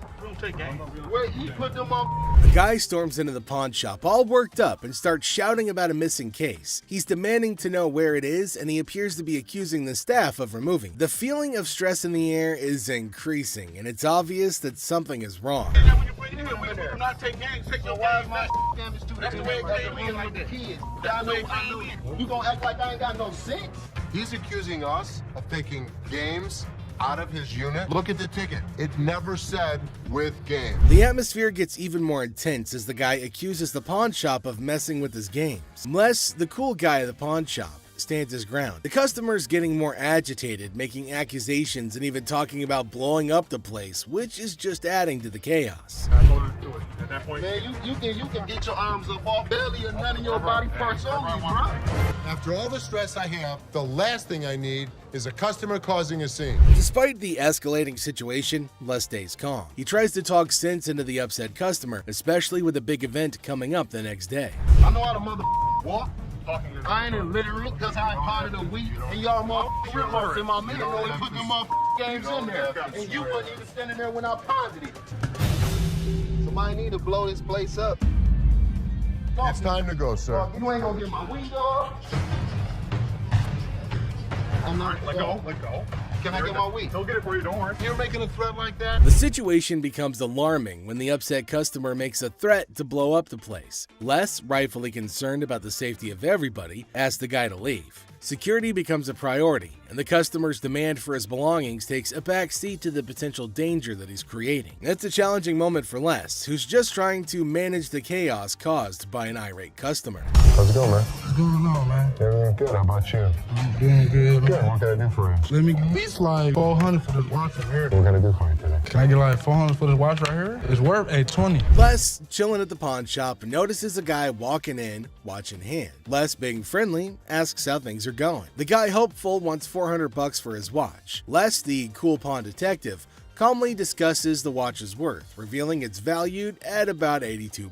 Where he put them on? The guy storms into the pawn shop all worked up and starts shouting about a missing case. He's demanding to know where it is, and he appears to be accusing the staff of removing. The feeling of stress in the air is increasing, and it's obvious that something is wrong. Not take gangs, take your wives, my damage too. That's the way it came in like the kids. You gonna act like I ain't got no sense? He's accusing us of taking games out of his unit. Look at the ticket. It never said with game. The atmosphere gets even more intense as the guy accuses the pawn shop of messing with his games. Les, the cool guy at the pawn shop, stands his ground. The customer's getting more agitated, making accusations and even talking about blowing up the place, which is just adding to the chaos. At that point, man, you can get your arms up off belly and none of your body parts on you, bro. After all the stress I have, the last thing I need is a customer causing a scene. Despite the escalating situation, Les stays calm. He tries to talk sense into the upset customer, especially with a big event coming up the next day. I know how to walk. I ain't illiterate because I ain't part of the week, and y'all motherfuckers in my minute only put them motherfucking games in there. And you wasn't even standing there when I positive. Somebody need to blow this place up. It's time to go, sir. You ain't gonna get my weed off. I'm not. Let go. Can I get my weed? He'll get it for you, don't worry. You're making a threat like that? The situation becomes alarming when the upset customer makes a threat to blow up the place. Les, rightfully concerned about the safety of everybody, asks the guy to leave. Security becomes a priority, and the customer's demand for his belongings takes a back seat to the potential danger that he's creating. It's a challenging moment for Les, who's just trying to manage the chaos caused by an irate customer. How's it going, man? What's going on, man? Everything good. How about you? I'm doing good. Good. What can I do for you? Let me at least like $400 for this watch right here. What can I do for you today? Can I get like $400 for this watch right here? It's worth $820. Les, chilling at the pawn shop, notices a guy walking in, watch in hand. Les, being friendly, asks how things are going. The guy, hopeful, wants $400 for his watch. Les, the cool pawn detective, calmly discusses the watch's worth, revealing it's valued at about $82.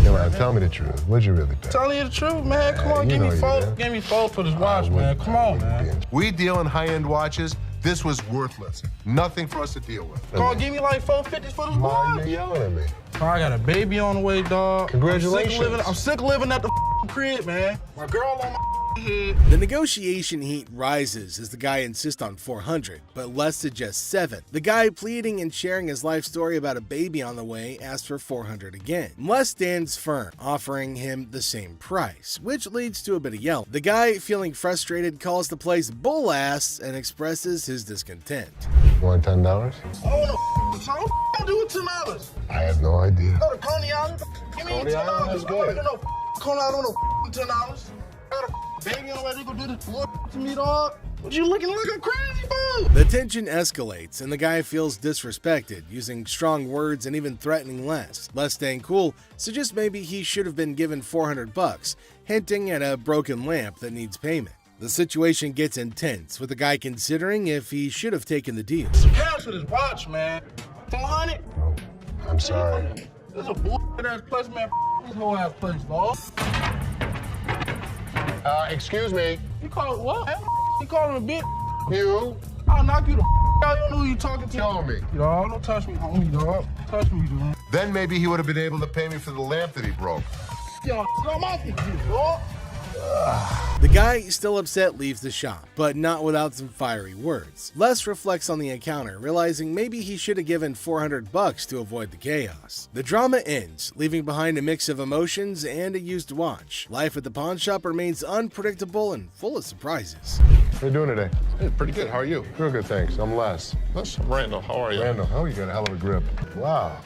Yeah, man, tell me the truth. What'd you really pay? Telling you the truth, man. Come on, give me $4. Give me $4 for this watch, man. Come on, man. We deal in high-end watches. This was worthless. Nothing for us to deal with. Come on, give me like $450 for this watch. Why are you yelling at me? I got a baby on the way, dog. Congratulations. I'm sick of living at the crib, man. My girl on my head. The negotiation heat rises as the guy insists on $400, but Les suggests $7. The guy, pleading and sharing his life story about a baby on the way, asks for $400 again. Les stands firm, offering him the same price, which leads to a bit of yelling. The guy, feeling frustrated, calls the place bull ass and expresses his discontent. You want $10? Oh, so what do with $10? I have no idea. Go to Coney Island. Give me Coney Island is good. No Coney Island, no $10. Got a baby on the way to go do this to me, dog. What you looking like a crazy fool? The tension escalates, and the guy feels disrespected, using strong words and even threatening Les. Les, staying cool, suggests maybe he should have been given $400, hinting at a broken lamp that needs payment. The situation gets intense, with the guy considering if he should have taken the deal. Some cash for this watch, man. 400? I'm sorry. This is a bullshit-ass place, man. This whole ass place, dog. Excuse me. You call it what? You call him a bitch? You? I'll knock you the out. You don't know who you talking to. Tell me. Dog, don't touch me, homie, dog. Touch me, dog. Then maybe he would have been able to pay me for the lamp that he broke. Yo, I'm off you, dog. The guy, still upset, leaves the shop, but not without some fiery words. Les reflects on the encounter, realizing maybe he should have given $400 to avoid the chaos. The drama ends, leaving behind a mix of emotions and a used watch. Life at the pawn shop remains unpredictable and full of surprises. How you doing today? Hey, pretty good. How are you? Real good, thanks. I'm Les. Les, I'm Randall. How are you? Randall, oh, you got a hell of a grip. Wow.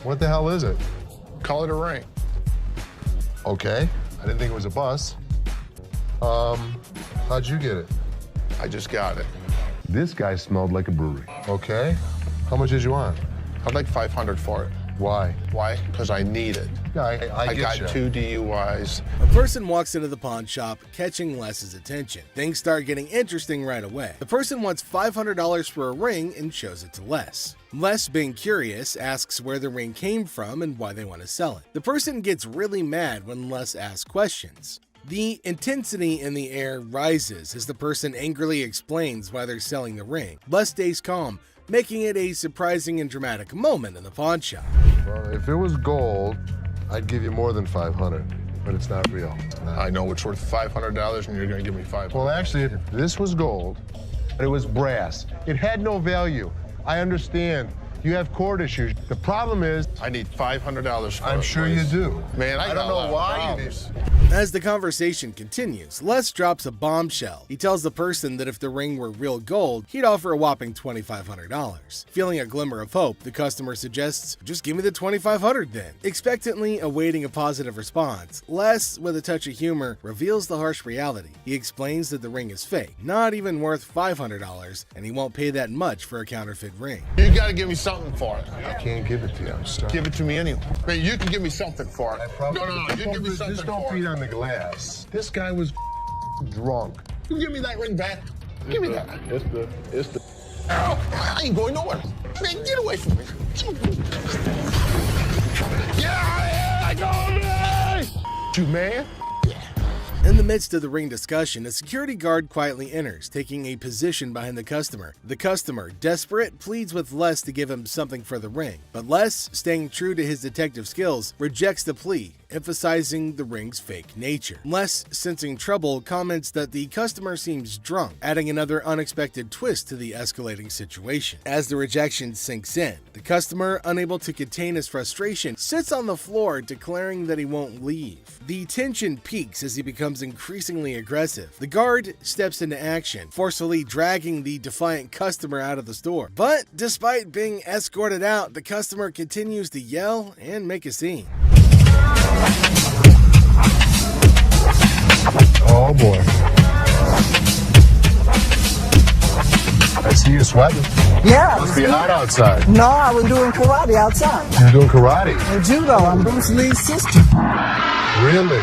What the hell is it? Call it a ring. Okay. I didn't think it was a bus. How'd you get it? I just got it. This guy smelled like a brewery. Okay. How much did you want? I'd like $500 for it. Why? Why? Because I need it. Yeah, I get got you. 2 DUIs. A person walks into the pawn shop, catching Les's attention. Things start getting interesting right away. The person wants $500 for a ring and shows it to Les. Les, being curious, asks where the ring came from and why they want to sell it. The person gets really mad when Les asks questions. The intensity in the air rises as the person angrily explains why they're selling the ring. Les stays calm, making it a surprising and dramatic moment in the pawn shop. Well, if it was gold, I'd give you more than 500, but it's not real. I know it's worth $500 and you're going to give me $500. Well, actually, if this was gold, it was brass. It had no value. I understand. You have court issues. The problem is, I need $500 for it. I'm sure you do. Man, I don't know why you need. As the conversation continues, Les drops a bombshell. He tells the person that if the ring were real gold, he'd offer a whopping $2,500. Feeling a glimmer of hope, the customer suggests, just give me the $2,500 then. Expectantly awaiting a positive response, Les, with a touch of humor, reveals the harsh reality. He explains that the ring is fake, not even worth $500, and he won't pay that much for a counterfeit ring. You got to give me something for it. I can't give it to you. I'm sorry. Give it to me anyway. Man, you can give me something for it. No, you give me something Just don't for beat it. on the glass. This guy was drunk. You give me that ring back. Give me that. It's the. I ain't going nowhere. Man, get away from me. Get out of here! I go away! You man? In the midst of the ring discussion, a security guard quietly enters, taking a position behind the customer. The customer, desperate, pleads with Les to give him something for the ring, but Les, staying true to his detective skills, rejects the plea, emphasizing the ring's fake nature. Les, sensing trouble, comments that the customer seems drunk, adding another unexpected twist to the escalating situation. As the rejection sinks in, the customer, unable to contain his frustration, sits on the floor, declaring that he won't leave. The tension peaks as he becomes increasingly aggressive. The guard steps into action, forcefully dragging the defiant customer out of the store. But despite being escorted out, the customer continues to yell and make a scene. Oh boy. I see you sweating. Yeah. Must be hot outside. No, I was doing karate outside. You're doing karate? And judo. I'm Bruce Lee's sister. Really?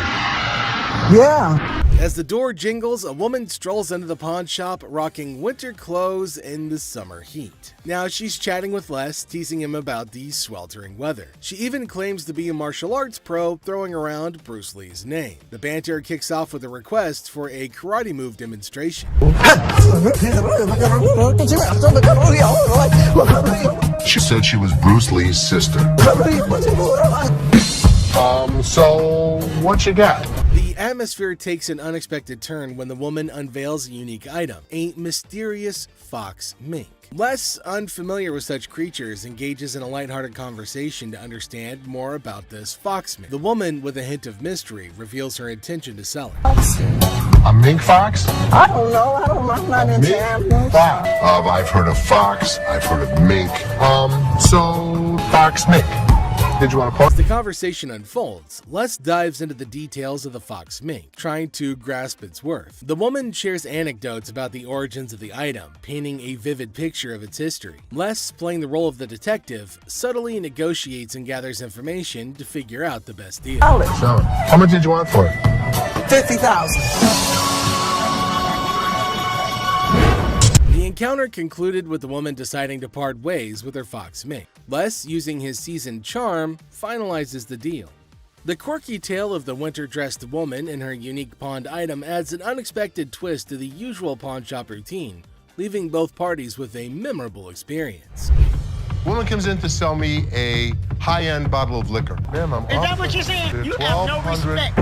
Yeah. As the door jingles, a woman strolls into the pawn shop rocking winter clothes in the summer heat. Now she's chatting with Les, teasing him about the sweltering weather. She even claims to be a martial arts pro, throwing around Bruce Lee's name. The banter kicks off with a request for a karate move demonstration. She said she was Bruce Lee's sister. So what you got? The atmosphere takes an unexpected turn when the woman unveils a unique item, a mysterious fox mink. Les, unfamiliar with such creatures, engages in a lighthearted conversation to understand more about this fox mink. The woman, with a hint of mystery, reveals her intention to sell it. A mink fox? I don't know. I'm not into animals. Fox. I've heard of fox. I've heard of mink. So fox mink. Did you want to post? As the conversation unfolds, Les dives into the details of the fox mink, trying to grasp its worth. The woman shares anecdotes about the origins of the item, painting a vivid picture of its history. Les, playing the role of the detective, subtly negotiates and gathers information to figure out the best deal. Sell it. How much did you want for it? $50,000. The encounter concluded with the woman deciding to part ways with her fox mink. Les, using his seasoned charm, finalizes the deal. The quirky tale of the winter-dressed woman and her unique pawned item adds an unexpected twist to the usual pawn shop routine, leaving both parties with a memorable experience. Woman comes in to sell me a high-end bottle of liquor. Ma'am, I'm Is that what you're saying? You have no respect.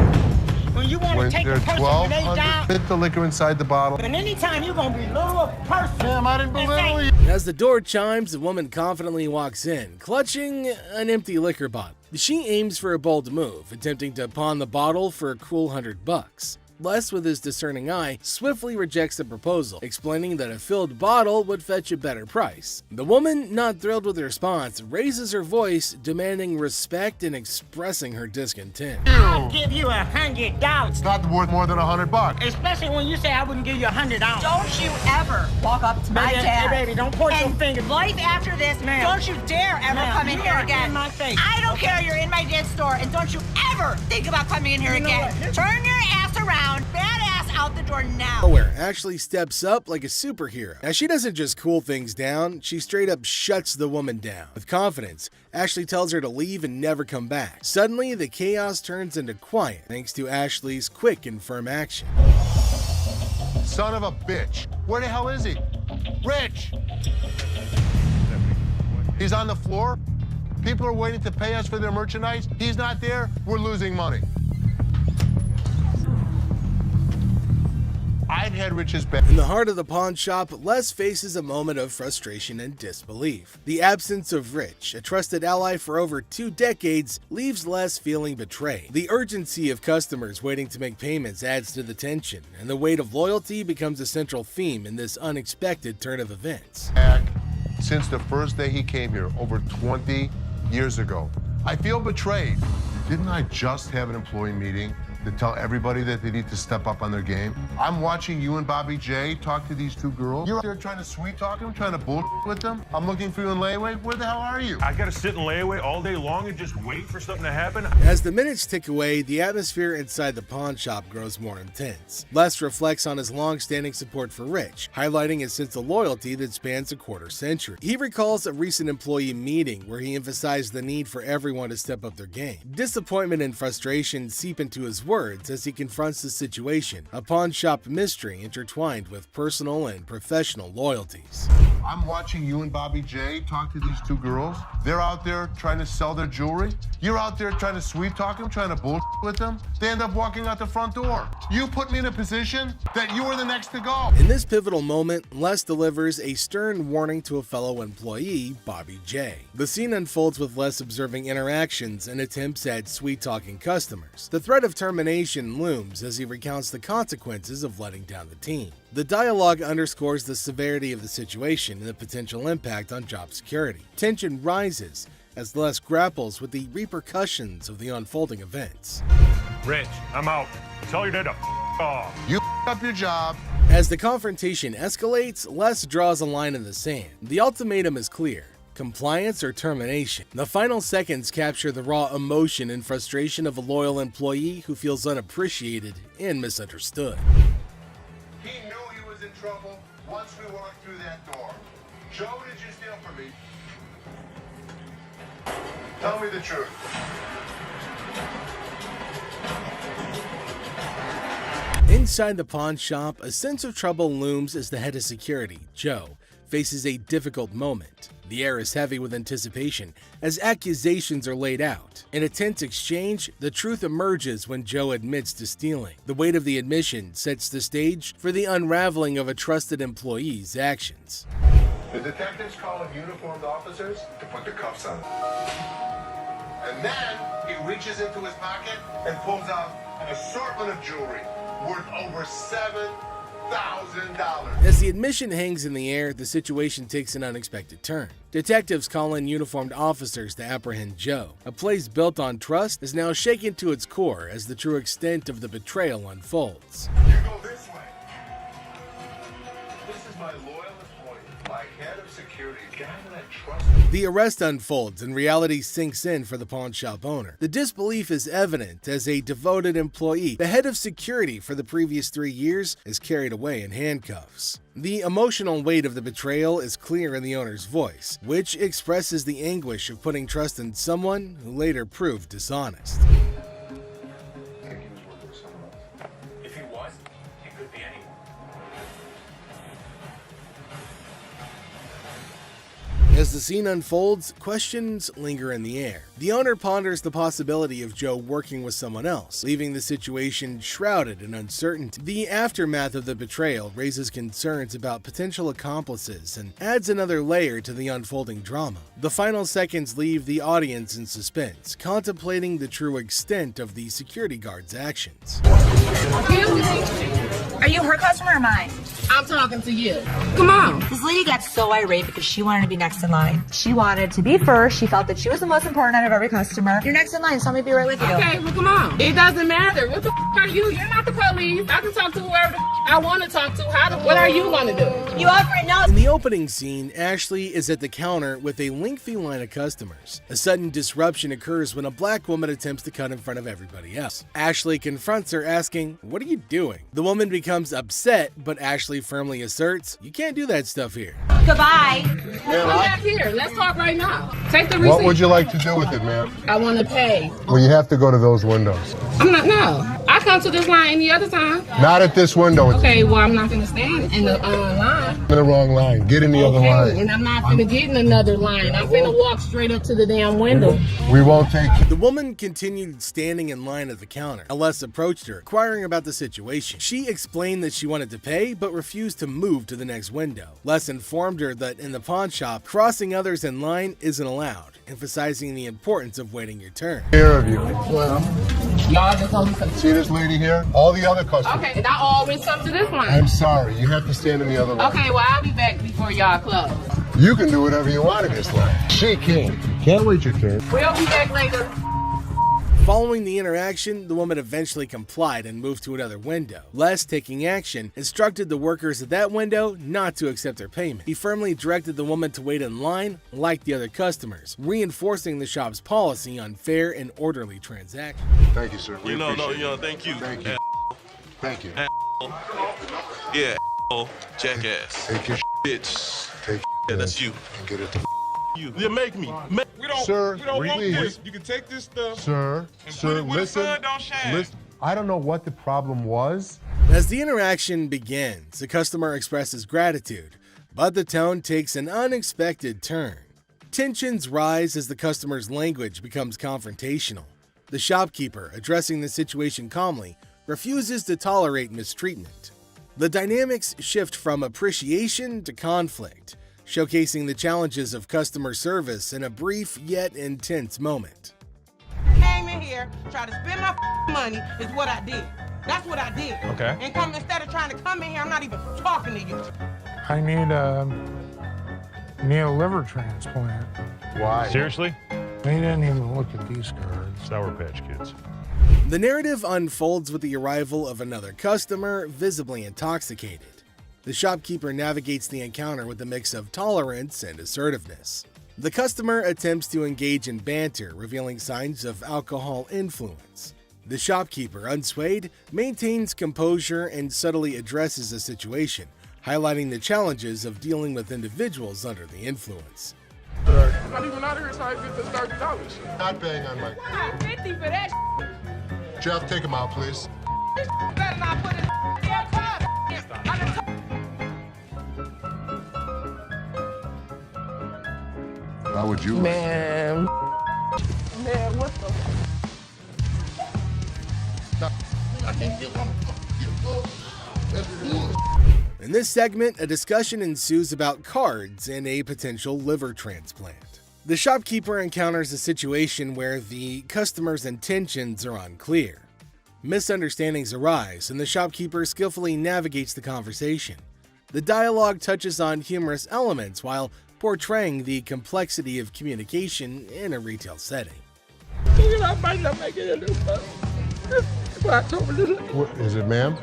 When you want to take a they're person when they die, fit the liquor inside the bottle. and anytime you're going to belittle a person. Ma'am, I didn't belittle you. As the door chimes, the woman confidently walks in, clutching an empty liquor bottle. She aims for a bold move, attempting to pawn the bottle for a cool $100. Les, with his discerning eye, swiftly rejects the proposal, explaining that a filled bottle would fetch a better price. The woman, not thrilled with the response, raises her voice, demanding respect and expressing her discontent. I'll give you $100. It's not worth more than $100. Especially when you say I wouldn't give you $100. Don't you ever walk up to my Baby, dad. hey, baby, don't point your finger. Life after this, Ma'am. don't you dare ever Ma'am, come in you here are again. in my face. I don't care you're in my dad's store, and don't you ever think about coming in here You know again. what? Turn your ass around, badass out the door now. Nowhere, Ashley steps up like a superhero. Now, she doesn't just cool things down, she straight up shuts the woman down. With confidence, Ashley tells her to leave and never come back. Suddenly, the chaos turns into quiet thanks to Ashley's quick and firm action. Son of a bitch. Where the hell is he? Rich! He's on the floor. People are waiting to pay us for their merchandise. He's not there. We're losing money. I'd had Rich's back. In the heart of the pawn shop, Les faces a moment of frustration and disbelief. The absence of Rich, a trusted ally for over 2 decades, leaves Les feeling betrayed. The urgency of customers waiting to make payments adds to the tension, and the weight of loyalty becomes a central theme in this unexpected turn of events. Since the first day he came here, over 20 years ago. I feel betrayed. Didn't I just have an employee meeting to tell everybody that they need to step up on their game? I'm watching you and Bobby J talk to these 2 girls. You're out there trying to sweet talk them, trying to bullshit with them. I'm looking for you in layaway. Where the hell are you? I gotta sit in layaway all day long and just wait for something to happen? As the minutes tick away, the atmosphere inside the pawn shop grows more intense. Les reflects on his long-standing support for Rich, highlighting his sense of loyalty that spans a quarter century. He recalls a recent employee meeting where he emphasized the need for everyone to step up their game. Disappointment and frustration seep into his words as he confronts the situation, a pawn shop mystery intertwined with personal and professional loyalties. I'm watching you and Bobby J talk to these 2 girls. They're out there trying to sell their jewelry. You're out there trying to sweet talk them, trying to bullshit with them. They end up walking out the front door. You put me in a position that you were the next to go. In this pivotal moment, Les delivers a stern warning to a fellow employee, Bobby J. The scene unfolds with Les observing interactions and attempts at sweet-talking customers. The threat of termination looms as he recounts the consequences of letting down the team. The dialogue underscores the severity of the situation and the potential impact on job security. Tension rises as Les grapples with the repercussions of the unfolding events. Rich, I'm out. Tell your dad to off. You up your job. As the confrontation escalates, Les draws a line in the sand. The ultimatum is clear: compliance or termination. The final seconds capture the raw emotion and frustration of a loyal employee who feels unappreciated and misunderstood. He knew he was in trouble once we walked through that door. Joe, what did you steal from me? Tell me the truth. Inside the pawn shop, a sense of trouble looms as the head of security, Joe, faces a difficult moment. The air is heavy with anticipation as accusations are laid out. In a tense exchange, the truth emerges when Joe admits to stealing. The weight of the admission sets the stage for the unraveling of a trusted employee's actions. The detectives call in uniformed officers to put the cuffs on. And then he reaches into his pocket and pulls out an assortment of jewelry worth over $7,000. As the admission hangs in the air, the situation takes an unexpected turn. Detectives call in uniformed officers to apprehend Joe. A place built on trust is now shaken to its core as the true extent of the betrayal unfolds. You go this way. This is my loyal employee, my head of security, guy that I trust. The arrest unfolds and reality sinks in for the pawn shop owner. The disbelief is evident as a devoted employee, the head of security for the previous 3 years, is carried away in handcuffs. The emotional weight of the betrayal is clear in the owner's voice, which expresses the anguish of putting trust in someone who later proved dishonest. If he was, he could be anyone. As the scene unfolds, questions linger in the air. The owner ponders the possibility of Joe working with someone else, leaving the situation shrouded in uncertainty. The aftermath of the betrayal raises concerns about potential accomplices and adds another layer to the unfolding drama. The final seconds leave the audience in suspense, contemplating the true extent of the security guard's actions. Okay, am I? I'm talking to you. Come on. This lady got so irate because she wanted to be next in line. She wanted to be first. She felt that she was the most important out of every customer. You're next in line, so let me be right with you. Okay, well, come on. It doesn't matter. What the are you? You're not the police. I can talk to whoever I want to talk to. What are you going to do? You already know. In the opening scene, Ashley is at the counter with a lengthy line of customers. A sudden disruption occurs when a black woman attempts to cut in front of everybody else. Ashley confronts her, asking, "What are you doing?" The woman becomes upset, but Ashley firmly asserts, "You can't do that stuff here." Goodbye. Come back here. Let's talk right now. Take the receipt. What would you like to do with it, ma'am? I want to pay. Well, you have to go to those windows. I'm not, no. I come to this line any other time. Not at this window. It's Okay, well, I'm not going to stand in the line. in the wrong line. Get in the other line. And I'm not going to get in another line. I'm going to walk straight up to the damn window. We won't take you. The woman continued standing in line at the counter. Les approached her, inquiring about the situation. She explained that she wanted to pay, but refused to move to the next window. Les informed her that in the pawn shop, crossing others in line isn't allowed, emphasizing the importance of waiting your turn. Here of you. Well, y'all just told me to. See this lady here? All the other customers. Okay, and I always come to this line. I'm sorry. You have to stand in the other line. Okay, well, I'll be back before y'all close. You can do whatever you want in this line. She can't. Can't wait your turn. We'll be back later. Following the interaction, the woman eventually complied and moved to another window. Les, taking action, instructed the workers at that window not to accept their payment. He firmly directed the woman to wait in line like the other customers, reinforcing the shop's policy on fair and orderly transactions. Thank you, sir. We appreciate it. Thank you. Thank you. Thank you. Yeah, jackass. Take your Bitch. Take Yeah, that's you. and get it to You. Yeah, make me. We don't, Sir, we don't want please. this. You can take this stuff. Sir, and sir, put it where listen. the sun don't shine. Listen. I don't know what the problem was. As the interaction begins, the customer expresses gratitude, but the tone takes an unexpected turn. Tensions rise as the customer's language becomes confrontational. The shopkeeper, addressing the situation calmly, refuses to tolerate mistreatment. The dynamics shift from appreciation to conflict, showcasing the challenges of customer service in a brief yet intense moment. Came in here, tried to spend my money is what I did. That's what I did. Okay. And come instead of trying to come in here, I'm not even talking to you. I need a liver transplant. Why? Seriously? They didn't even look at these cards. Sour Patch Kids. The narrative unfolds with the arrival of another customer, visibly intoxicated. The shopkeeper navigates the encounter with a mix of tolerance and assertiveness. The customer attempts to engage in banter, revealing signs of alcohol influence. The shopkeeper, unswayed, maintains composure and subtly addresses the situation, highlighting the challenges of dealing with individuals under the influence. I'm not even out here trying to get this $30. Not bang on my. 50 for that. Jeff, take him out, please. This better not put in damn card. How would you? Man, what the? In this segment, a discussion ensues about cards and a potential liver transplant. The shopkeeper encounters a situation where the customer's intentions are unclear. Misunderstandings arise, and the shopkeeper skillfully navigates the conversation. The dialogue touches on humorous elements while portraying the complexity of communication in a retail setting. I might not make it in this What, is it, ma'am?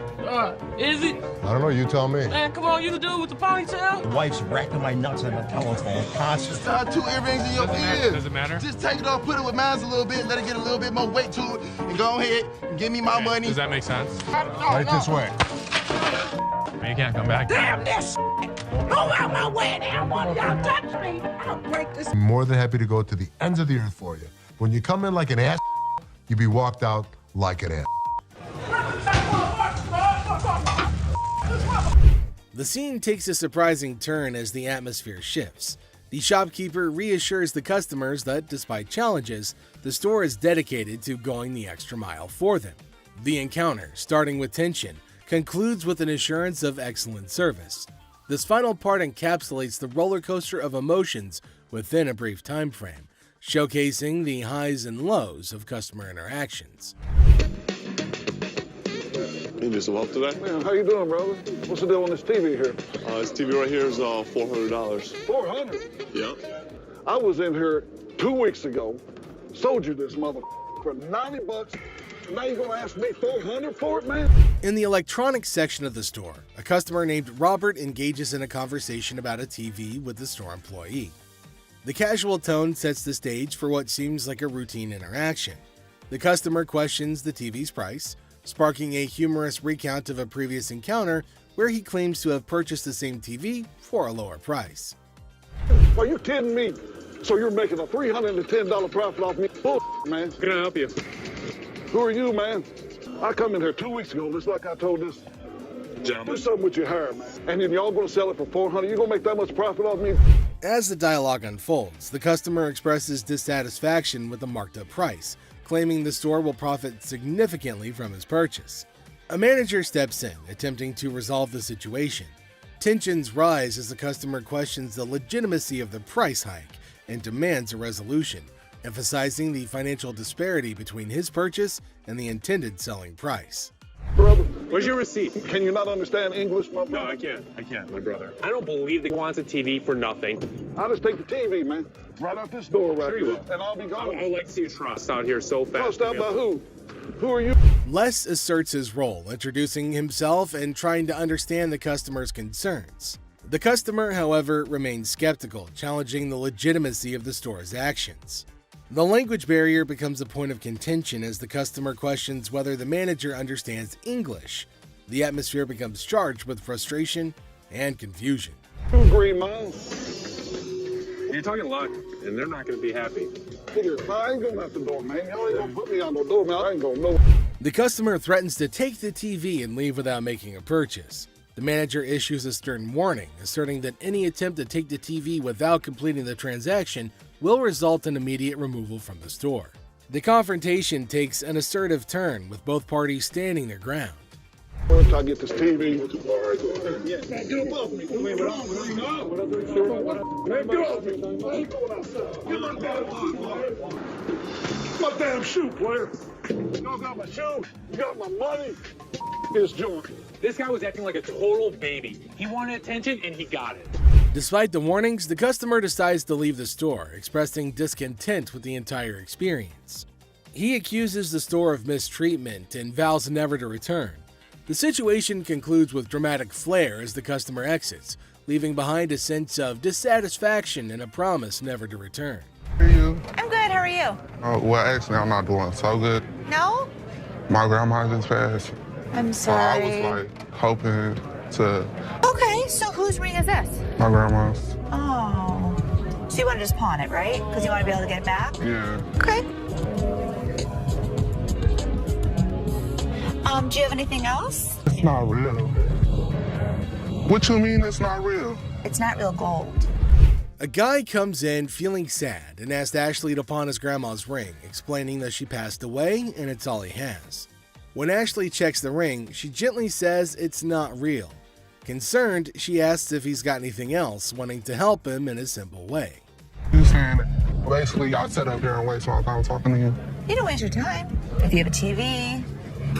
Is it? I don't know. You tell me. Man, come on, you the dude with the ponytail? The wife's racking my nuts on the telephone constantly. Tie 2 earrings in your ears. Does it matter? Just take it off, put it with mine a little bit, let it get a little bit more weight to it, and go ahead and give me my money. Does that make sense? Right this way. You can't come back. Damn this! Go out my way, damn one of y'all touch me! I'll break this. I'm more than happy to go to the ends of the earth for you. When you come in like an ass, you be walked out like an ass. The scene takes a surprising turn as the atmosphere shifts. The shopkeeper reassures the customers that, despite challenges, the store is dedicated to going the extra mile for them. The encounter, starting with tension, concludes with an assurance of excellent service. This final part encapsulates the roller coaster of emotions within a brief time frame, showcasing the highs and lows of customer interactions. Need some help today? Man, how you doing, brother? What's the deal on this TV here? This TV right here is $400. $400? Yeah. I was in here 2 weeks ago, sold you this mother for $90. Now you're gonna ask me $400 for it, man? In the electronics section of the store, a customer named Robert engages in a conversation about a TV with the store employee. The casual tone sets the stage for what seems like a routine interaction. The customer questions the TV's price, sparking a humorous recount of a previous encounter where he claims to have purchased the same TV for a lower price. Are you kidding me? So you're making a $310 profit off me? Bull, man. Can I help you? Who are you, man? I come in here 2 weeks ago, just like I told this gentleman. Do something with your hair, man. And then y'all gonna sell it for $400? You gonna make that much profit off me? As the dialogue unfolds, the customer expresses dissatisfaction with the marked up price, claiming the store will profit significantly from his purchase. A manager steps in, attempting to resolve the situation. Tensions rise as the customer questions the legitimacy of the price hike and demands a resolution, emphasizing the financial disparity between his purchase and the intended selling price. Brother, where's your receipt? Can you not understand English, my brother? No, I can't, my brother. I don't believe that he wants a TV for nothing. I'll just take the TV, man. Right out this door right here, and I'll be gone. I would like to see a trust out here so fast. Trust out by who? Who are you? Les asserts his role, introducing himself and trying to understand the customer's concerns. The customer, however, remains skeptical, challenging the legitimacy of the store's actions. The language barrier becomes a point of contention as the customer questions whether the manager understands English. The atmosphere becomes charged with frustration and confusion. Green Mile. You're talking luck, and they're not going to be happy. Here, I ain't going out the door, man. Y'all ain't going to put me on the door, man. I ain't going no. The customer threatens to take the TV and leave without making a purchase. The manager issues a stern warning, asserting that any attempt to take the TV without completing the transaction will result in immediate removal from the store. The confrontation takes an assertive turn, with both parties standing their ground. Once I get this TV, man, get above me. Get off me. My damn shoe, player. You got my shoe. You got my money. It's joint. This guy was acting like a total baby. He wanted attention and he got it. Despite the warnings, the customer decides to leave the store, expressing discontent with the entire experience. He accuses the store of mistreatment and vows never to return. The situation concludes with dramatic flair as the customer exits, leaving behind a sense of dissatisfaction and a promise never to return. How are you? I'm good. How are you? Well, actually, I'm not doing so good. No? My grandma just passed. I'm So I sorry. was like hoping to. Okay, so whose ring is this? My grandma's. Oh. So you want to just pawn it, right? Because you want to be able to get it back? Yeah. Okay. Do you have anything else? It's not real. What you mean it's not real? It's not real gold. A guy comes in feeling sad and asks Ashley to pawn his grandma's ring, explaining that she passed away and it's all he has. When Ashley checks the ring, she gently says it's not real. Concerned, she asks if he's got anything else, wanting to help him in a simple way. You saying that basically y'all sit up here and waste my time talking to you? You don't waste your time. If you have a TV,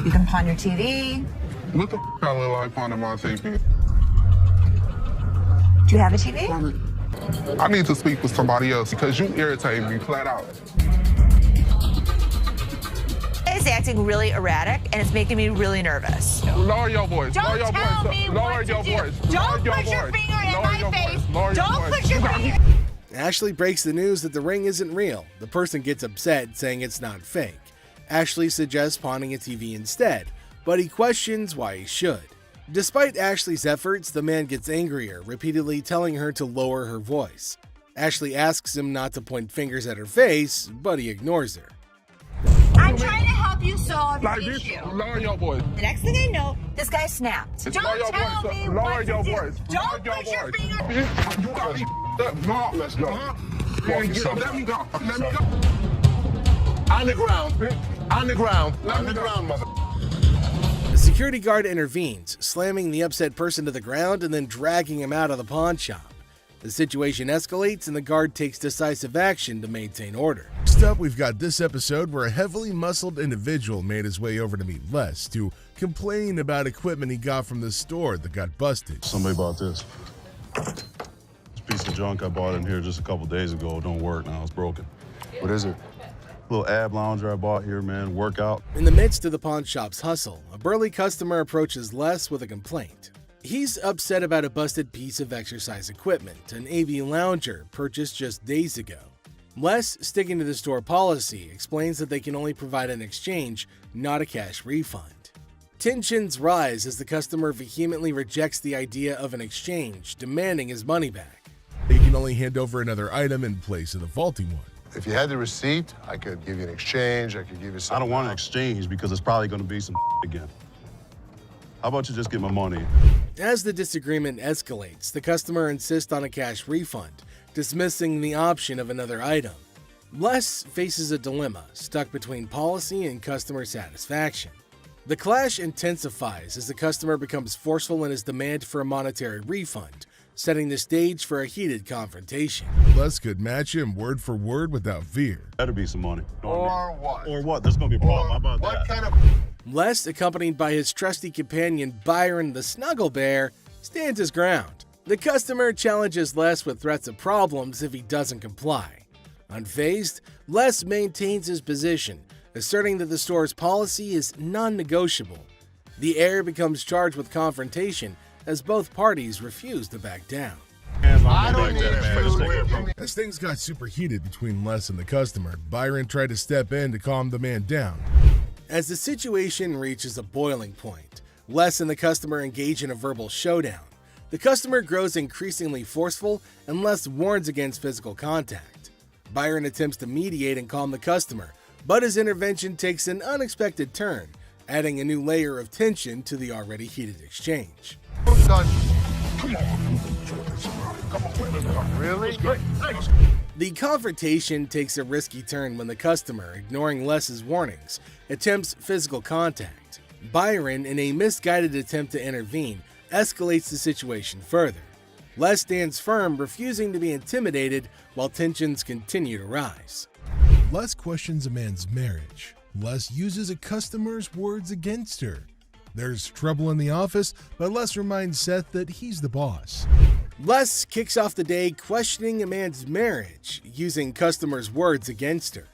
you can pawn your TV. What the I look like pawning my TV? Do you have a TV? I need to speak with somebody else because you irritate me flat out. It's acting really erratic and it's making me really nervous. Lower your voice. Don't Lower your tell voice. me Lower what your to do. voice. Don't Lower put your voice. finger in Lower my your face. voice. Lower Don't your voice. put your finger. Ashley breaks the news that the ring isn't real. The person gets upset, saying it's not fake. Ashley suggests pawning a TV instead, but he questions why he should. Despite Ashley's efforts, the man gets angrier, repeatedly telling her to lower her voice. Ashley asks him not to point fingers at her face, but he ignores her. I'm trying to help you solve Like the this, issue. lower your voice. The next thing I know, this guy snapped. Lower Don't your tell voice. me Lower what your to do. voice. Don't Lower your put your voice. finger. You got me up. No, let's go. Let me go. Let me go. On the ground. On the ground. On the ground, mother. The security guard intervenes, slamming the upset person to the ground and then dragging him out of the pawn shop. The situation escalates and the guard takes decisive action to maintain order. Next up, we've got this episode where a heavily muscled individual made his way over to meet Les to complaining about equipment he got from the store that got busted. Somebody bought this. This piece of junk I bought in here just a couple days ago don't work now. It's broken. What is it? Little ab lounger I bought here, man. Workout. In the midst of the pawn shop's hustle, a burly customer approaches Les with a complaint. He's upset about a busted piece of exercise equipment, an AV lounger purchased just days ago. Les, sticking to the store policy, explains that they can only provide an exchange, not a cash refund. Tensions rise as the customer vehemently rejects the idea of an exchange, demanding his money back. They can only hand over another item in place of the faulty one. If you had the receipt, I could give you an exchange. I could give you something. I don't want an exchange because it's probably going to be some again. How about you just get my money? As the disagreement escalates, the customer insists on a cash refund, dismissing the option of another item. Les faces a dilemma, stuck between policy and customer satisfaction. The clash intensifies as the customer becomes forceful in his demand for a monetary refund, setting the stage for a heated confrontation. Les could match him word for word without fear. Better be some money. Or what? Or what? There's going to be a problem. How about What that? kind of... Les, accompanied by his trusty companion Byron the Snuggle Bear, stands his ground. The customer challenges Les with threats of problems if he doesn't comply. Unfazed, Les maintains his position, asserting that the store's policy is non-negotiable. The heir becomes charged with confrontation as both parties refuse to back down. I don't need food. As things got super heated between Les and the customer, Byron tried to step in to calm the man down. As the situation reaches a boiling point, Les and the customer engage in a verbal showdown. The customer grows increasingly forceful and Les warns against physical contact. Byron attempts to mediate and calm the customer, but his intervention takes an unexpected turn, adding a new layer of tension to the already heated exchange. Really? The confrontation takes a risky turn when the customer, ignoring Les's warnings, attempts physical contact. Byron, in a misguided attempt to intervene, escalates the situation further. Les stands firm, refusing to be intimidated while tensions continue to rise. Les questions a man's marriage. Les uses a customer's words against her. There's trouble in the office, but Les reminds Seth that he's the boss. Les kicks off the day questioning a man's marriage, using customers' words against her.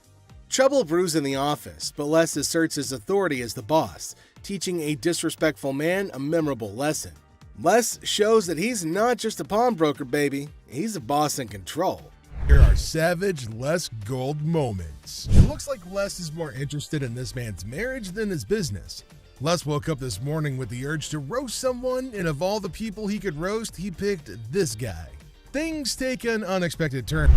Trouble brews in the office, but Les asserts his authority as the boss, teaching a disrespectful man a memorable lesson. Les shows that he's not just a pawnbroker, baby. He's a boss in control. Here are savage Les Gold moments. It looks like Les is more interested in this man's marriage than his business. Les woke up this morning with the urge to roast someone, and of all the people he could roast, he picked this guy. Things take an unexpected turn.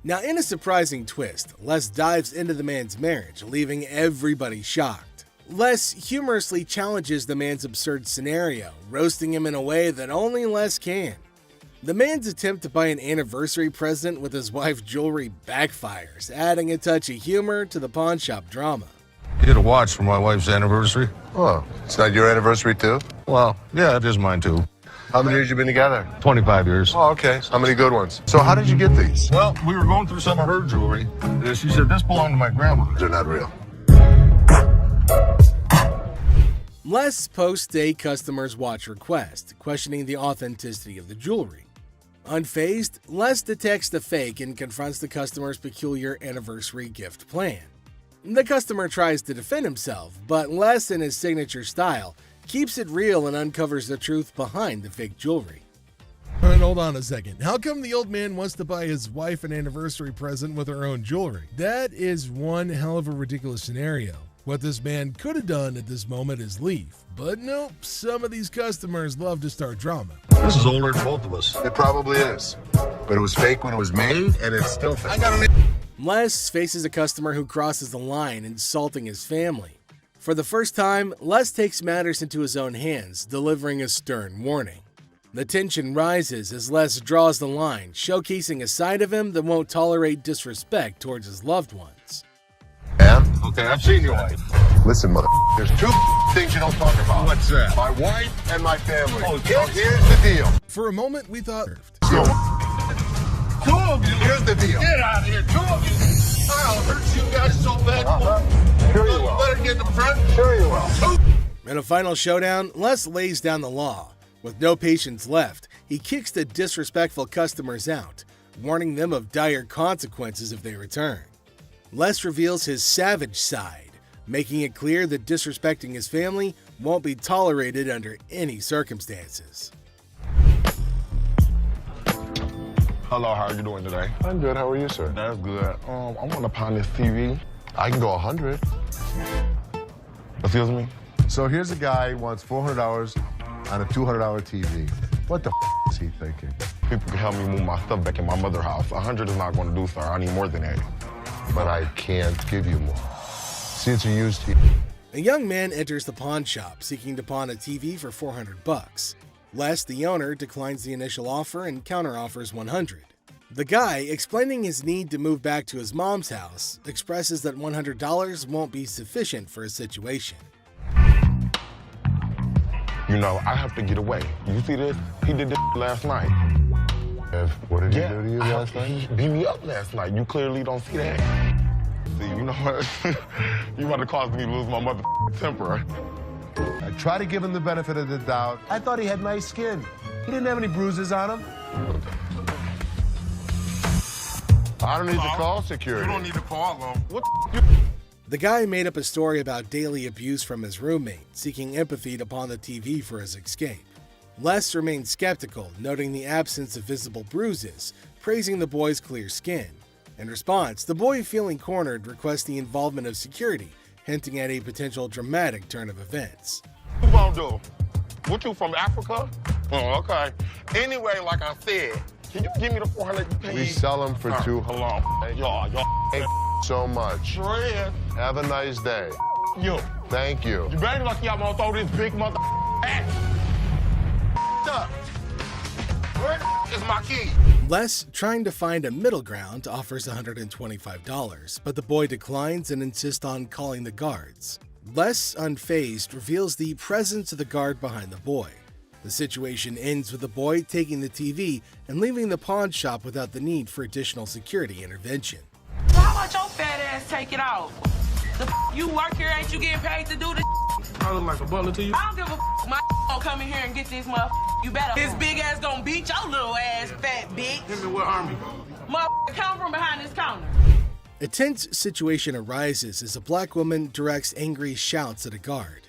Now, in a surprising twist, Les dives into the man's marriage, leaving everybody shocked. Les humorously challenges the man's absurd scenario, roasting him in a way that only Les can. The man's attempt to buy an anniversary present with his wife's jewelry backfires, adding a touch of humor to the pawn shop drama. You get a watch for my wife's anniversary? Oh, it's not your anniversary too? Well, yeah, it is mine too. How many years you been together? 25 years. Oh, okay. How many good ones? So how did you get these? Well, we were going through some of her jewelry. She said this belonged to my grandma. They're not real. Les posts a customer's watch request, questioning the authenticity of the jewelry. Unfazed, Les detects the fake and confronts the customer's peculiar anniversary gift plan. The customer tries to defend himself, but Les, in his signature style, keeps it real and uncovers the truth behind the fake jewelry. And hold on a second. How come the old man wants to buy his wife an anniversary present with her own jewelry? That is one hell of a ridiculous scenario. What this man could have done at this moment is leave. But nope, some of these customers love to start drama. This is older than both of us. It probably is. But it was fake when it was made, and it's still fake. Les faces a customer who crosses the line, insulting his family. For the first time, Les takes matters into his own hands, delivering a stern warning. The tension rises as Les draws the line, showcasing a side of him that won't tolerate disrespect towards his loved ones. Yeah? Okay, I've seen your wife. Listen, mother, there's two things you don't talk about. What's that? My wife and my family. Oh, so here's the deal. For a moment, we thought... Two of you? Here's the deal. Get out of here, two of you. I'll hurt you guys so bad. Sure you will. Better get in the front. Sure you will. In a final showdown, Les lays down the law. With no patience left, he kicks the disrespectful customers out, warning them of dire consequences if they return. Les reveals his savage side, making it clear that disrespecting his family won't be tolerated under any circumstances. Hello, how are you doing today? I'm good. How are you, sir? That's good. I want to pound this TV. I can go 100. Excuse me? So here's a guy who wants $400 on a $200 TV. What the is he thinking? People can help me move my stuff back in my mother's house. 100 is not going to do, sir. I need more than that. But I can't give you more. See, it's a used TV. A young man enters the pawn shop seeking to pawn a TV for $400. Les, the owner, declines the initial offer and counteroffers $100. The guy, explaining his need to move back to his mom's house, expresses that $100 won't be sufficient for his situation. You know, I have to get away. You see this? He did this last night. What did he do to you last night? He beat me up last night. You clearly don't see that. See, you know what? You about to cause me to lose my mother temper. I try to give him the benefit of the doubt. I thought he had nice skin. He didn't have any bruises on him. I don't need to call security. You don't need to call them. What The guy made up a story about daily abuse from his roommate, seeking empathy to pawn the TV for his escape. Les remained skeptical, noting the absence of visible bruises, praising the boy's clear skin. In response, the boy, feeling cornered, requests the involvement of security, hinting at a potential dramatic turn of events. you gonna do? What, you from Africa? Oh, okay. Anyway, like I said, can you give me the 400 you paid? We sell them for $200. Hold on. Y'all. Thank so much. Sure is. Have a nice day. You. Thank you. You better lucky I'm gonna throw this big mother at. Up. Where is my key? Les, trying to find a middle ground, offers $125, but the boy declines and insists on calling the guards. Les, unfazed, reveals the presence of the guard behind the boy. The situation ends with the boy taking the TV and leaving the pawn shop without the need for additional security intervention. How much your fat ass take it out? You work here, ain't you getting paid to do this? I look like a butler to you? I don't give a my gonna come in here and get this You better. His big ass gonna beat your little ass, fat bitch. Him in what army? Come from behind this counter. A tense situation arises as a black woman directs angry shouts at a guard.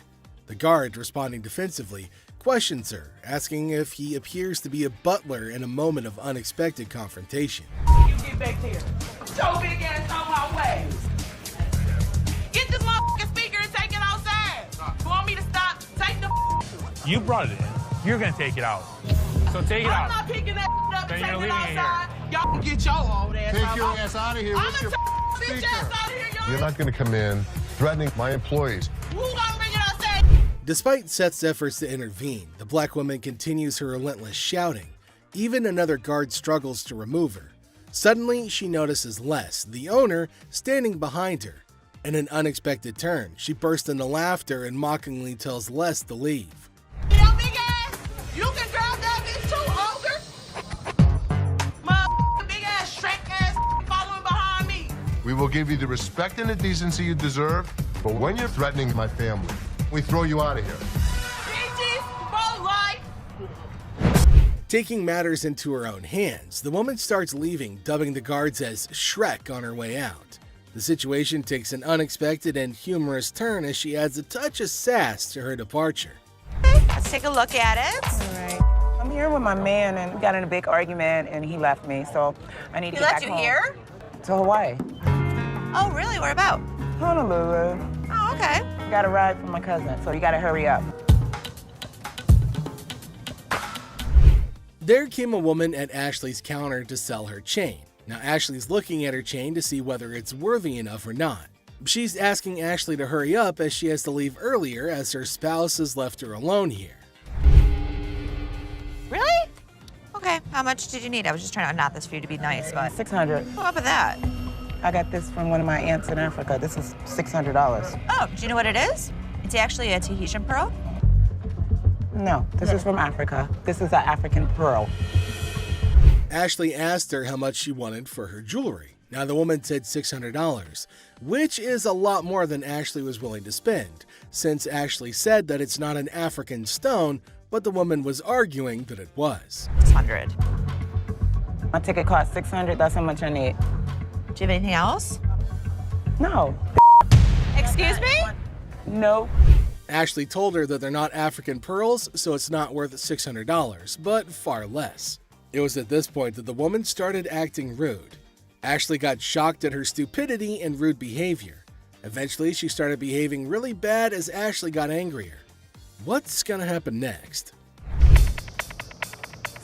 The guard, responding defensively, questions her, asking if he appears to be a butler in a moment of unexpected confrontation. You get back here. Your big ass on my way. Get this motherfucking speaker and take it outside. You want me to stop? Take the You brought it in. You're gonna take it out. So take it out. I'm not picking that up Then and you're taking it leaving it outside. Y'all can get your old ass Take out. your ass out of here. I'm What's your bitch ass out of here, y'all. You're not going to come in threatening my employees. Who gonna bring it outside? Despite Seth's efforts to intervene, the black woman continues her relentless shouting. Even another guard struggles to remove her. Suddenly, she notices Les, the owner, standing behind her. In an unexpected turn, she bursts into laughter and mockingly tells Les to leave. You know, big ass, you can grab that bitch too, ogre. My big ass, Shrek ass following behind me. We will give you the respect and the decency you deserve, but when you're threatening my family, we throw you out of here. Bitches, for life. Taking matters into her own hands, the woman starts leaving, dubbing the guards as Shrek on her way out. The situation takes an unexpected and humorous turn as she adds a touch of sass to her departure. Let's take a look at it. All right. I'm here with my man, and we got in a big argument, and he left me, so I need to He get back left you home. here? To Hawaii. Oh, really? Where about? Honolulu. Oh, okay. Got a ride from my cousin, so you gotta hurry up. There came a woman at Ashley's counter to sell her chain. Now Ashley's looking at her chain to see whether it's worthy enough or not. She's asking Ashley to hurry up as she has to leave earlier as her spouse has left her alone here. Really? Okay. How much did you need? I was just trying to knot this for you to be nice, but $600. what about that? I got this from one of my aunts in Africa. This is $600. Oh, do you know what it is? It's actually a Tahitian pearl. No, this is from Africa. This is an African pearl. Ashley asked her how much she wanted for her jewelry. Now the woman said $600, which is a lot more than Ashley was willing to spend, since Ashley said that it's not an African stone, but the woman was arguing that it was. 600. My ticket cost $600. That's how much I need. Do you have anything else? No. Excuse me? No. Ashley told her that they're not African pearls, so it's not worth $600, but far less. It was at this point that the woman started acting rude. Ashley got shocked at her stupidity and rude behavior. Eventually, she started behaving really bad as Ashley got angrier. What's gonna happen next?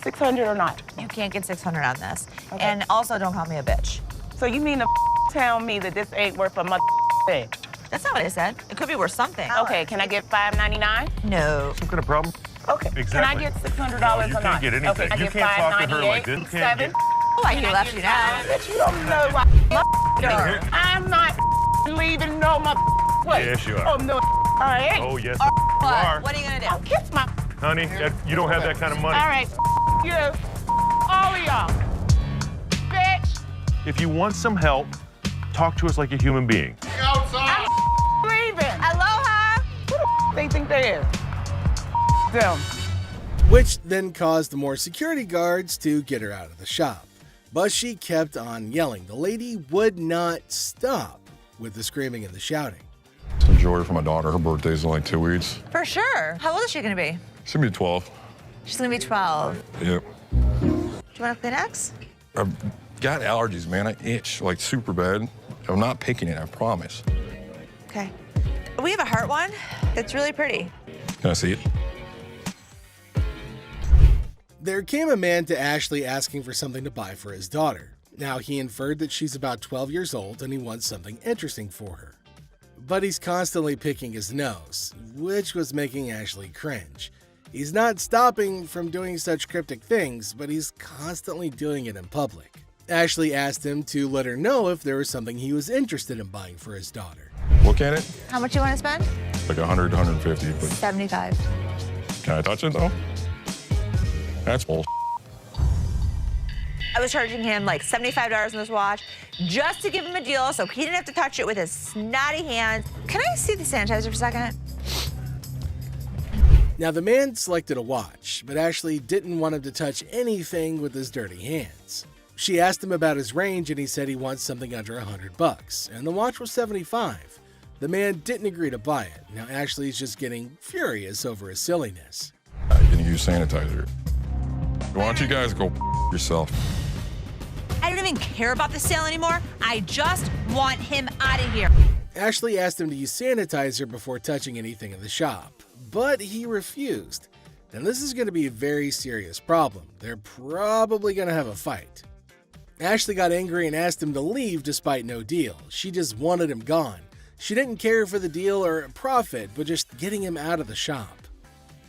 600 or not? You can't get 600 on this. Okay. And also, don't call me a bitch. So you mean to tell me that this ain't worth a mother thing? That's not what I said. It could be worth something. Okay, can I get $5.99? No. Some kind of problem? Okay. Exactly. Can I get $600 No, or you not? can't get anything. Okay, can I You get can't talk to her like this. You can't $5.98? get... Oh, I can left you now. Bitch, you don't know what I'm not leaving no mother place. Yes, you are. Oh, no, I ain't. Oh, yes, What? you are. What are you gonna do? I'll kiss my... Honey, you don't have that kind of money. All right, you. All of y'all. Bitch. If you want some help, talk to us like a human being. I'm leaving. Aloha. Who the they think they is? Them. Which then caused the more security guards to get her out of the shop. But she kept on yelling. The lady would not stop with the screaming and the shouting. Some jewelry for my daughter. Her birthday's in like 2 weeks. For sure. How old is she gonna be? She's gonna be 12. She's gonna be 12. Yep. Do you want a Kleenex? I've got allergies, man. I itch like super bad. I'm not picking it, I promise. Okay. We have a heart one. It's really pretty. Can I see it? There came a man to Ashley asking for something to buy for his daughter. Now, he inferred that she's about 12 years old and he wants something interesting for her. But he's constantly picking his nose, which was making Ashley cringe. He's not stopping from doing such cryptic things, but he's constantly doing it in public. Ashley asked him to let her know if there was something he was interested in buying for his daughter. Look at it. How much you want to spend? Like 100 to 150, but 75. can I touch it though? That's bull. I was charging him like $75 on this watch just to give him a deal so he didn't have to touch it with his snotty hands. Can I see the sanitizer for a second? Now, the man selected a watch, but Ashley didn't want him to touch anything with his dirty hands. She asked him about his range and he said he wants something under $100, and the watch was $75. The man didn't agree to buy it. Now, Ashley's just getting furious over his silliness. I can use sanitizer. Why don't you guys go yourself? I don't even care about the sale anymore. I just want him out of here. Ashley asked him to use sanitizer before touching anything in the shop, but he refused. Now, this is going to be a very serious problem. They're probably going to have a fight. Ashley got angry and asked him to leave despite no deal. She just wanted him gone. She didn't care for the deal or profit, but just getting him out of the shop.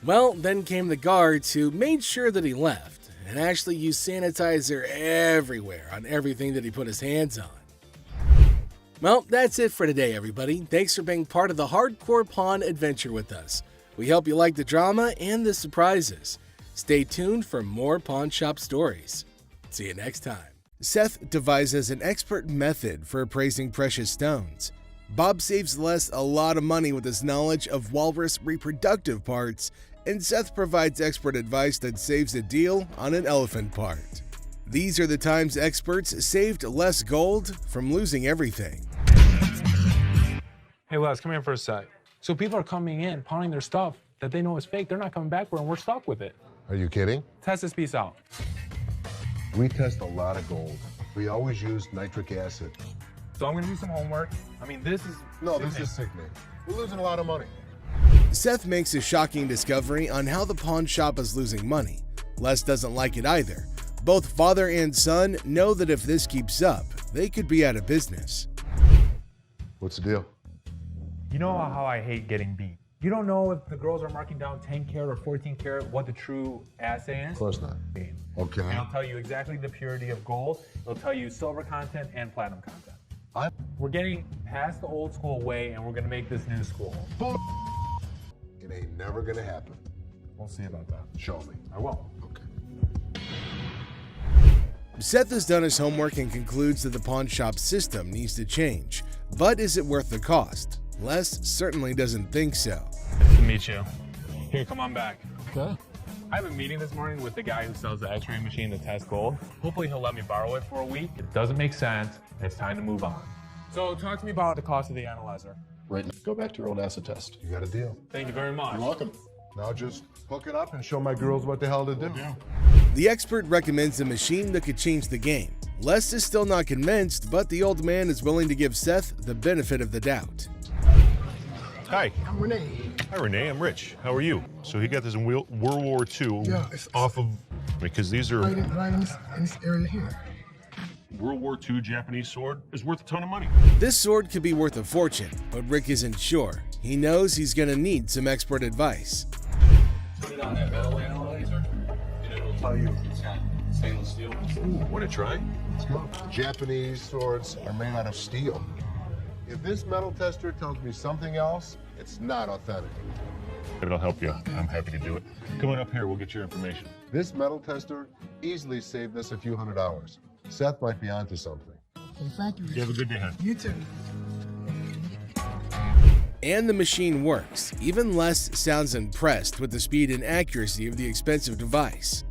Well, then came the guards who made sure that he left, and Ashley used sanitizer everywhere on everything that he put his hands on. Well, that's it for today, everybody. Thanks for being part of the Hardcore Pawn adventure with us. We hope you like the drama and the surprises. Stay tuned for more pawn shop stories. See you next time. Seth devises an expert method for appraising precious stones. Bob saves Les a lot of money with his knowledge of walrus reproductive parts, and Seth provides expert advice that saves a deal on an elephant part. These are the times experts saved Les gold from losing everything. Hey Les, come here for a sec. So people are coming in, pawning their stuff that they know is fake. They're not coming back for it, and we're stuck with it. Are you kidding? Test this piece out. We test a lot of gold. We always use nitric acid. So I'm gonna do some homework. I mean, this is... No, this is sickening. We're losing a lot of money. Seth makes a shocking discovery on how the pawn shop is losing money. Les doesn't like it either. Both father and son know that if this keeps up, they could be out of business. What's the deal? You know how I hate getting beat. You don't know if the girls are marking down 10 karat or 14 karat, what the true assay is? Of course not. Okay. And I'll tell you exactly the purity of gold. It'll tell you silver content and platinum content. We're getting past the old school way and we're gonna make this new school. It ain't never gonna happen. We'll see about that. Show me. I will. Okay. Seth has done his homework and concludes that the pawn shop system needs to change. But is it worth the cost? Les certainly doesn't think so. Nice to meet you. Here, come on back. Okay. I have a meeting this morning with the guy who sells the x-ray machine to test gold. Hopefully he'll let me borrow it for a week. It doesn't make sense. It's time to move on. So talk to me about the cost of the analyzer. Right now, go back to your old acid test. You got a deal. Thank you very much. You're welcome. Now just hook it up and show my girls what the hell to do. The expert recommends a machine that could change the game. Les is still not convinced, but the old man is willing to give Seth the benefit of the doubt. Hi. I'm Renee. Hi, Renee. I'm Rich. How are you? So he got this in World War II It's off of, because these are right in this area here. World War II Japanese sword is worth a ton of money. This sword could be worth a fortune, but Rick isn't sure. He knows he's gonna need some expert advice. Put it on that metal analyzer, and it'll tell you if it's got stainless steel. Ooh, want to try? Japanese swords are made out of steel. If this metal tester tells me something else, it's not authentic. It'll help you. I'm happy to do it. Come on up here. We'll get your information. This metal tester easily saved us a few $100s. Seth might be onto something. Thank you. You have a good day, hon. You too. And the machine works. Even Les sounds impressed with the speed and accuracy of the expensive device.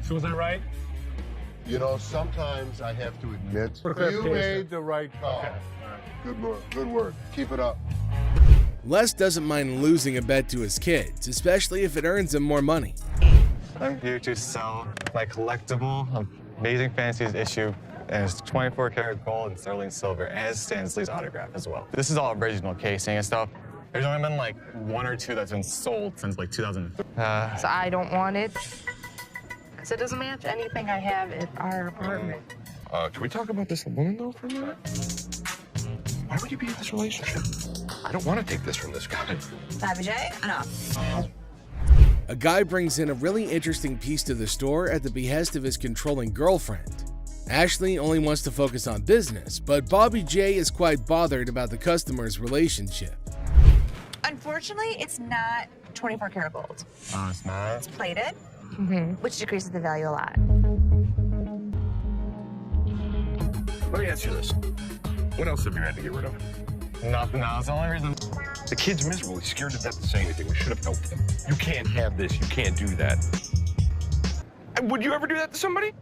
So was I right? You know, sometimes I have to admit, you made the right call. Okay. Good work. Good work. Keep it up. Les doesn't mind losing a bet to his kids, especially if it earns him more money. I'm here to sell my collectible Amazing Fancies issue, and it's 24 karat gold and sterling silver, and it's Stan Lee's autograph as well. This is all original casing and stuff. There's only been like 1 or 2 that's been sold since like 2003. So I don't want it, because it doesn't match anything I have at our apartment. Can we talk about this woman though for a minute? Why would you be in this relationship? I don't want to take this from this guy. Bobby J, enough. A guy brings in a really interesting piece to the store at the behest of his controlling girlfriend. Ashley only wants to focus on business, but Bobby J is quite bothered about the customer's relationship. Unfortunately, it's not 24 karat gold. Oh, it's not? It's plated, which decreases the value a lot. Let me ask you this. What else have you had to get rid of? Nothing. No, it's the only reason. The kid's miserable. He's scared to death to say anything. We should have helped him. You can't have this. You can't do that. Would you ever do that to somebody?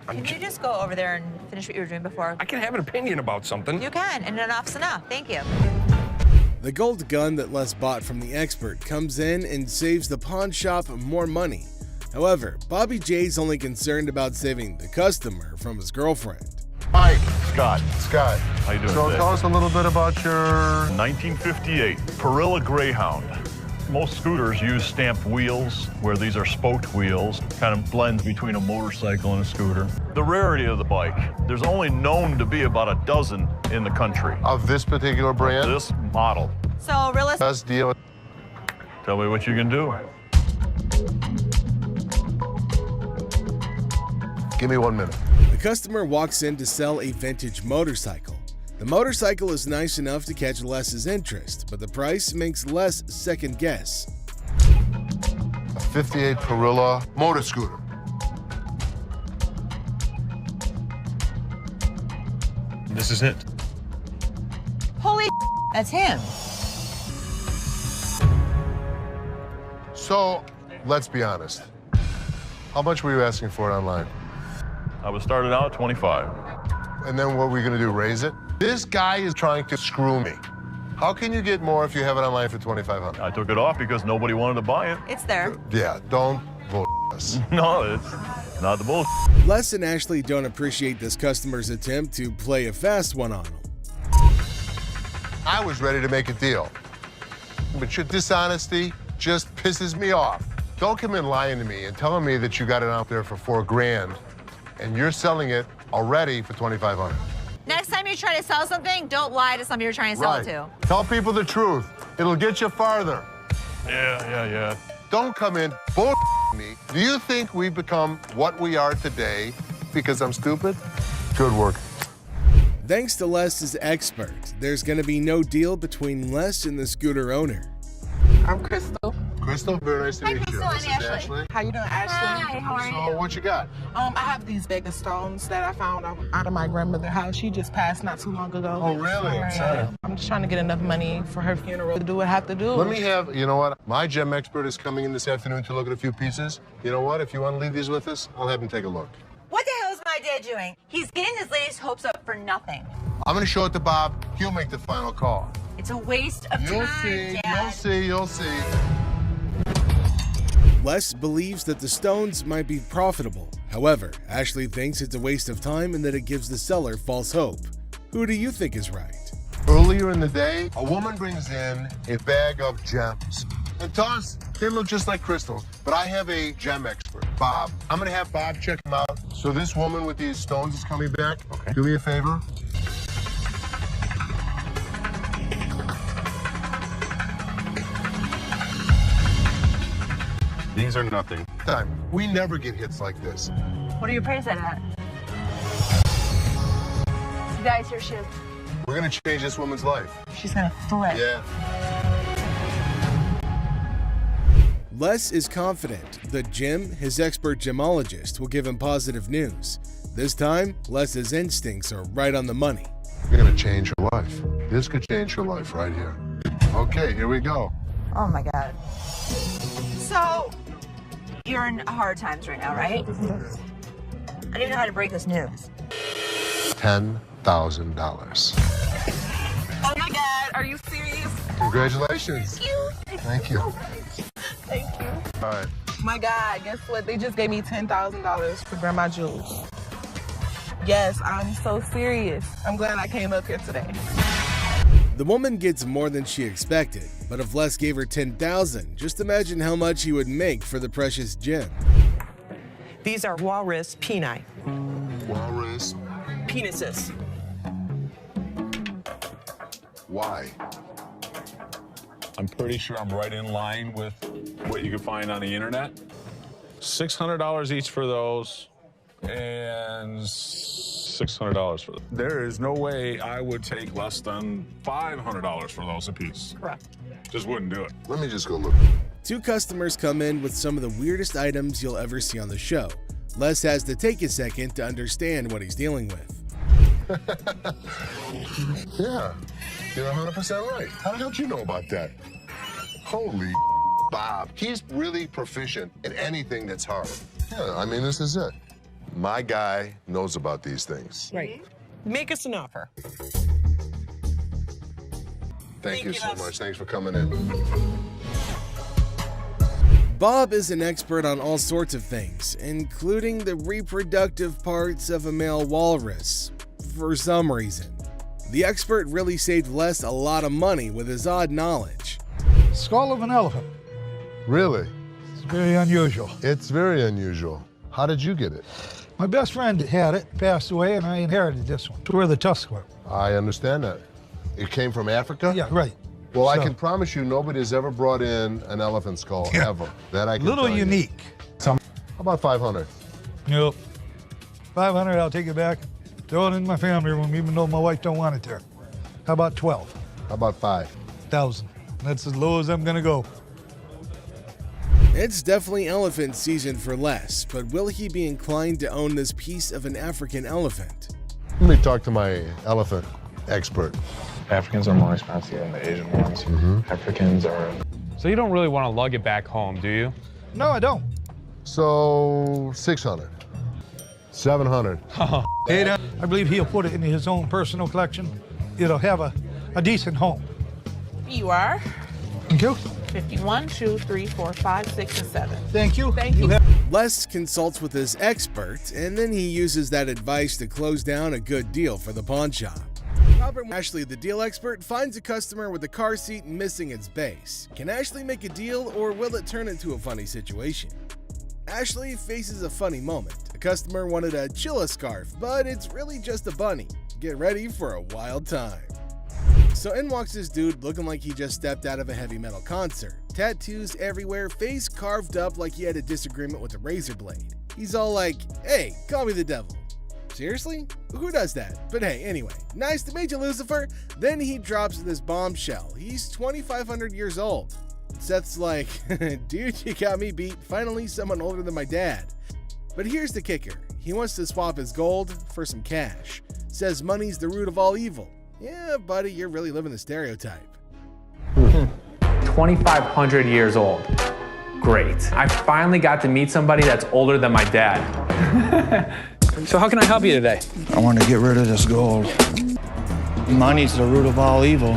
Can you just go over there and finish what you were doing before? I can have an opinion about something. You can, and enough's enough. Thank you. The gold gun that Les bought from the expert comes in and saves the pawn shop more money. However, Bobby J's only concerned about saving the customer from his girlfriend. Mike. Scott. Scott. How you doing So today? tell us a little bit about your... 1958 Perilla Greyhound. Most scooters use stamped wheels, where these are spoked wheels. Kind of blends between a motorcycle and a scooter. The rarity of the bike, there's only known to be about a dozen in the country. Of this particular brand? This model. So, realistic. Best deal. Tell me what you can do. Give me 1 minute. The customer walks in to sell a vintage motorcycle. The motorcycle is nice enough to catch Les's interest, but the price makes Les second guess. A 58 Perilla motor scooter. This is it. Holy that's him. So, let's be honest. How much were you asking for it online? I was started out at 25. And then what were we gonna do, raise it? This guy is trying to screw me. How can you get more if you have it online for $2,500? I took it off because nobody wanted to buy it. It's there. Yeah, don't bull us. No, it's not the bull. Les and Ashley don't appreciate this customer's attempt to play a fast one on them. I was ready to make a deal. But your dishonesty just pisses me off. Don't come in lying to me and telling me that you got it out there for $4 grand and you're selling it already for $2,500. Next time you try to sell something, don't lie to somebody you're trying to sell it to. Tell people the truth. It'll get you farther. Yeah. Don't come in bull me. Do you think we've become what we are today because I'm stupid? Good work. Thanks to Les as expert, there's gonna be no deal between Les and the scooter owner. I'm Crystal. Crystal, very nice to meet you. This is Ashley. How you doing, Ashley? Hi, how are you? So, what you got? I have these bag of stones that I found out of my grandmother's house. She just passed not too long ago. Oh, really? I'm sorry. I'm just trying to get enough money for her funeral to do what I have to do. Let me have, you know what? My gem expert is coming in this afternoon to look at a few pieces. You know what? If you want to leave these with us, I'll have him take a look. What the hell is my dad doing? He's getting this lady's hopes up for nothing. I'm going to show it to Bob. He'll make the final call. It's a waste of time, Dad. You'll see. Les believes that the stones might be profitable. However, Ashley thinks it's a waste of time and that it gives the seller false hope. Who do you think is right? Earlier in the day, a woman brings in a bag of gems. And to us, they look just like crystals. But I have a gem expert, Bob. I'm going to have Bob check them out. So this woman with these stones is coming back. Okay. Do me a favor. These are nothing. We never get hits like this. What do you price that at? You guys, your ship. We're going to change this woman's life. She's gonna flip. Yeah. Les is confident that Jim, his expert gemologist, will give him positive news. This time, Les's instincts are right on the money. You're going to change her life. This could change her life right here. Okay, here we go. Oh my God. So, you're in hard times right now, right? I don't even know how to break this news. $10,000. Oh my God, are you serious? Congratulations. Thank you. Thank you. Thank you. All right. My God, guess what? They just gave me $10,000 for grandma jewels. Yes, I'm so serious. I'm glad I came up here today. The woman gets more than she expected, but if Les gave her $10,000, just imagine how much he would make for the precious gem. These are walrus peni. Walrus. Penises. Why? I'm pretty sure I'm right in line with what you can find on the internet. $600 each for those, and $600 for them. There is no way I would take less than $500 for those a piece. Correct. Just wouldn't do it. Let me just go look. Two customers come in with some of the weirdest items you'll ever see on the show. Les has to take a second to understand what he's dealing with. Yeah, you're 100% right. How the hell did you know about that? Holy Bob. He's really proficient in anything that's hard. Yeah, I mean, this is it. My guy knows about these things. Right. Make us an offer. Thank you so much. Thanks for coming in. Bob is an expert on all sorts of things, including the reproductive parts of a male walrus, for some reason. The expert really saved Les a lot of money with his odd knowledge. Skull of an elephant. Really? It's very unusual. It's very unusual. How did you get it? My best friend had it, passed away, and I inherited this one. It's where the tusks were. I understand that. It came from Africa? Yeah, right. Well, I So- can promise you nobody's ever brought in an elephant skull, ever. That I can Little tell you. unique. How about 500? Nope. 500, I'll take it back. Throw it in my family room, even though my wife don't want it there. How about 12? How about 5,000? That's as low as I'm gonna go. It's definitely elephant season for Les, but will he be inclined to own this piece of an African elephant? Let me talk to my elephant expert. Africans are more expensive than the Asian ones. Africans are. So you don't really want to lug it back home, do you? No, I don't. So 600, 700. I believe he'll put it in his own personal collection. It'll have a decent home. You are. Thank you. 51, 2, 3, 4, 5, 6, and 7. Thank you. Thank you. Les consults with his expert, and then he uses that advice to close down a good deal for the pawn shop. Ashley, the deal expert, finds a customer with a car seat missing its base. Can Ashley make a deal, or will it turn into a funny situation? Ashley faces a funny moment. A customer wanted a Chilla scarf, but it's really just a bunny. Get ready for a wild time. So in walks this dude looking like he just stepped out of a heavy metal concert. Tattoos everywhere, face carved up like he had a disagreement with a razor blade. He's all like, "Hey, call me the devil." Seriously? Who does that? But hey, anyway, nice to meet you, Lucifer. Then he drops this bombshell. He's 2,500 years old. Seth's like, dude, you got me beat. Finally, someone older than my dad. But here's the kicker. He wants to swap his gold for some cash. Says money's the root of all evil. Yeah, buddy, you're really living the stereotype. 2,500 years old. Great. I finally got to meet somebody that's older than my dad. So how can I help you today? I want to get rid of this gold. Money's the root of all evil.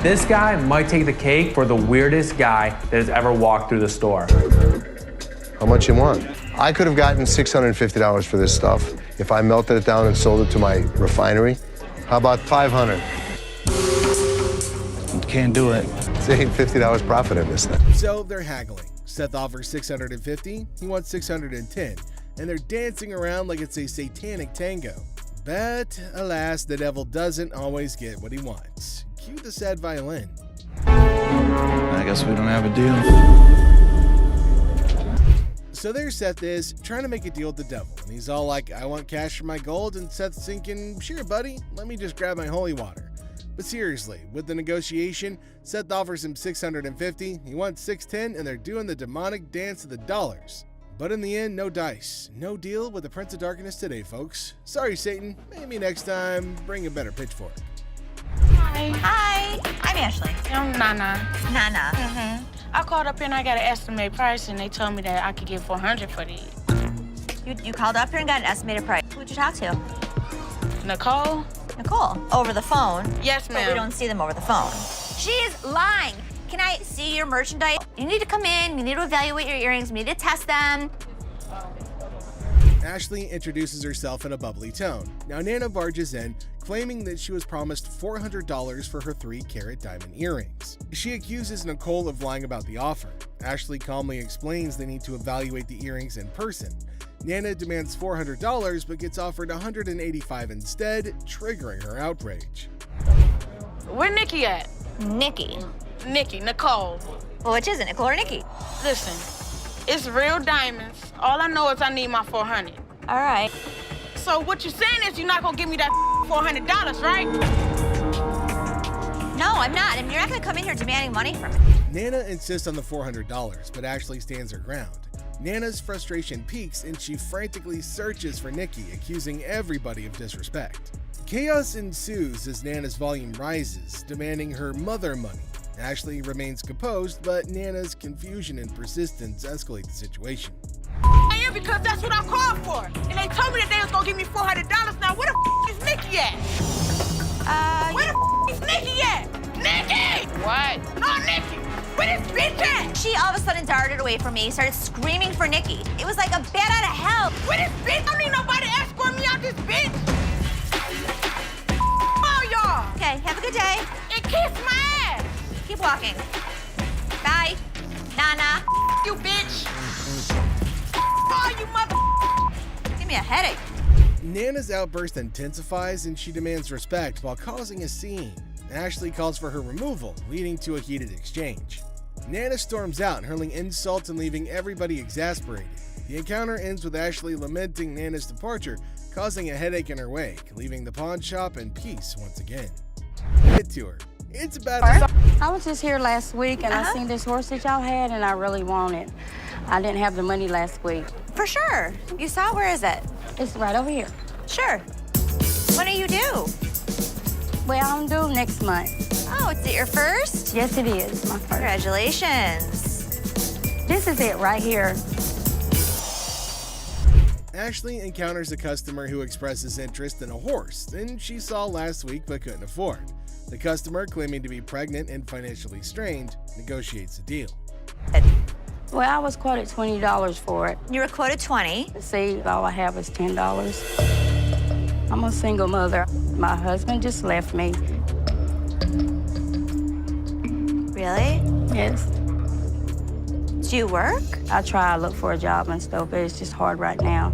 This guy might take the cake for the weirdest guy that has ever walked through the store. How much you want? I could have gotten $650 for this stuff if I melted it down and sold it to my refinery. How about $500? Can't do it. It's $50 profit in this thing. So they're haggling. Seth offers $650, he wants $610, and they're dancing around like it's a satanic tango. But alas, the devil doesn't always get what he wants. Cue the sad violin. I guess we don't have a deal. So there Seth is, trying to make a deal with the devil, and he's all like, I want cash for my gold, and Seth's thinking, sure buddy, let me just grab my holy water. But seriously, with the negotiation, Seth offers him $650, he wants $610, and they're doing the demonic dance of the dollars. But in the end, no dice. No deal with the Prince of Darkness today, folks. Sorry, Satan. Maybe next time, bring a better pitchfork. Hi. Hi, I'm Ashley. I'm Nana. Nana. I called up here and I got an estimate price, and they told me that I could get $400 for these. You called up here and got an estimated price. Who'd you talk to? Nicole? Nicole. Over the phone? Yes, ma'am. But we don't see them over the phone. She is lying. Can I see your merchandise? You need to come in, you need to evaluate your earrings, we need to test them. Ashley introduces herself in a bubbly tone. Now Nana barges in, claiming that she was promised $400 for her 3-carat diamond earrings. She accuses Nicole of lying about the offer. Ashley calmly explains they need to evaluate the earrings in person. Nana demands $400 but gets offered $185 instead, triggering her outrage. Where Nikki at? Nikki. Nicole. Well, which is it, Nicole or Nikki? Listen, it's real diamonds. All I know is I need my $400. All right. So what you're saying is you're not gonna give me that $400, right? No, I'm not. And you're not gonna come in here demanding money from me. Nana insists on the $400, but Ashley stands her ground. Nana's frustration peaks and she frantically searches for Nikki, accusing everybody of disrespect. Chaos ensues as Nana's volume rises, demanding her mother money. Ashley remains composed, but Nana's confusion and persistence escalate the situation. I am because that's what I called for. And they told me that they was gonna give me $400. Now where the is Nikki at? Where the is Nikki at? Nikki! What? No, Nikki! Where this bitch at? She all of a sudden darted away from me, started screaming for Nikki. It was like a bat out of hell. Where this bitch? I don't need nobody to escort me out this bitch. Oh, y'all. Okay, have a good day. And kiss my ass. Keep walking. Bye. Nana. You bitch. Oh, you mother. Give me a headache. Nana's outburst intensifies and she demands respect while causing a scene. Ashley calls for her removal, leading to a heated exchange. Nana storms out, hurling insults and leaving everybody exasperated. The encounter ends with Ashley lamenting Nana's departure, causing a headache in her wake, leaving the pawn shop in peace once again. Get to her. It's about I was just here last week and I seen this horse that y'all had and I really want it. I didn't have the money last week. For sure. You saw? Where is it? It's right over here. Sure. When are you due? Well, I'm due next month. Oh, is it your first? Yes, it is, my first. Congratulations. This is it right here. Ashley encounters a customer who expresses interest in a horse that she saw last week but couldn't afford. The customer, claiming to be pregnant and financially strained, negotiates a deal. Well, I was quoted $20 for it. You were quoted $20. See, all I have is $10. I'm a single mother. My husband just left me. Really? Yes. Do you work? I try to look for a job and stuff, but it's just hard right now.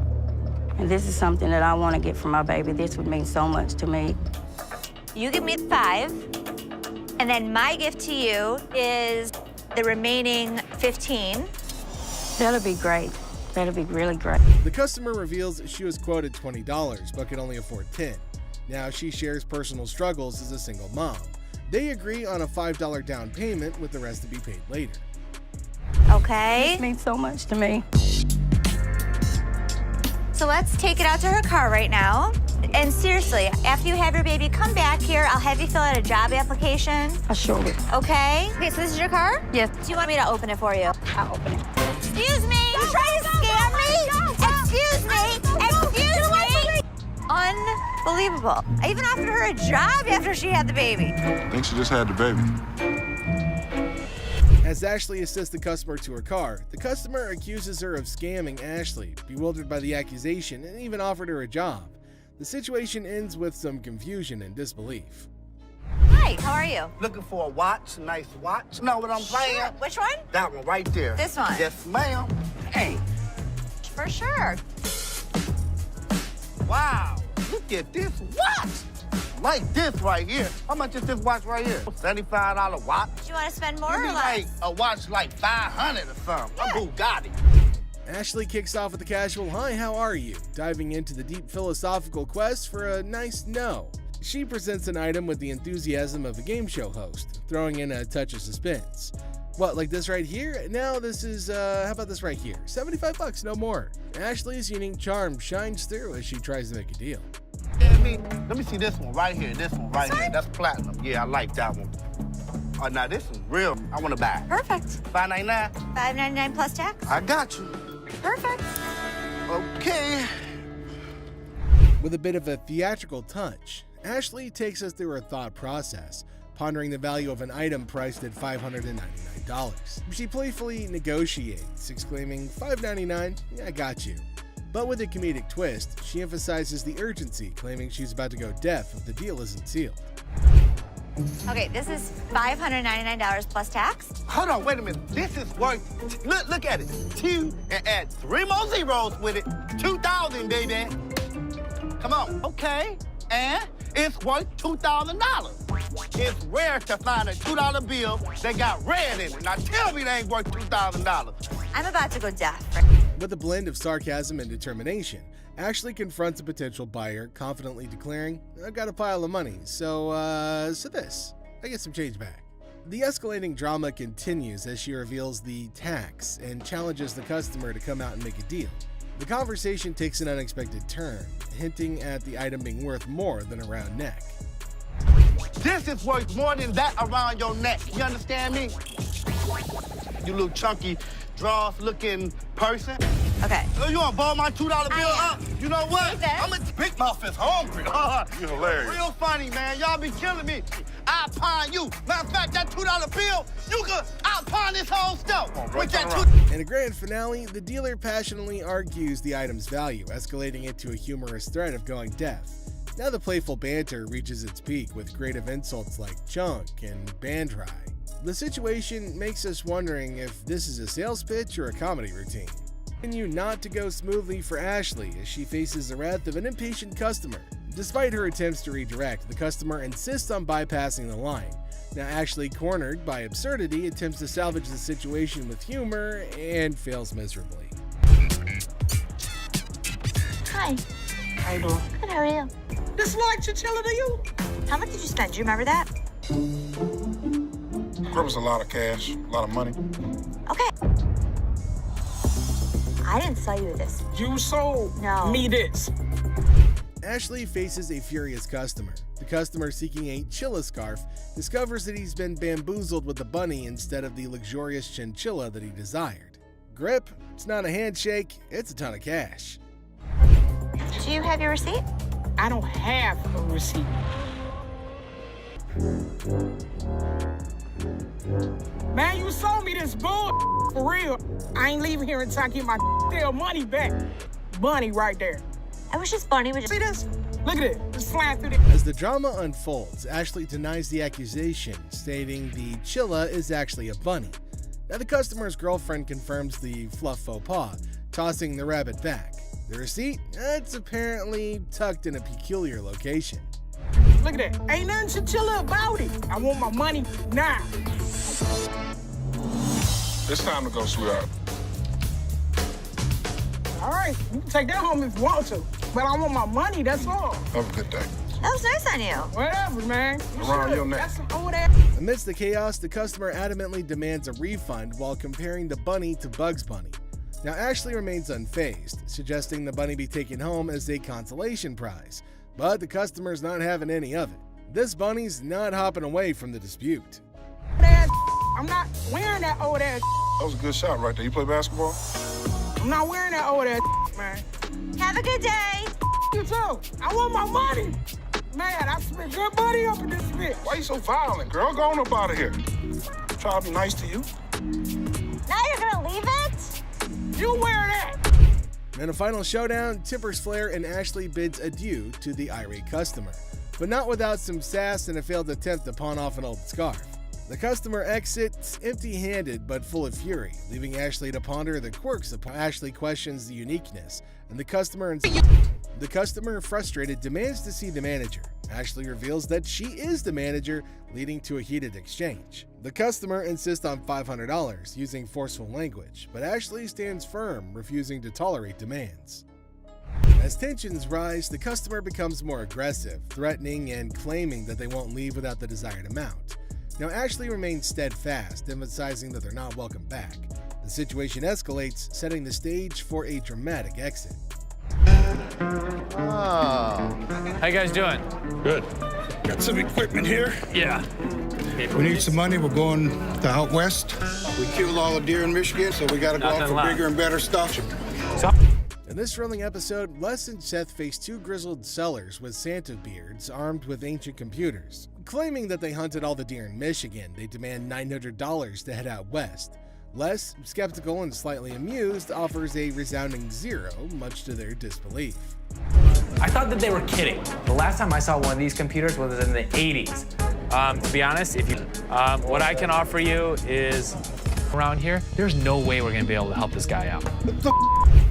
And this is something that I want to get for my baby. This would mean so much to me. You give me $5, and then my gift to you is the remaining $15. That'll be great. That'll be really great. The customer reveals she was quoted $20 but could only afford $10. Now she shares personal struggles as a single mom, They agree on a $5 down payment with the rest to be paid later. Okay. This means so much to me. So let's take it out to her car right now. And seriously, after you have your baby, come back here. I'll have you fill out a job application. I sure will. Okay? Okay, so this is your car? Yes. Do you want me to open it for you? I'll open it. Excuse me! You trying to scam me? Excuse me! Excuse me! Unbelievable. I even offered her a job after she had the baby. I think she just had the baby. As Ashley assists the customer to her car, the customer accuses her of scamming Ashley, bewildered by the accusation, and even offered her a job. The situation ends with some confusion and disbelief. Hi, how are you? Looking for a watch, nice watch. Know what I'm saying? Sure. Which one? That one right there. This one? Yes, ma'am. Hey. For sure. Wow, look at this watch. Like this right here. How much is this watch right here? $75 watch. Do you want to spend more Give or me less? like a watch like 500 or something. Yeah. A Bugatti. Ashley kicks off with a casual, "Hi, how are you?" diving into the deep philosophical quest for a nice no. She presents an item with the enthusiasm of a game show host, throwing in a touch of suspense. What, like this right here? Now this is, how about this right here? $75, no more. Ashley's unique charm shines through as she tries to make a deal. Yeah, let me see this one right here. This one right here. That's platinum. Yeah, I like that one. Oh, now this is real. I want to buy it. Perfect. $5.99? $5.99 plus tax? I got you. Perfect. Okay. With a bit of a theatrical touch, Ashley takes us through her thought process, pondering the value of an item priced at $599. She playfully negotiates, exclaiming, $5.99? Yeah, I got you. But with a comedic twist, she emphasizes the urgency, claiming she's about to go deaf if the deal isn't sealed. Okay, this is $599 plus tax. Hold on, wait a minute. This is worth, look at it. 2 and add 3 more zeros with it. 2,000, baby. Come on. Okay, and it's worth $2,000. It's rare to find a $2 bill that got red in it. Now tell me they ain't worth $2,000. I'm about to go deaf. With a blend of sarcasm and determination, Ashley confronts a potential buyer, confidently declaring, "I've got a pile of money, so this. I get some change back." The escalating drama continues as she reveals the tax and challenges the customer to come out and make a deal. The conversation takes an unexpected turn, hinting at the item being worth more than a round neck. This is worth more than that around your neck. You understand me? You little chunky, draws-looking person. Okay. Oh, you wanna ball my $2 bill up? You know what? I'm a Big Mouth is hungry. You're hilarious. Real funny, man. Y'all be killing me. I pawn you. Matter of fact, that $2 bill, you could pawn this whole stuff. With that In a grand finale, the dealer passionately argues the item's value, escalating it to a humorous threat of going deaf. Now the playful banter reaches its peak with creative insults like chunk and band dry. The situation makes us wondering if this is a sales pitch or a comedy routine. Continue not to go smoothly for Ashley as she faces the wrath of an impatient customer. Despite her attempts to redirect, the customer insists on bypassing the line. Now Ashley, cornered by absurdity, attempts to salvage the situation with humor and fails miserably. Hi. How you doing? Good, how are you? This is like chinchilla to you? How much did you spend? Do you remember that? That was a lot of cash, a lot of money. Okay. I didn't sell you this. You sold me this. Ashley faces a furious customer. The customer, seeking a chilla scarf, discovers that he's been bamboozled with the bunny instead of the luxurious chinchilla that he desired. Grip, it's not a handshake, it's a ton of cash. Do you have your receipt? I don't have a receipt. Man, you sold me this bull for real. I ain't leaving here until I get my damn money back. Bunny right there. I wish this bunny would just... See this? Look at it. It's flying through the... As the drama unfolds, Ashley denies the accusation, stating the chilla is actually a bunny. Now the customer's girlfriend confirms the fluff faux pas, tossing the rabbit back. The receipt? It's apparently tucked in a peculiar location. Look at that. Ain't nothing chinchilla about it. I want my money now. It's time to go, sweetheart. All right, you can take that home if you want to. But I want my money, that's all. Have a good day. That was nice on you. Whatever, man. Around your neck. That's some old ass. Amidst the chaos, the customer adamantly demands a refund while comparing the bunny to Bugs Bunny. Now, Ashley remains unfazed, suggesting the bunny be taken home as a consolation prize, but the customer's not having any of it. This bunny's not hopping away from the dispute. I'm not wearing that old ass. That was a good shot right there. You play basketball? I'm not wearing that old ass, man. Have a good day. You too. I want my money. Man, I spent good money up in this bitch. Why you so violent, girl? Go on up out of here. I'm trying to be nice to you. Now you're gonna leave it? You wear that. In a final showdown, Tipper's Flair and Ashley bids adieu to the irate customer, but not without some sass and a failed attempt to pawn off an old scarf. The customer exits empty-handed but full of fury, leaving Ashley to ponder the quirks of Ashley questions the uniqueness, and the customer, frustrated, demands to see the manager. Ashley reveals that she is the manager, leading to a heated exchange. The customer insists on $500, using forceful language, but Ashley stands firm, refusing to tolerate demands. As tensions rise, the customer becomes more aggressive, threatening and claiming that they won't leave without the desired amount. Now, Ashley remains steadfast, emphasizing that they're not welcome back. The situation escalates, setting the stage for a dramatic exit. How you guys doing? Good. Got some equipment here. Yeah. We need some money. We're going to out west. We killed all the deer in Michigan, so we got to go out for bigger and better stuff. In this thrilling episode, Les and Seth face two grizzled sellers with Santa beards armed with ancient computers. Claiming that they hunted all the deer in Michigan, they demand $900 to head out west. Les, skeptical and slightly amused, offers a resounding zero, much to their disbelief. I thought that they were kidding. The last time I saw one of these computers was in the 80s. To be honest, what I can offer you is around here, there's no way we're gonna be able to help this guy out.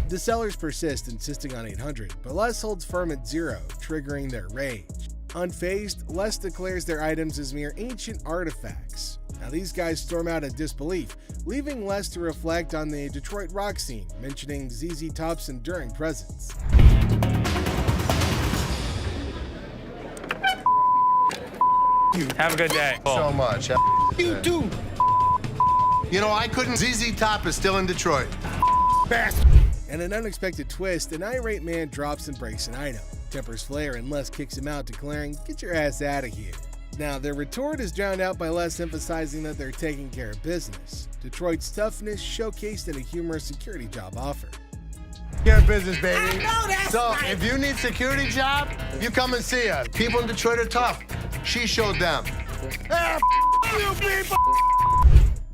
The sellers persist, insisting on $800, but Les holds firm at zero, triggering their rage. Unfazed, Les declares their items as mere ancient artifacts. Now these guys storm out in disbelief, leaving Les to reflect on the Detroit rock scene, mentioning ZZ Top's enduring presence. Have a good day. So much. You too. You know, I couldn't. ZZ Top is still in Detroit. In an unexpected twist, an irate man drops and breaks an item. Tipper's Flair and Les kicks him out, declaring, "Get your ass out of here." Now, their retort is drowned out by Les emphasizing that they're taking care of business. Detroit's toughness showcased in a humorous security job offer. Care of business, baby. I know that's So, right. if you need security job, you come and see us. People in Detroit are tough. She showed them. You people.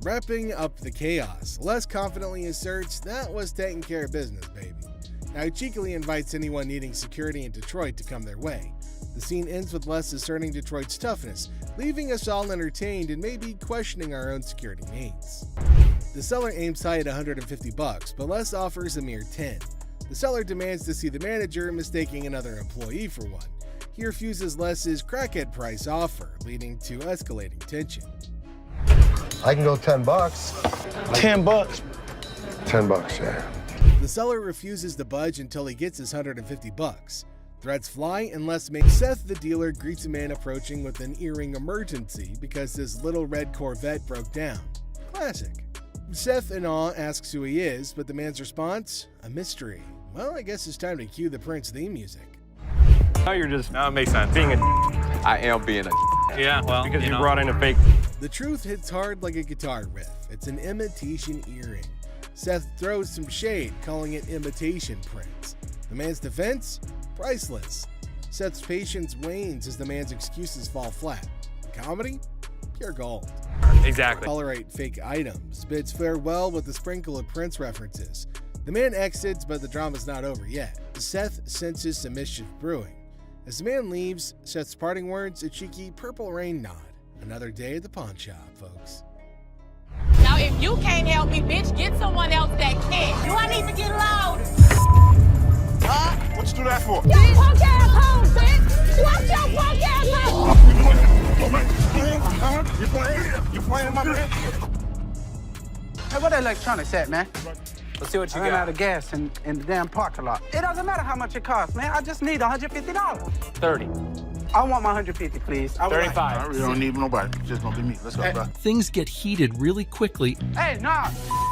Wrapping up the chaos, Les confidently asserts that was taking care of business, baby. Now he cheekily invites anyone needing security in Detroit to come their way. The scene ends with Les asserting Detroit's toughness, leaving us all entertained and maybe questioning our own security needs. The seller aims high at $150, but Les offers a mere $10. The seller demands to see the manager, mistaking another employee for one. He refuses Les's crackhead price offer, leading to escalating tension. I can go $10. $10. $10, yeah. The seller refuses to budge until he gets his $150. Threats fly and Les makes Seth, the dealer, greets a man approaching with an earring emergency because his little red Corvette broke down. Classic. Seth, in awe, asks who he is, but the man's response? A mystery. Well, I guess it's time to cue the Prince theme music. Now you're just No, it makes sense. being a I am being a Yeah, well, because you know. brought in a fake. The truth hits hard like a guitar riff. It's an imitation earring. Seth throws some shade, calling it imitation Prince. The man's defense? Priceless. Seth's patience wanes as the man's excuses fall flat. Comedy? Pure gold. Exactly. Tolerate fake items, bids farewell with a sprinkle of Prince references. The man exits, but the drama's not over yet. Seth senses some mischief brewing. As the man leaves, Seth's parting words, a cheeky purple rain nod. Another day at the pawn shop, folks. Now, if you can't help me, bitch, get someone else that can. Do I need to get loud? What you do that for? Your punk ass home, bitch! Watch your punk ass home! You playing my man? Hey, where the electronics at, man? Let's see what you I ran got. out of gas in the damn parking lot. It doesn't matter how much it costs, man. I just need $150. 30. I want my 150, please. I would like- 35. I really don't need nobody. It's just gonna be me. Let's go, bro. Things get heated really quickly. Hey, nah.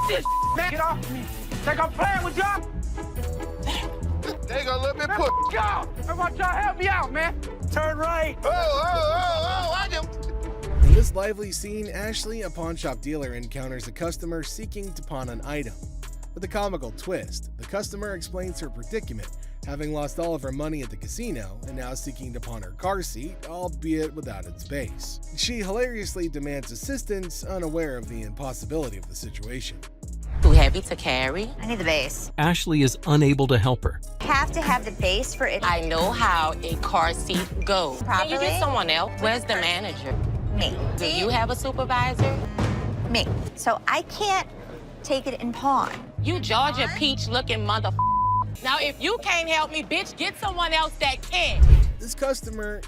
This man, get off me. Think I'm playing with y'all? They got a little bit Man, put. y'all. I want y'all to help me out, man. Turn right. I do. In this lively scene, Ashley, a pawn shop dealer, encounters a customer seeking to pawn an item. With a comical twist, the customer explains her predicament, having lost all of her money at the casino and now seeking to pawn her car seat, albeit without its base. She hilariously demands assistance, unaware of the impossibility of the situation. Too heavy to carry. I need the base. Ashley is unable to help her. Have to have the base for it. I know how a car seat goes. Can you Properly? get someone else? Where's the manager? Me. Do you have a supervisor? Me. So I can't take it in pawn. You Georgia peach looking mother. Now, if you can't help me, bitch, get someone else that can. This customer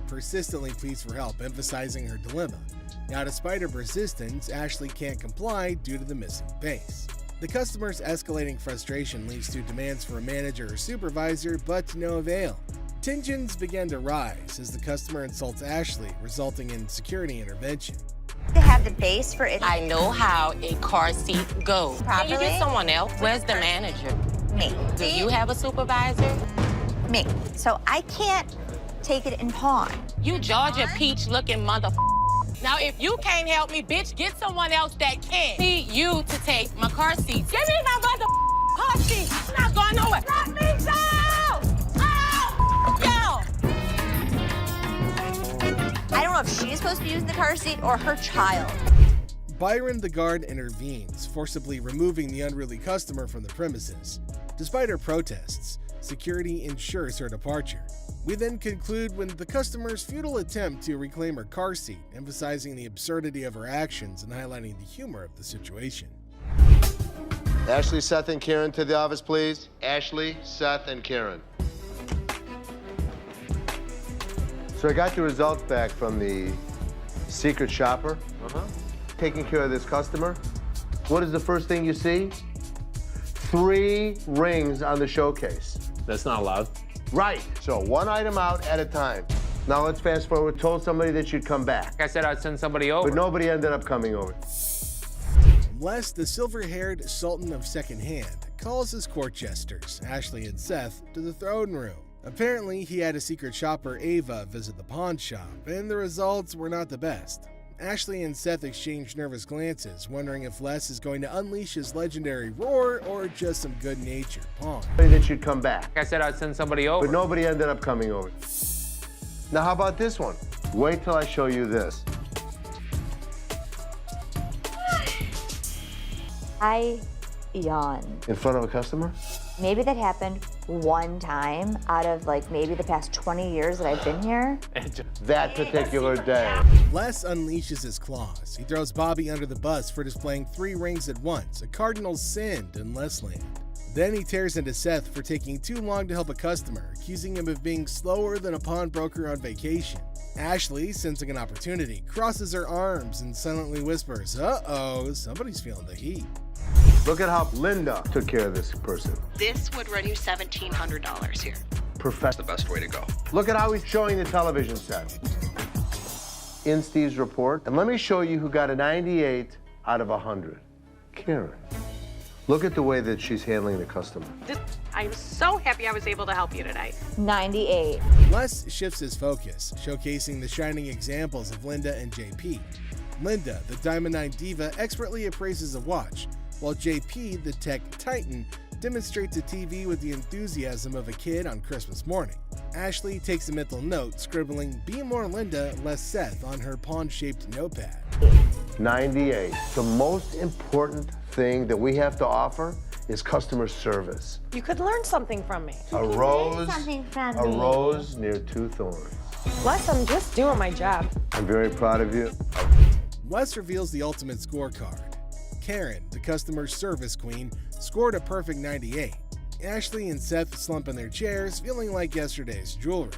persistently pleads for help, emphasizing her dilemma. Now, despite her persistence, Ashley can't comply due to the missing base. The customer's escalating frustration leads to demands for a manager or supervisor, but to no avail. Tensions begin to rise as the customer insults Ashley, resulting in security intervention. To have the base for it. I know how a car seat goes. Can you Properly? get someone else? Where's the manager? Me. Do you have a supervisor? Me. So I can't take it in pawn. You Georgia peach looking mother. Now, if you can't help me, bitch, get someone else that can. Need you to take my car seat. Give me my mother car seat. I'm not going nowhere. Let me go! Oh, I don't know if she's supposed to be using the car seat or her child. Byron the guard intervenes, forcibly removing the unruly customer from the premises. Despite her protests, security ensures her departure. We then conclude with the customer's futile attempt to reclaim her car seat, emphasizing the absurdity of her actions and highlighting the humor of the situation. Ashley, Seth, and Karen to the office, please. Ashley, Seth, and Karen. So I got the results back from the secret shopper. Taking care of this customer. What is the first thing you see? 3 rings on the showcase. That's not allowed. Right. So one item out at a time. Now let's fast forward. Told somebody that you'd come back. Like I said, I'd send somebody over. But nobody ended up coming over. Les, the silver-haired sultan of secondhand, calls his court jesters, Ashley and Seth, to the throne room. Apparently, he had a secret shopper, Ava, visit the pawn shop, and the results were not the best. Ashley and Seth exchange nervous glances, wondering if Les is going to unleash his legendary roar or just some good-natured pawn. That you'd come back. Like I said, I'd send somebody over. But nobody ended up coming over. Now, how about this one? Wait till I show you this. I yawned. In front of a customer? Maybe that happened one time out of maybe the past 20 years that I've been here. That particular day. Les unleashes his claws. He throws Bobby under the bus for displaying 3 rings at once, a cardinal sin in Lesland. Then he tears into Seth for taking too long to help a customer, accusing him of being slower than a pawnbroker on vacation. Ashley, sensing an opportunity, crosses her arms and silently whispers, "Uh-oh, somebody's feeling the heat." Look at how Linda took care of this person. This would run you $1,700 here. That's the best way to go. Look at how he's showing the television set. In Steve's report. And let me show you who got a 98 out of 100. Karen. Look at the way that she's handling the customer. I'm so happy I was able to help you tonight. 98. Les shifts his focus, showcasing the shining examples of Linda and JP. Linda, the Diamond 9 diva, expertly appraises a watch, while JP, the tech titan, demonstrates a TV with the enthusiasm of a kid on Christmas morning. Ashley takes a mental note, scribbling "Be more Linda, less Seth" on her pawn-shaped notepad. 98. The most important thing that we have to offer is customer service. You could learn something from me. A rose near 2 thorns. Les, I'm just doing my job. I'm very proud of you. Les reveals the ultimate scorecard. Karen, the customer service queen, scored a perfect 98. Ashley and Seth slump in their chairs, feeling like yesterday's jewelry.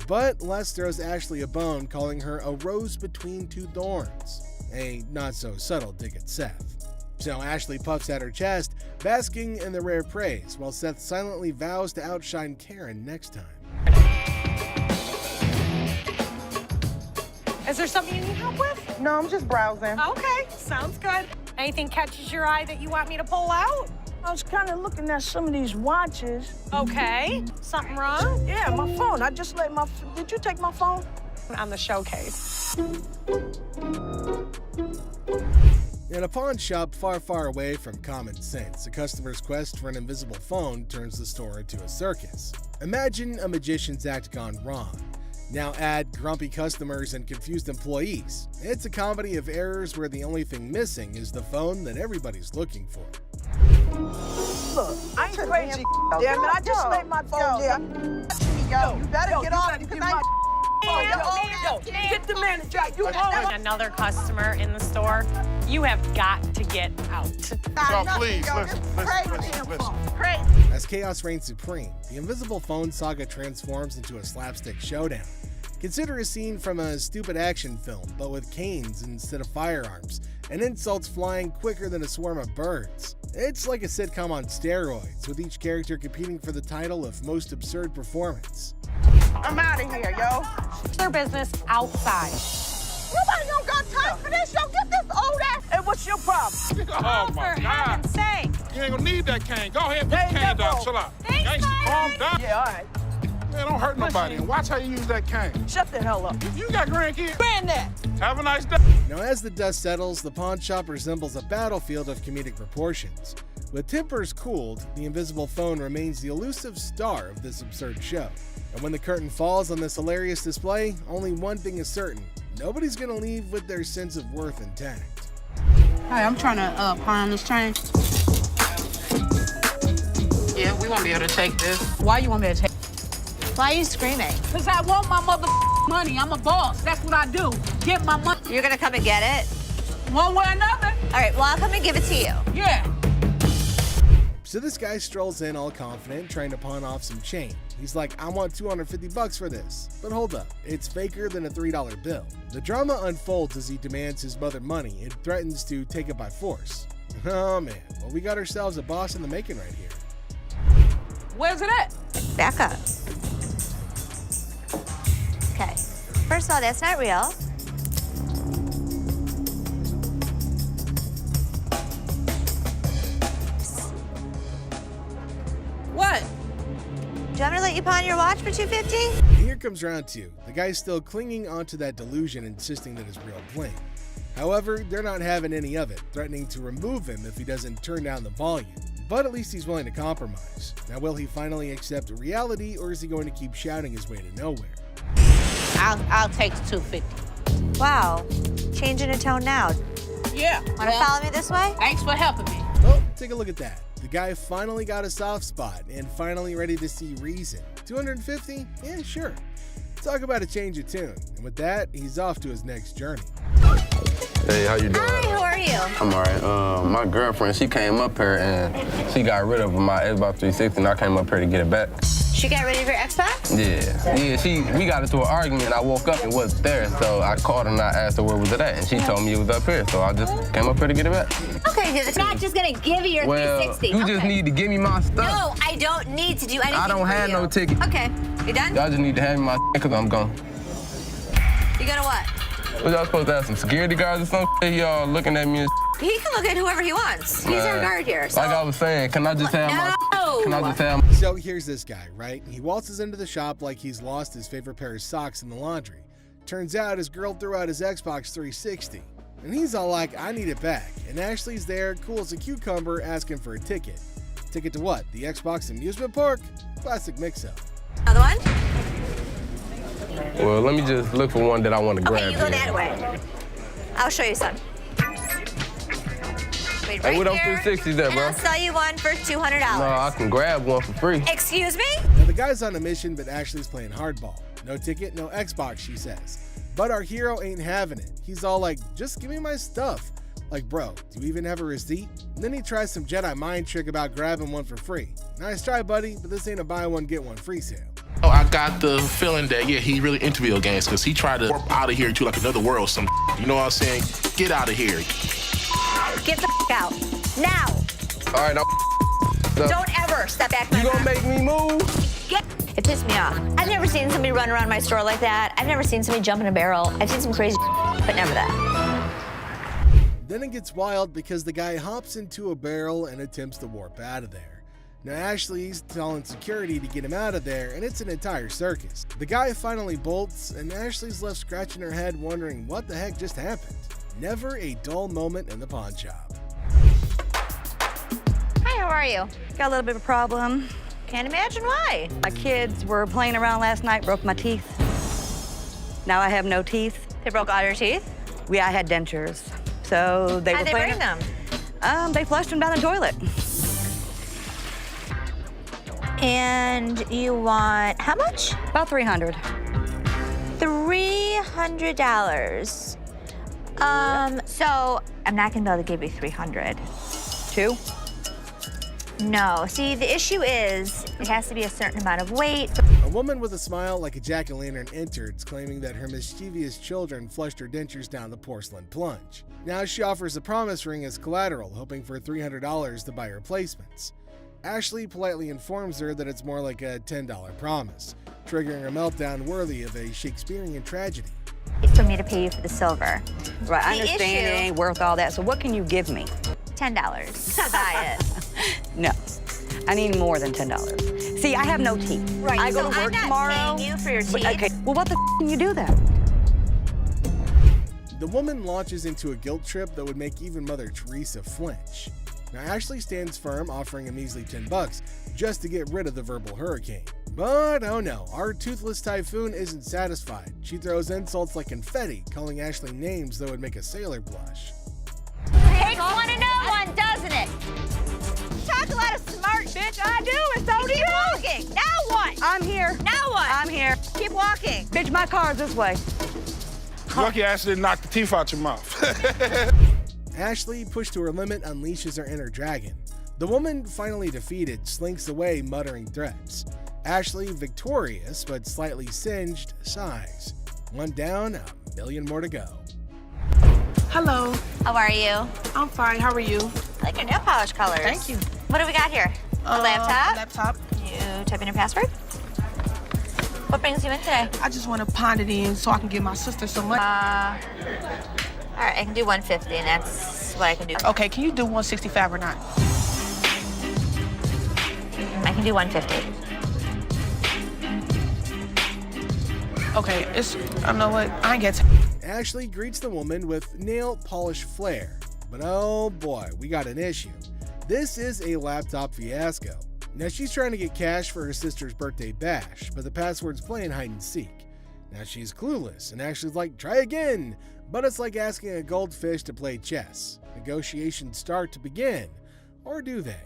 But Les throws Ashley a bone, calling her a rose between 2 thorns. A not-so-subtle dig at Seth. So Ashley puffs at her chest, basking in the rare praise, while Seth silently vows to outshine Karen next time. Is there something you need help with? No, I'm just browsing. Okay, sounds good. Anything catches your eye that you want me to pull out? I was kind of looking at some of these watches. Okay. Something wrong? Yeah, my phone. I just let did you take my phone? On the showcase. In a pawn shop far, far away from common sense, a customer's quest for an invisible phone turns the store into a circus. Imagine a magician's act gone wrong. Now add grumpy customers and confused employees. It's a comedy of errors where the only thing missing is the phone that everybody's looking for. Look, I ain't crazy. Damn it, I just laid my phone there. Yo, you better get off because get the manager. Another customer in the store, you have got to get out. Y'all, please, listen. As chaos reigns supreme, the invisible phone saga transforms into a slapstick showdown. Consider a scene from a stupid action film, but with canes instead of firearms, and insults flying quicker than a swarm of birds. It's like a sitcom on steroids, with each character competing for the title of most absurd performance. I'm out of here, yo. Their business outside. Nobody don't got time for this, yo. Get this old ass. Hey, what's your problem? Oh, my For God. heaven's sake. You ain't gonna need that cane. Go ahead, put the cane down. Chill out. Thanks, Calm down. Yeah, all right. Man, don't hurt nobody. And watch how you use that cane. Shut the hell up. You got grandkids? Granddad. Have a nice day. Now, as the dust settles, the pawn shop resembles a battlefield of comedic proportions. With tempers cooled, the invisible phone remains the elusive star of this absurd show. And when the curtain falls on this hilarious display, only one thing is certain: nobody's gonna leave with their sense of worth intact. Hi, I'm trying to pawn this chain. Yeah, we won't be able to take this. Why you want me to take? Why are you screaming? Because I want my mother money. I'm a boss. That's what I do. Get my money. You're gonna come and get it? One way or another. All right, well, I'll come and give it to you. Yeah. So this guy strolls in all confident, trying to pawn off some change. He's like, I want $250 for this. But hold up, it's faker than a $3 bill. The drama unfolds as he demands his mother money and threatens to take it by force. Oh man, well, we got ourselves a boss in the making right here. Where's it at? Back up. Okay. First of all, that's not real. What? Do you want me to let you pawn your watch for $250? Here comes round two. The guy's still clinging onto that delusion, insisting that it's real bling. However, they're not having any of it, threatening to remove him if he doesn't turn down the volume. But at least he's willing to compromise. Now, will he finally accept reality, or is he going to keep shouting his way to nowhere? I'll take the $250. Wow. Changing a tone now. Yeah. Want to follow me this way? Thanks for helping me. Oh, take a look at that. The guy finally got a soft spot and finally ready to see reason. $250? Yeah, sure. Talk about a change of tune. And with that, he's off to his next journey. Hey, how you doing? Hi, how are you? I'm all right. My girlfriend, she came up here and she got rid of my Xbox 360 and I came up here to get it back. She got rid of your Xbox? Yeah, we got into an argument and I woke up and it wasn't there. So I called her and I asked her where was it at and she told me it was up here. So I just came up here to get it back. Okay, it's not just gonna give you your 360. You just need to give me my stuff. No, I don't need to do anything. I don't have no ticket. Okay, you done? Y'all just need to have me my because I'm gone. You gonna what? What y'all supposed to have some security guards or something? Y'all looking at me and He can look at whoever he wants. He's our guard here. So. Like I was saying, can I just have No. Can I just have So here's this guy, right? He waltzes into the shop like he's lost his favorite pair of socks in the laundry. Turns out his girl threw out his Xbox 360. And he's all like, I need it back. And Ashley's there, cool as a cucumber, asking for a ticket. Ticket to what? The Xbox amusement park? Classic mix-up. Another one? Well, let me just look for one that I want to grab. Okay, you go that way. I'll show you some. Wait Hey, right what up here, 360s there, and bro? I'll sell you one for $200. No, I can grab one for free. Excuse me? Now, the guy's on a mission, but Ashley's playing hardball. No ticket, no Xbox, she says. But our hero ain't having it. He's all like, just give me my stuff. Like, bro, do you even have a receipt? And then he tries some Jedi mind trick about grabbing one for free. Nice try, buddy, but this ain't a buy one, get one free sale. Oh, I got the feeling that, yeah, he really into video games because he tried to warp out of here to like another world. You know what I'm saying? Get out of here. Get the out. Now. All right, Don't ever step back. You gonna make me move? Get. It pissed me off. I've never seen somebody run around my store like that. I've never seen somebody jump in a barrel. I've seen some crazy but never that. Then it gets wild because the guy hops into a barrel and attempts to warp out of there. Now Ashley's telling security to get him out of there, and it's an entire circus. The guy finally bolts, and Ashley's left scratching her head wondering what the heck just happened. Never a dull moment in the pawn shop. Hi, how are you? Got a little bit of a problem. Can't imagine why. My kids were playing around last night, broke my teeth. Now I have no teeth. They broke all your teeth? I had dentures. So they How'd were they playing. bring them? They flushed them down the toilet. And you want how much? About $300. $300. So I'm not gonna be able to give you 300. Two? No. See, the issue is it has to be a certain amount of weight. A woman with a smile like a jack-o'-lantern enters, claiming that her mischievous children flushed her dentures down the porcelain plunge. Now she offers a promise ring as collateral, hoping for $300 to buy replacements. Ashley politely informs her that it's more like a $10 promise, triggering a meltdown worthy of a Shakespearean tragedy. For me to pay you for the silver. Right, I understand it ain't worth all that, so what can you give me? $10 to buy it. No, I need more than $10. See, I have no teeth. Right, I go to work I'm not tomorrow. paying you for your teeth. Okay, well, what the can you do then? The woman launches into a guilt trip that would make even Mother Teresa flinch. Now Ashley stands firm, offering a measly $10 just to get rid of the verbal hurricane. But oh no, our toothless typhoon isn't satisfied. She throws insults like confetti, calling Ashley names that would make a sailor blush. Takes one to know one, doesn't it? Talk a lot of smart, bitch. I do, and so do you. Keep walking. Now what? I'm here. Now what? I'm here. Keep walking. Bitch, my car's this way. Lucky Ashley didn't knock the teeth out your mouth. Ashley, pushed to her limit, unleashes her inner dragon. The woman, finally defeated, slinks away, muttering threats. Ashley, victorious but slightly singed, sighs. One down, a million more to go. Hello. How are you? I'm fine. How are you? I like your nail polish colors. Thank you. What do we got here? A laptop? Laptop. You type in your password? What brings you in today? I just want to pound it in so I can give my sister some money. All right, I can do 150, and that's what I can do. Okay, can you do 165 or not? I can do 150. Okay, I know what, I ain't got time. Ashley greets the woman with nail polish flair. But oh boy, we got an issue. This is a laptop fiasco. Now she's trying to get cash for her sister's birthday bash, but the password's playing hide and seek. Now she's clueless, and Ashley's like, try again. But it's like asking a goldfish to play chess. Negotiations start to begin, or do they?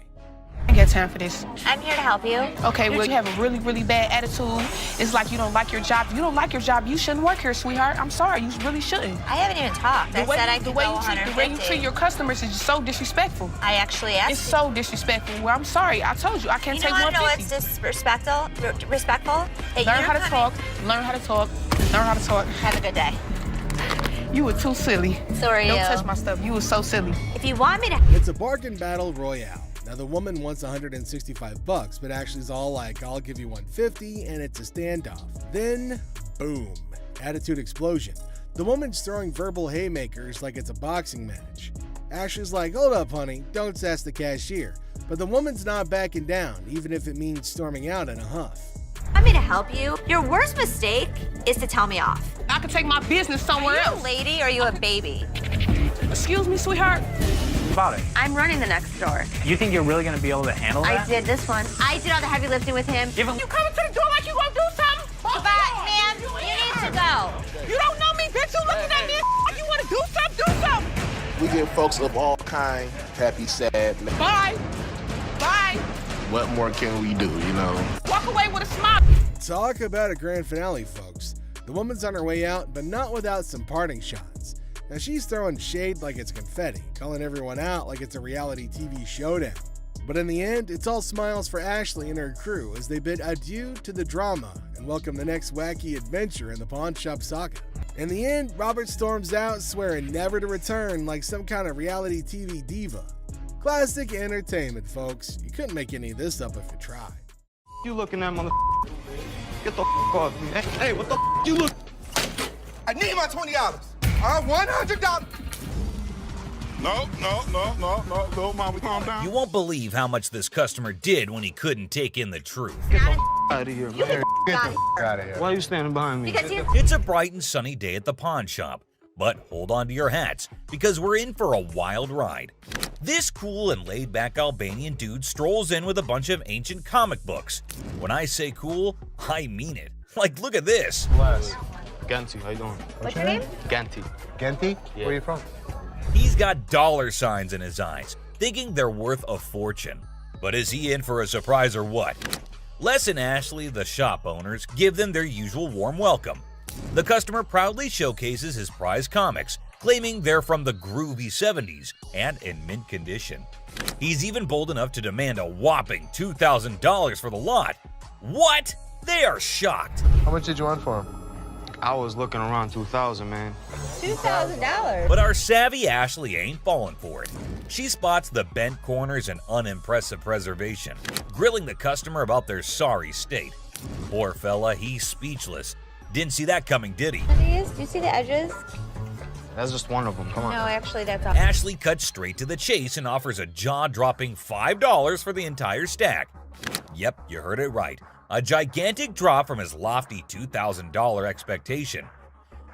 I ain't got time for this. I'm here to help you. Okay, well, you have a really, really bad attitude. It's like you don't like your job. If you don't like your job, you shouldn't work here, sweetheart. I'm sorry, you really shouldn't. I haven't even talked. I said I could go 150. The way you treat your customers is just so disrespectful. I actually asked. It's so disrespectful. Well, I'm sorry. I told you, I can't take 150. You know what's disrespectful? Respectful? Learn how to talk. Learn how to talk. Learn how to talk. Have a good day. You were too silly. So are you. Don't touch my stuff. You were so silly. If you want me to... It's a bargain battle royale. Now the woman wants $165, but Ashley's all like, I'll give you $150, and it's a standoff. Then, boom, attitude explosion. The woman's throwing verbal haymakers like it's a boxing match. Ashley's like, hold up, honey, don't sass the cashier. But the woman's not backing down, even if it means storming out in a huff. Want me to help you? Your worst mistake is to tell me off. I could take my business somewhere else. Are you a lady or are you a baby? Excuse me, sweetheart. About it. I'm running the next store. You think you're really gonna be able to handle that? I did this one. I did all the heavy lifting with him. Give him. You coming to the door like you gonna do something? But, ma'am, you need to go. You don't know me, bitch. You looking at me like you wanna do something? Do something. We give folks of all kind, happy, sad. Bye. Bye. What more can we do, you know? Walk away with a smile. Talk about a grand finale, folks. The woman's on her way out, but not without some parting shots. Now she's throwing shade like it's confetti, calling everyone out like it's a reality TV showdown. But in the end, it's all smiles for Ashley and her crew as they bid adieu to the drama and welcome the next wacky adventure in the pawn shop saga. In the end, Robert storms out, swearing never to return like some kind of reality TV diva. Classic entertainment, folks. You couldn't make any of this up if you tried. You looking at, mother? Get the off me. Hey, what the you look? I need my $20. $100. No, Mama, calm down. You won't believe how much this customer did when he couldn't take in the truth. Get the out of here, man. Get out of here. Why are you standing behind me? It's a bright and sunny day at the pawn shop, but hold on to your hats because we're in for a wild ride. This cool and laid-back Albanian dude strolls in with a bunch of ancient comic books. When I say cool, I mean it. Like, look at this. Bless. Ganti, how you doing? What's your name? Ganti. Genti? Yeah. Where are you from? He's got dollar signs in his eyes, thinking they're worth a fortune. But is he in for a surprise or what? Les and Ashley, the shop owners, give them their usual warm welcome. The customer proudly showcases his prize comics, claiming they're from the groovy 70s and in mint condition. He's even bold enough to demand a whopping $2,000 for the lot. What? They are shocked. How much did you want for him? I was looking around 2,000, man. $2,000. But our savvy Ashley ain't falling for it. She spots the bent corners and unimpressive preservation, grilling the customer about their sorry state. Poor fella, he's speechless. Didn't see that coming, did he? Do you see the edges? That's just one of them. Come on. No, actually, that's all. Ashley cuts straight to the chase and offers a jaw-dropping $5 for the entire stack. Yep, you heard it right. A gigantic drop from his lofty $2,000 expectation.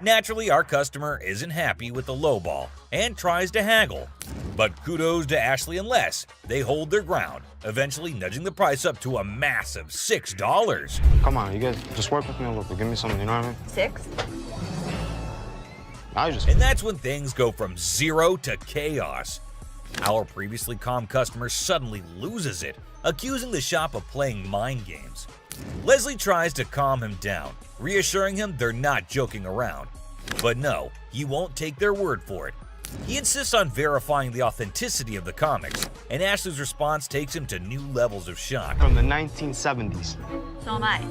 Naturally, our customer isn't happy with the lowball and tries to haggle. But kudos to Ashley and Les. They hold their ground, eventually nudging the price up to a massive $6. Come on, you guys just work with me a little bit. Give me something, you know what I mean? 6? And that's when things go from zero to chaos. Our previously calm customer suddenly loses it, accusing the shop of playing mind games. Leslie tries to calm him down, reassuring him they're not joking around. But no, he won't take their word for it. He insists on verifying the authenticity of the comics, and Ashley's response takes him to new levels of shock. From the 1970s. So am I.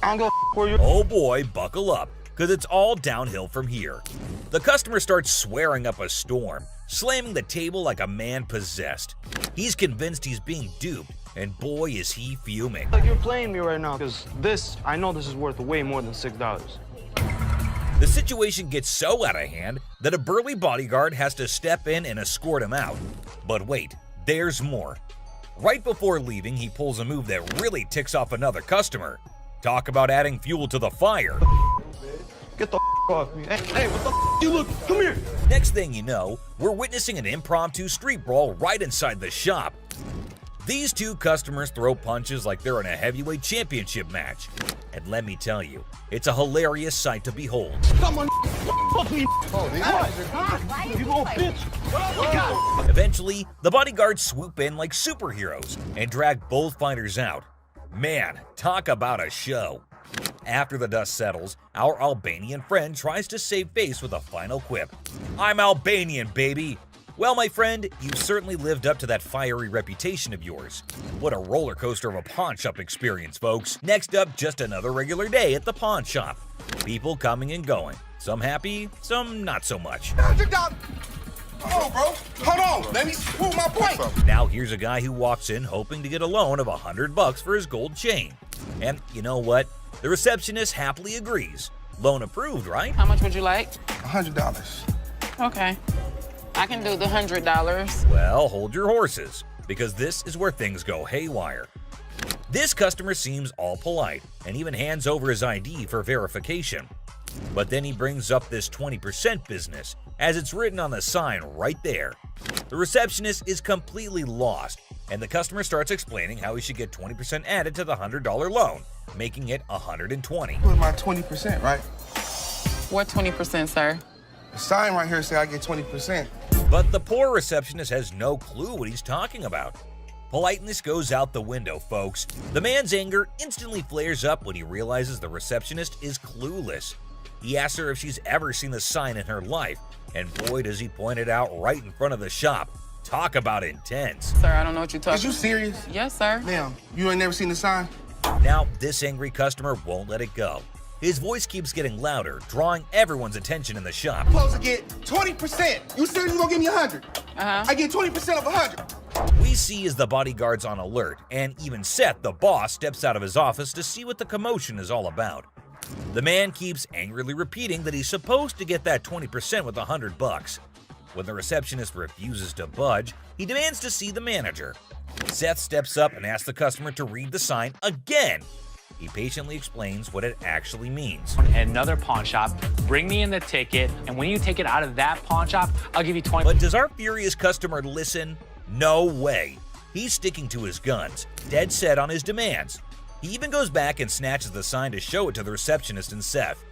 I don't go where you. Oh boy, buckle up, because it's all downhill from here. The customer starts swearing up a storm, slamming the table like a man possessed. He's convinced he's being duped, and boy is he fuming. Like you're playing me right now, because I know this is worth way more than $6. The situation gets so out of hand that a burly bodyguard has to step in and escort him out. But wait, there's more. Right before leaving, he pulls a move that really ticks off another customer. Talk about adding fuel to the fire. Get the off me. Hey, what the you look? Come here. Next thing you know, we're witnessing an impromptu street brawl right inside the shop. These two customers throw punches like they're in a heavyweight championship match. And let me tell you, it's a hilarious sight to behold. Someone fuck me. You little bitch. Eventually, the bodyguards swoop in like superheroes and drag both fighters out. Man, talk about a show. After the dust settles, our Albanian friend tries to save face with a final quip. I'm Albanian, baby! Well, my friend, you certainly lived up to that fiery reputation of yours. What a roller coaster of a pawn shop experience, folks. Next up, just another regular day at the pawn shop. People coming and going. Some happy, some not so much. $100. Hold on, bro. Hold on. Let me prove my point. Now here's a guy who walks in hoping to get a loan of $100 for his gold chain. And you know what? The receptionist happily agrees. Loan approved, right? How much would you like? $100. Okay. I can do the $100. Well, hold your horses, because this is where things go haywire. This customer seems all polite and even hands over his ID for verification. But then he brings up this 20% business, as it's written on the sign right there. The receptionist is completely lost, and the customer starts explaining how he should get 20% added to the $100 loan, making it $120. Put my 20%, right? What 20%, sir? The sign right here say I get 20%. But the poor receptionist has no clue what he's talking about. Politeness goes out the window, folks. The man's anger instantly flares up when he realizes the receptionist is clueless. He asks her if she's ever seen the sign in her life, and boy does he point it out right in front of the shop. Talk about intense. Sir, I don't know what you're talking about. Is you serious? Yes, sir. Ma'am, you ain't never seen the sign? Now, this angry customer won't let it go. His voice keeps getting louder, drawing everyone's attention in the shop. I'm supposed to get 20%. You said you gonna give me 100. Uh-huh. I get 20% of 100. We see as the bodyguard's on alert, and even Seth, the boss, steps out of his office to see what the commotion is all about. The man keeps angrily repeating that he's supposed to get that 20% with $100. When the receptionist refuses to budge, he demands to see the manager. Seth steps up and asks the customer to read the sign again. He patiently explains what it actually means. At another pawn shop, bring me in the ticket, and when you take it out of that pawn shop, I'll give you 20. But does our furious customer listen? No way. He's sticking to his guns, dead set on his demands. He even goes back and snatches the sign to show it to the receptionist and Seth.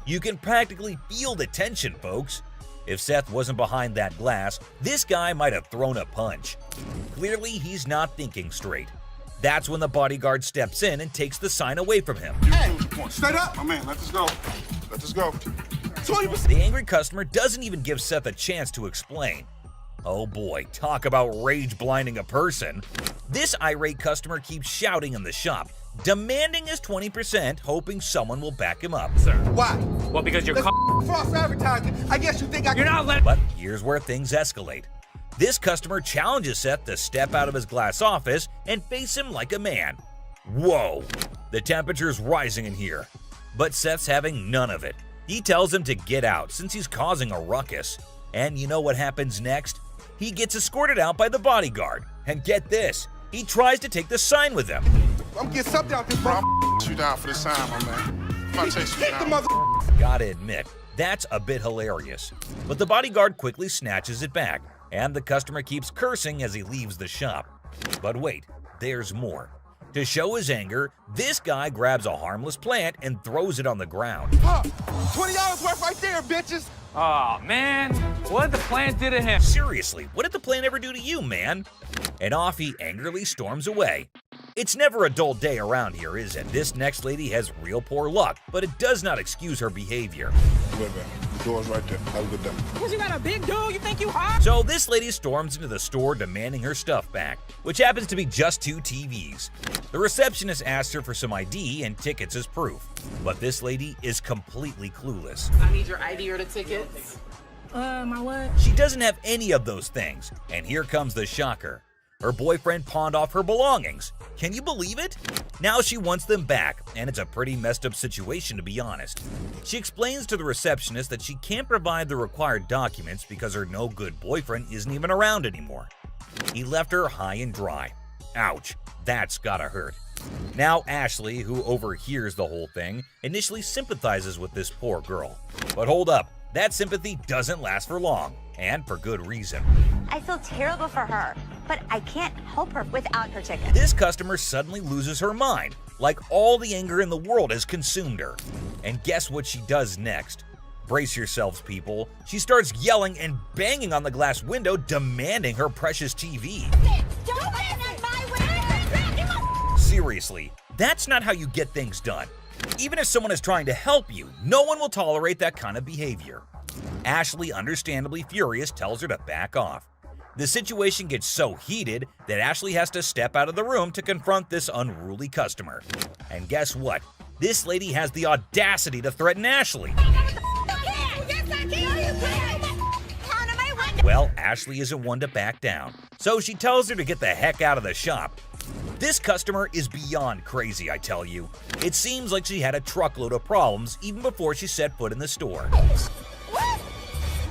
You can practically feel the tension, folks. If Seth wasn't behind that glass, this guy might have thrown a punch. Clearly, he's not thinking straight. That's when the bodyguard steps in and takes the sign away from him. Hey, straight up, my man. Let us go. Let us go. 20%. The angry customer doesn't even give Seth a chance to explain. Oh boy, talk about rage blinding a person. This irate customer keeps shouting in the shop, demanding his 20%, hoping someone will back him up. Sir. Why? Well, because you're false advertising. I guess you think I can. You're not letting. But here's where things escalate. This customer challenges Seth to step out of his glass office and face him like a man. Whoa, the temperature's rising in here. But Seth's having none of it. He tells him to get out since he's causing a ruckus. And you know what happens next? He gets escorted out by the bodyguard. And get this, he tries to take the sign with him. I'm getting something out this, bro. I'm you down for this time, my man. I'm gonna take you down. Gotta admit, that's a bit hilarious. But the bodyguard quickly snatches it back, and the customer keeps cursing as he leaves the shop. But wait, there's more. To show his anger, this guy grabs a harmless plant and throws it on the ground. $20 worth right there, bitches. Oh, man. What did the plant do to him? Seriously, what did the plant ever do to you, man? And off he angrily storms away. It's never a dull day around here, is it? This next lady has real poor luck, but it does not excuse her behavior. Wait, man. The door's right there. Have a good day. Because you got a big dude, you think you hot? So this lady storms into the store demanding her stuff back, which happens to be just 2 TVs. The receptionist asks her for some ID and tickets as proof, but this lady is completely clueless. I need your ID or the tickets. My what? She doesn't have any of those things, and here comes the shocker. Her boyfriend pawned off her belongings. Can you believe it? Now she wants them back, and it's a pretty messed up situation to be honest. She explains to the receptionist that she can't provide the required documents because her no-good boyfriend isn't even around anymore. He left her high and dry. Ouch, that's gotta hurt. Now Ashley, who overhears the whole thing, initially sympathizes with this poor girl. But hold up, that sympathy doesn't last for long, and for good reason. I feel terrible for her, but I can't help her without her ticket. This customer suddenly loses her mind, like all the anger in the world has consumed her. And guess what she does next? Brace yourselves, people. She starts yelling and banging on the glass window, demanding her precious TV. Don't bang on my window! Seriously, that's not how you get things done. Even if someone is trying to help you, no one will tolerate that kind of behavior. Ashley, understandably furious, tells her to back off. The situation gets so heated that Ashley has to step out of the room to confront this unruly customer. And guess what? This lady has the audacity to threaten Ashley. Well, Ashley isn't one to back down, so she tells her to get the heck out of the shop. This customer is beyond crazy, I tell you. It seems like she had a truckload of problems even before she set foot in the store. What?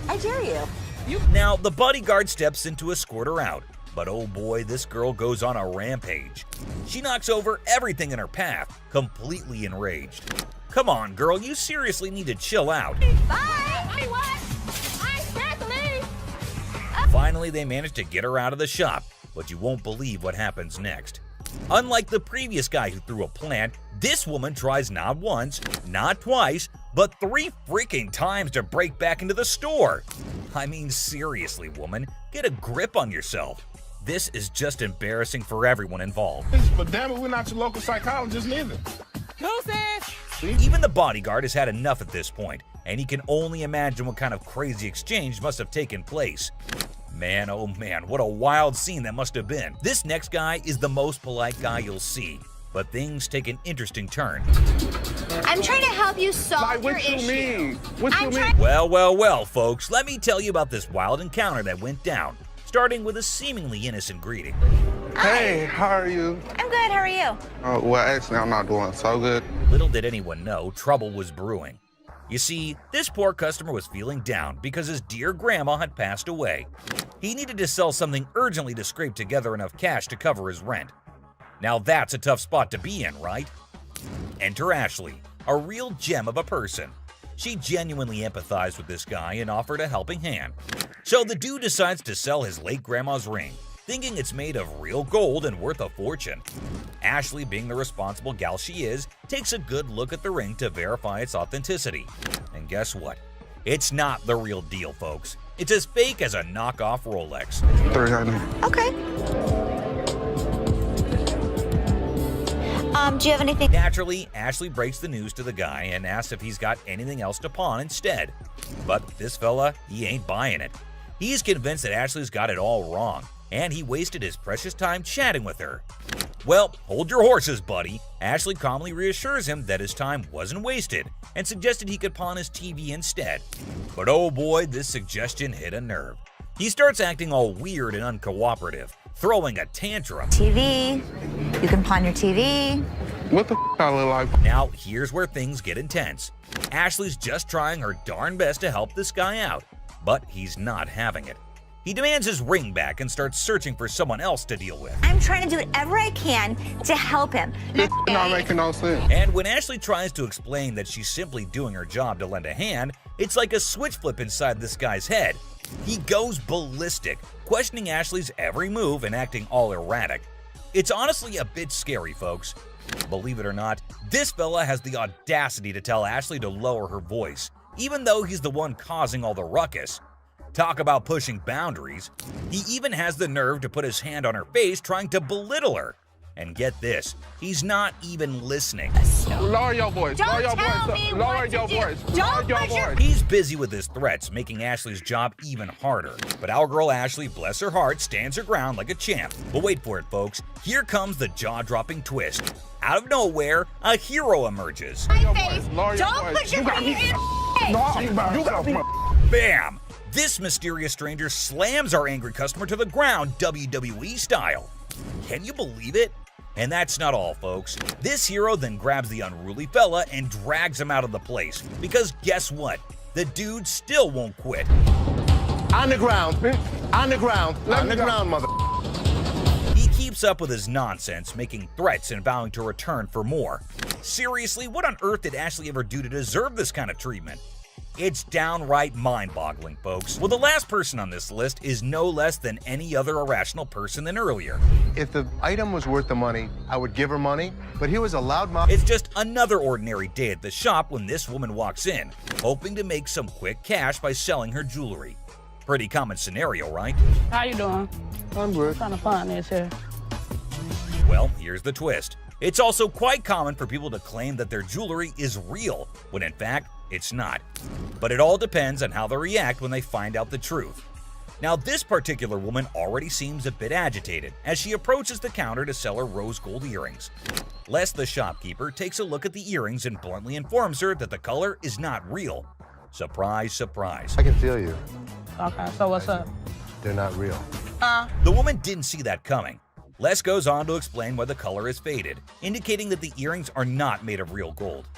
I dare you. Now, the bodyguard steps in to escort her out, but oh boy, this girl goes on a rampage. She knocks over everything in her path, completely enraged. Come on, girl, you seriously need to chill out. Bye! What? I can't leave! Finally, they manage to get her out of the shop, but you won't believe what happens next. Unlike the previous guy who threw a plant, this woman tries not once, not twice, but 3 freaking times to break back into the store. I mean, seriously, woman, get a grip on yourself. This is just embarrassing for everyone involved. But damn it, we're not your local psychologist neither. Even the bodyguard has had enough at this point, and he can only imagine what kind of crazy exchange must have taken place. Man, oh man, what a wild scene that must have been. This next guy is the most polite guy you'll see, but things take an interesting turn. I'm trying to help you solve your issue. What you mean? What you mean? Well, folks, let me tell you about this wild encounter that went down. starting with a seemingly innocent greeting. Hey, how are you? I'm good, how are you? Well, actually, I'm not doing so good. Little did anyone know trouble was brewing. You see, this poor customer was feeling down because his dear grandma had passed away. He needed to sell something urgently to scrape together enough cash to cover his rent. Now that's a tough spot to be in, right? Enter Ashley, a real gem of a person. She genuinely empathized with this guy and offered a helping hand. So the dude decides to sell his late grandma's ring, thinking it's made of real gold and worth a fortune. Ashley, being the responsible gal she is, takes a good look at the ring to verify its authenticity. And guess what? It's not the real deal, folks. It's as fake as a knockoff Rolex. Okay. Do you have anything? Naturally, Ashley breaks the news to the guy and asks if he's got anything else to pawn instead. But this fella, he ain't buying it. He's convinced that Ashley's got it all wrong, and he wasted his precious time chatting with her. Well, hold your horses, buddy. Ashley calmly reassures him that his time wasn't wasted and suggested he could pawn his TV instead. But oh boy, this suggestion hit a nerve. He starts acting all weird and uncooperative, throwing a tantrum. TV. You can pawn your TV. What the I look like? Now, here's where things get intense. Ashley's just trying her darn best to help this guy out, but he's not having it. He demands his ring back and starts searching for someone else to deal with. I'm trying to do whatever I can to help him. This not making no sense. And when Ashley tries to explain that she's simply doing her job to lend a hand, it's like a switch flip inside this guy's head. He goes ballistic, questioning Ashley's every move and acting all erratic. It's honestly a bit scary, folks. Believe it or not, this fella has the audacity to tell Ashley to lower her voice, even though he's the one causing all the ruckus. Talk about pushing boundaries. He even has the nerve to put his hand on her face trying to belittle her. And get this, he's not even listening. Lower your voice. Lower your voice. Lower your voice. Lower your voice. He's busy with his threats, making Ashley's job even harder. But our girl Ashley, bless her heart, stands her ground like a champ. But wait for it, folks. Here comes the jaw-dropping twist. Out of nowhere, a hero emerges. My face. Don't put your finger in. Bam! This mysterious stranger slams our angry customer to the ground, WWE style. Can you believe it? And that's not all, folks. This hero then grabs the unruly fella and drags him out of the place. Because guess what? The dude still won't quit. On the ground. On the ground. On the ground, mother. He keeps up with his nonsense, making threats and vowing to return for more. Seriously, what on earth did Ashley ever do to deserve this kind of treatment? It's downright mind-boggling, folks. Well, the last person on this list is no less than any other irrational person than earlier. If the item was worth the money, I would give her money, but he was a loudmouth. It's just another ordinary day at the shop when this woman walks in, hoping to make some quick cash by selling her jewelry. Pretty common scenario, right? How you doing? I'm good. Trying to find this here. Well, here's the twist. It's also quite common for people to claim that their jewelry is real, when in fact, it's not. But it all depends on how they react when they find out the truth. Now, this particular woman already seems a bit agitated as she approaches the counter to sell her rose gold earrings. Les, the shopkeeper, takes a look at the earrings and bluntly informs her that the color is not real. Surprise, surprise. I can feel you. Okay, so what's up? They're not real. The woman didn't see that coming. Les goes on to explain why the color is faded, indicating that the earrings are not made of real gold.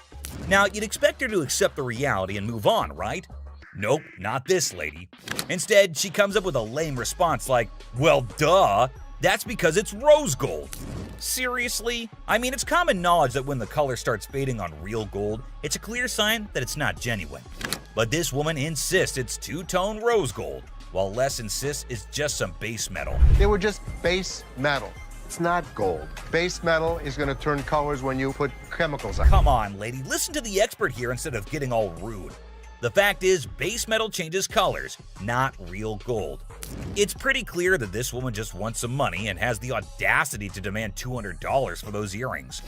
Now, you'd expect her to accept the reality and move on, right? Nope, not this lady. Instead, she comes up with a lame response like, well, duh, that's because it's rose gold. Seriously? I mean, it's common knowledge that when the color starts fading on real gold, it's a clear sign that it's not genuine. But this woman insists it's two-tone rose gold, while Les insists it's just some base metal. They were just base metal. It's not gold. Base metal is going to turn colors when you put chemicals on it. Come on, lady, listen to the expert here instead of getting all rude. The fact is, base metal changes colors, not real gold. It's pretty clear that this woman just wants some money and has the audacity to demand $200 for those earrings.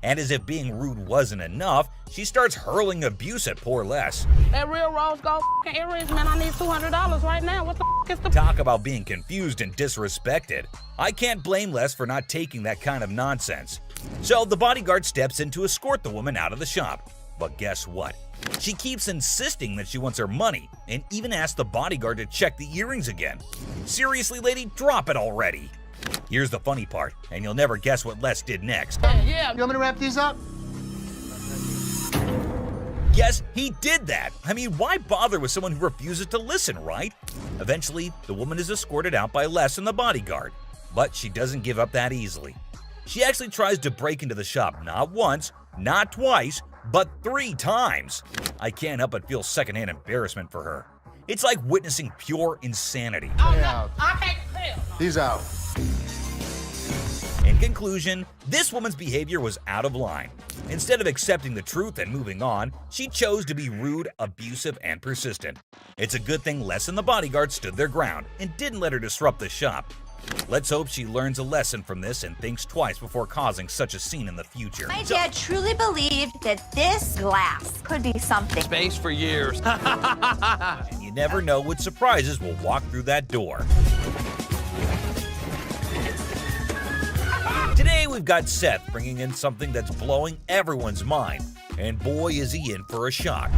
And as if being rude wasn't enough, she starts hurling abuse at poor Les. That real rose gold earrings, man, I need $200 right now. What the is the... Talk about being confused and disrespected. I can't blame Les for not taking that kind of nonsense. So the bodyguard steps in to escort the woman out of the shop. But guess what? She keeps insisting that she wants her money and even asks the bodyguard to check the earrings again. Seriously, lady, drop it already. Here's the funny part, and you'll never guess what Les did next. Yeah. You want me to wrap these up? Yes, he did that. I mean, why bother with someone who refuses to listen, right? Eventually, the woman is escorted out by Les and the bodyguard, but she doesn't give up that easily. She actually tries to break into the shop not once, not twice, but 3 times. I can't help but feel secondhand embarrassment for her. It's like witnessing pure insanity. He's out. In conclusion, this woman's behavior was out of line. Instead of accepting the truth and moving on, she chose to be rude, abusive, and persistent. It's a good thing Les and the bodyguard stood their ground and didn't let her disrupt the shop. Let's hope she learns a lesson from this and thinks twice before causing such a scene in the future. My dad truly believed that this glass could be something. Space for years. And you never know what surprises will walk through that door. Today we've got Seth bringing in something that's blowing everyone's mind, and boy is he in for a shock.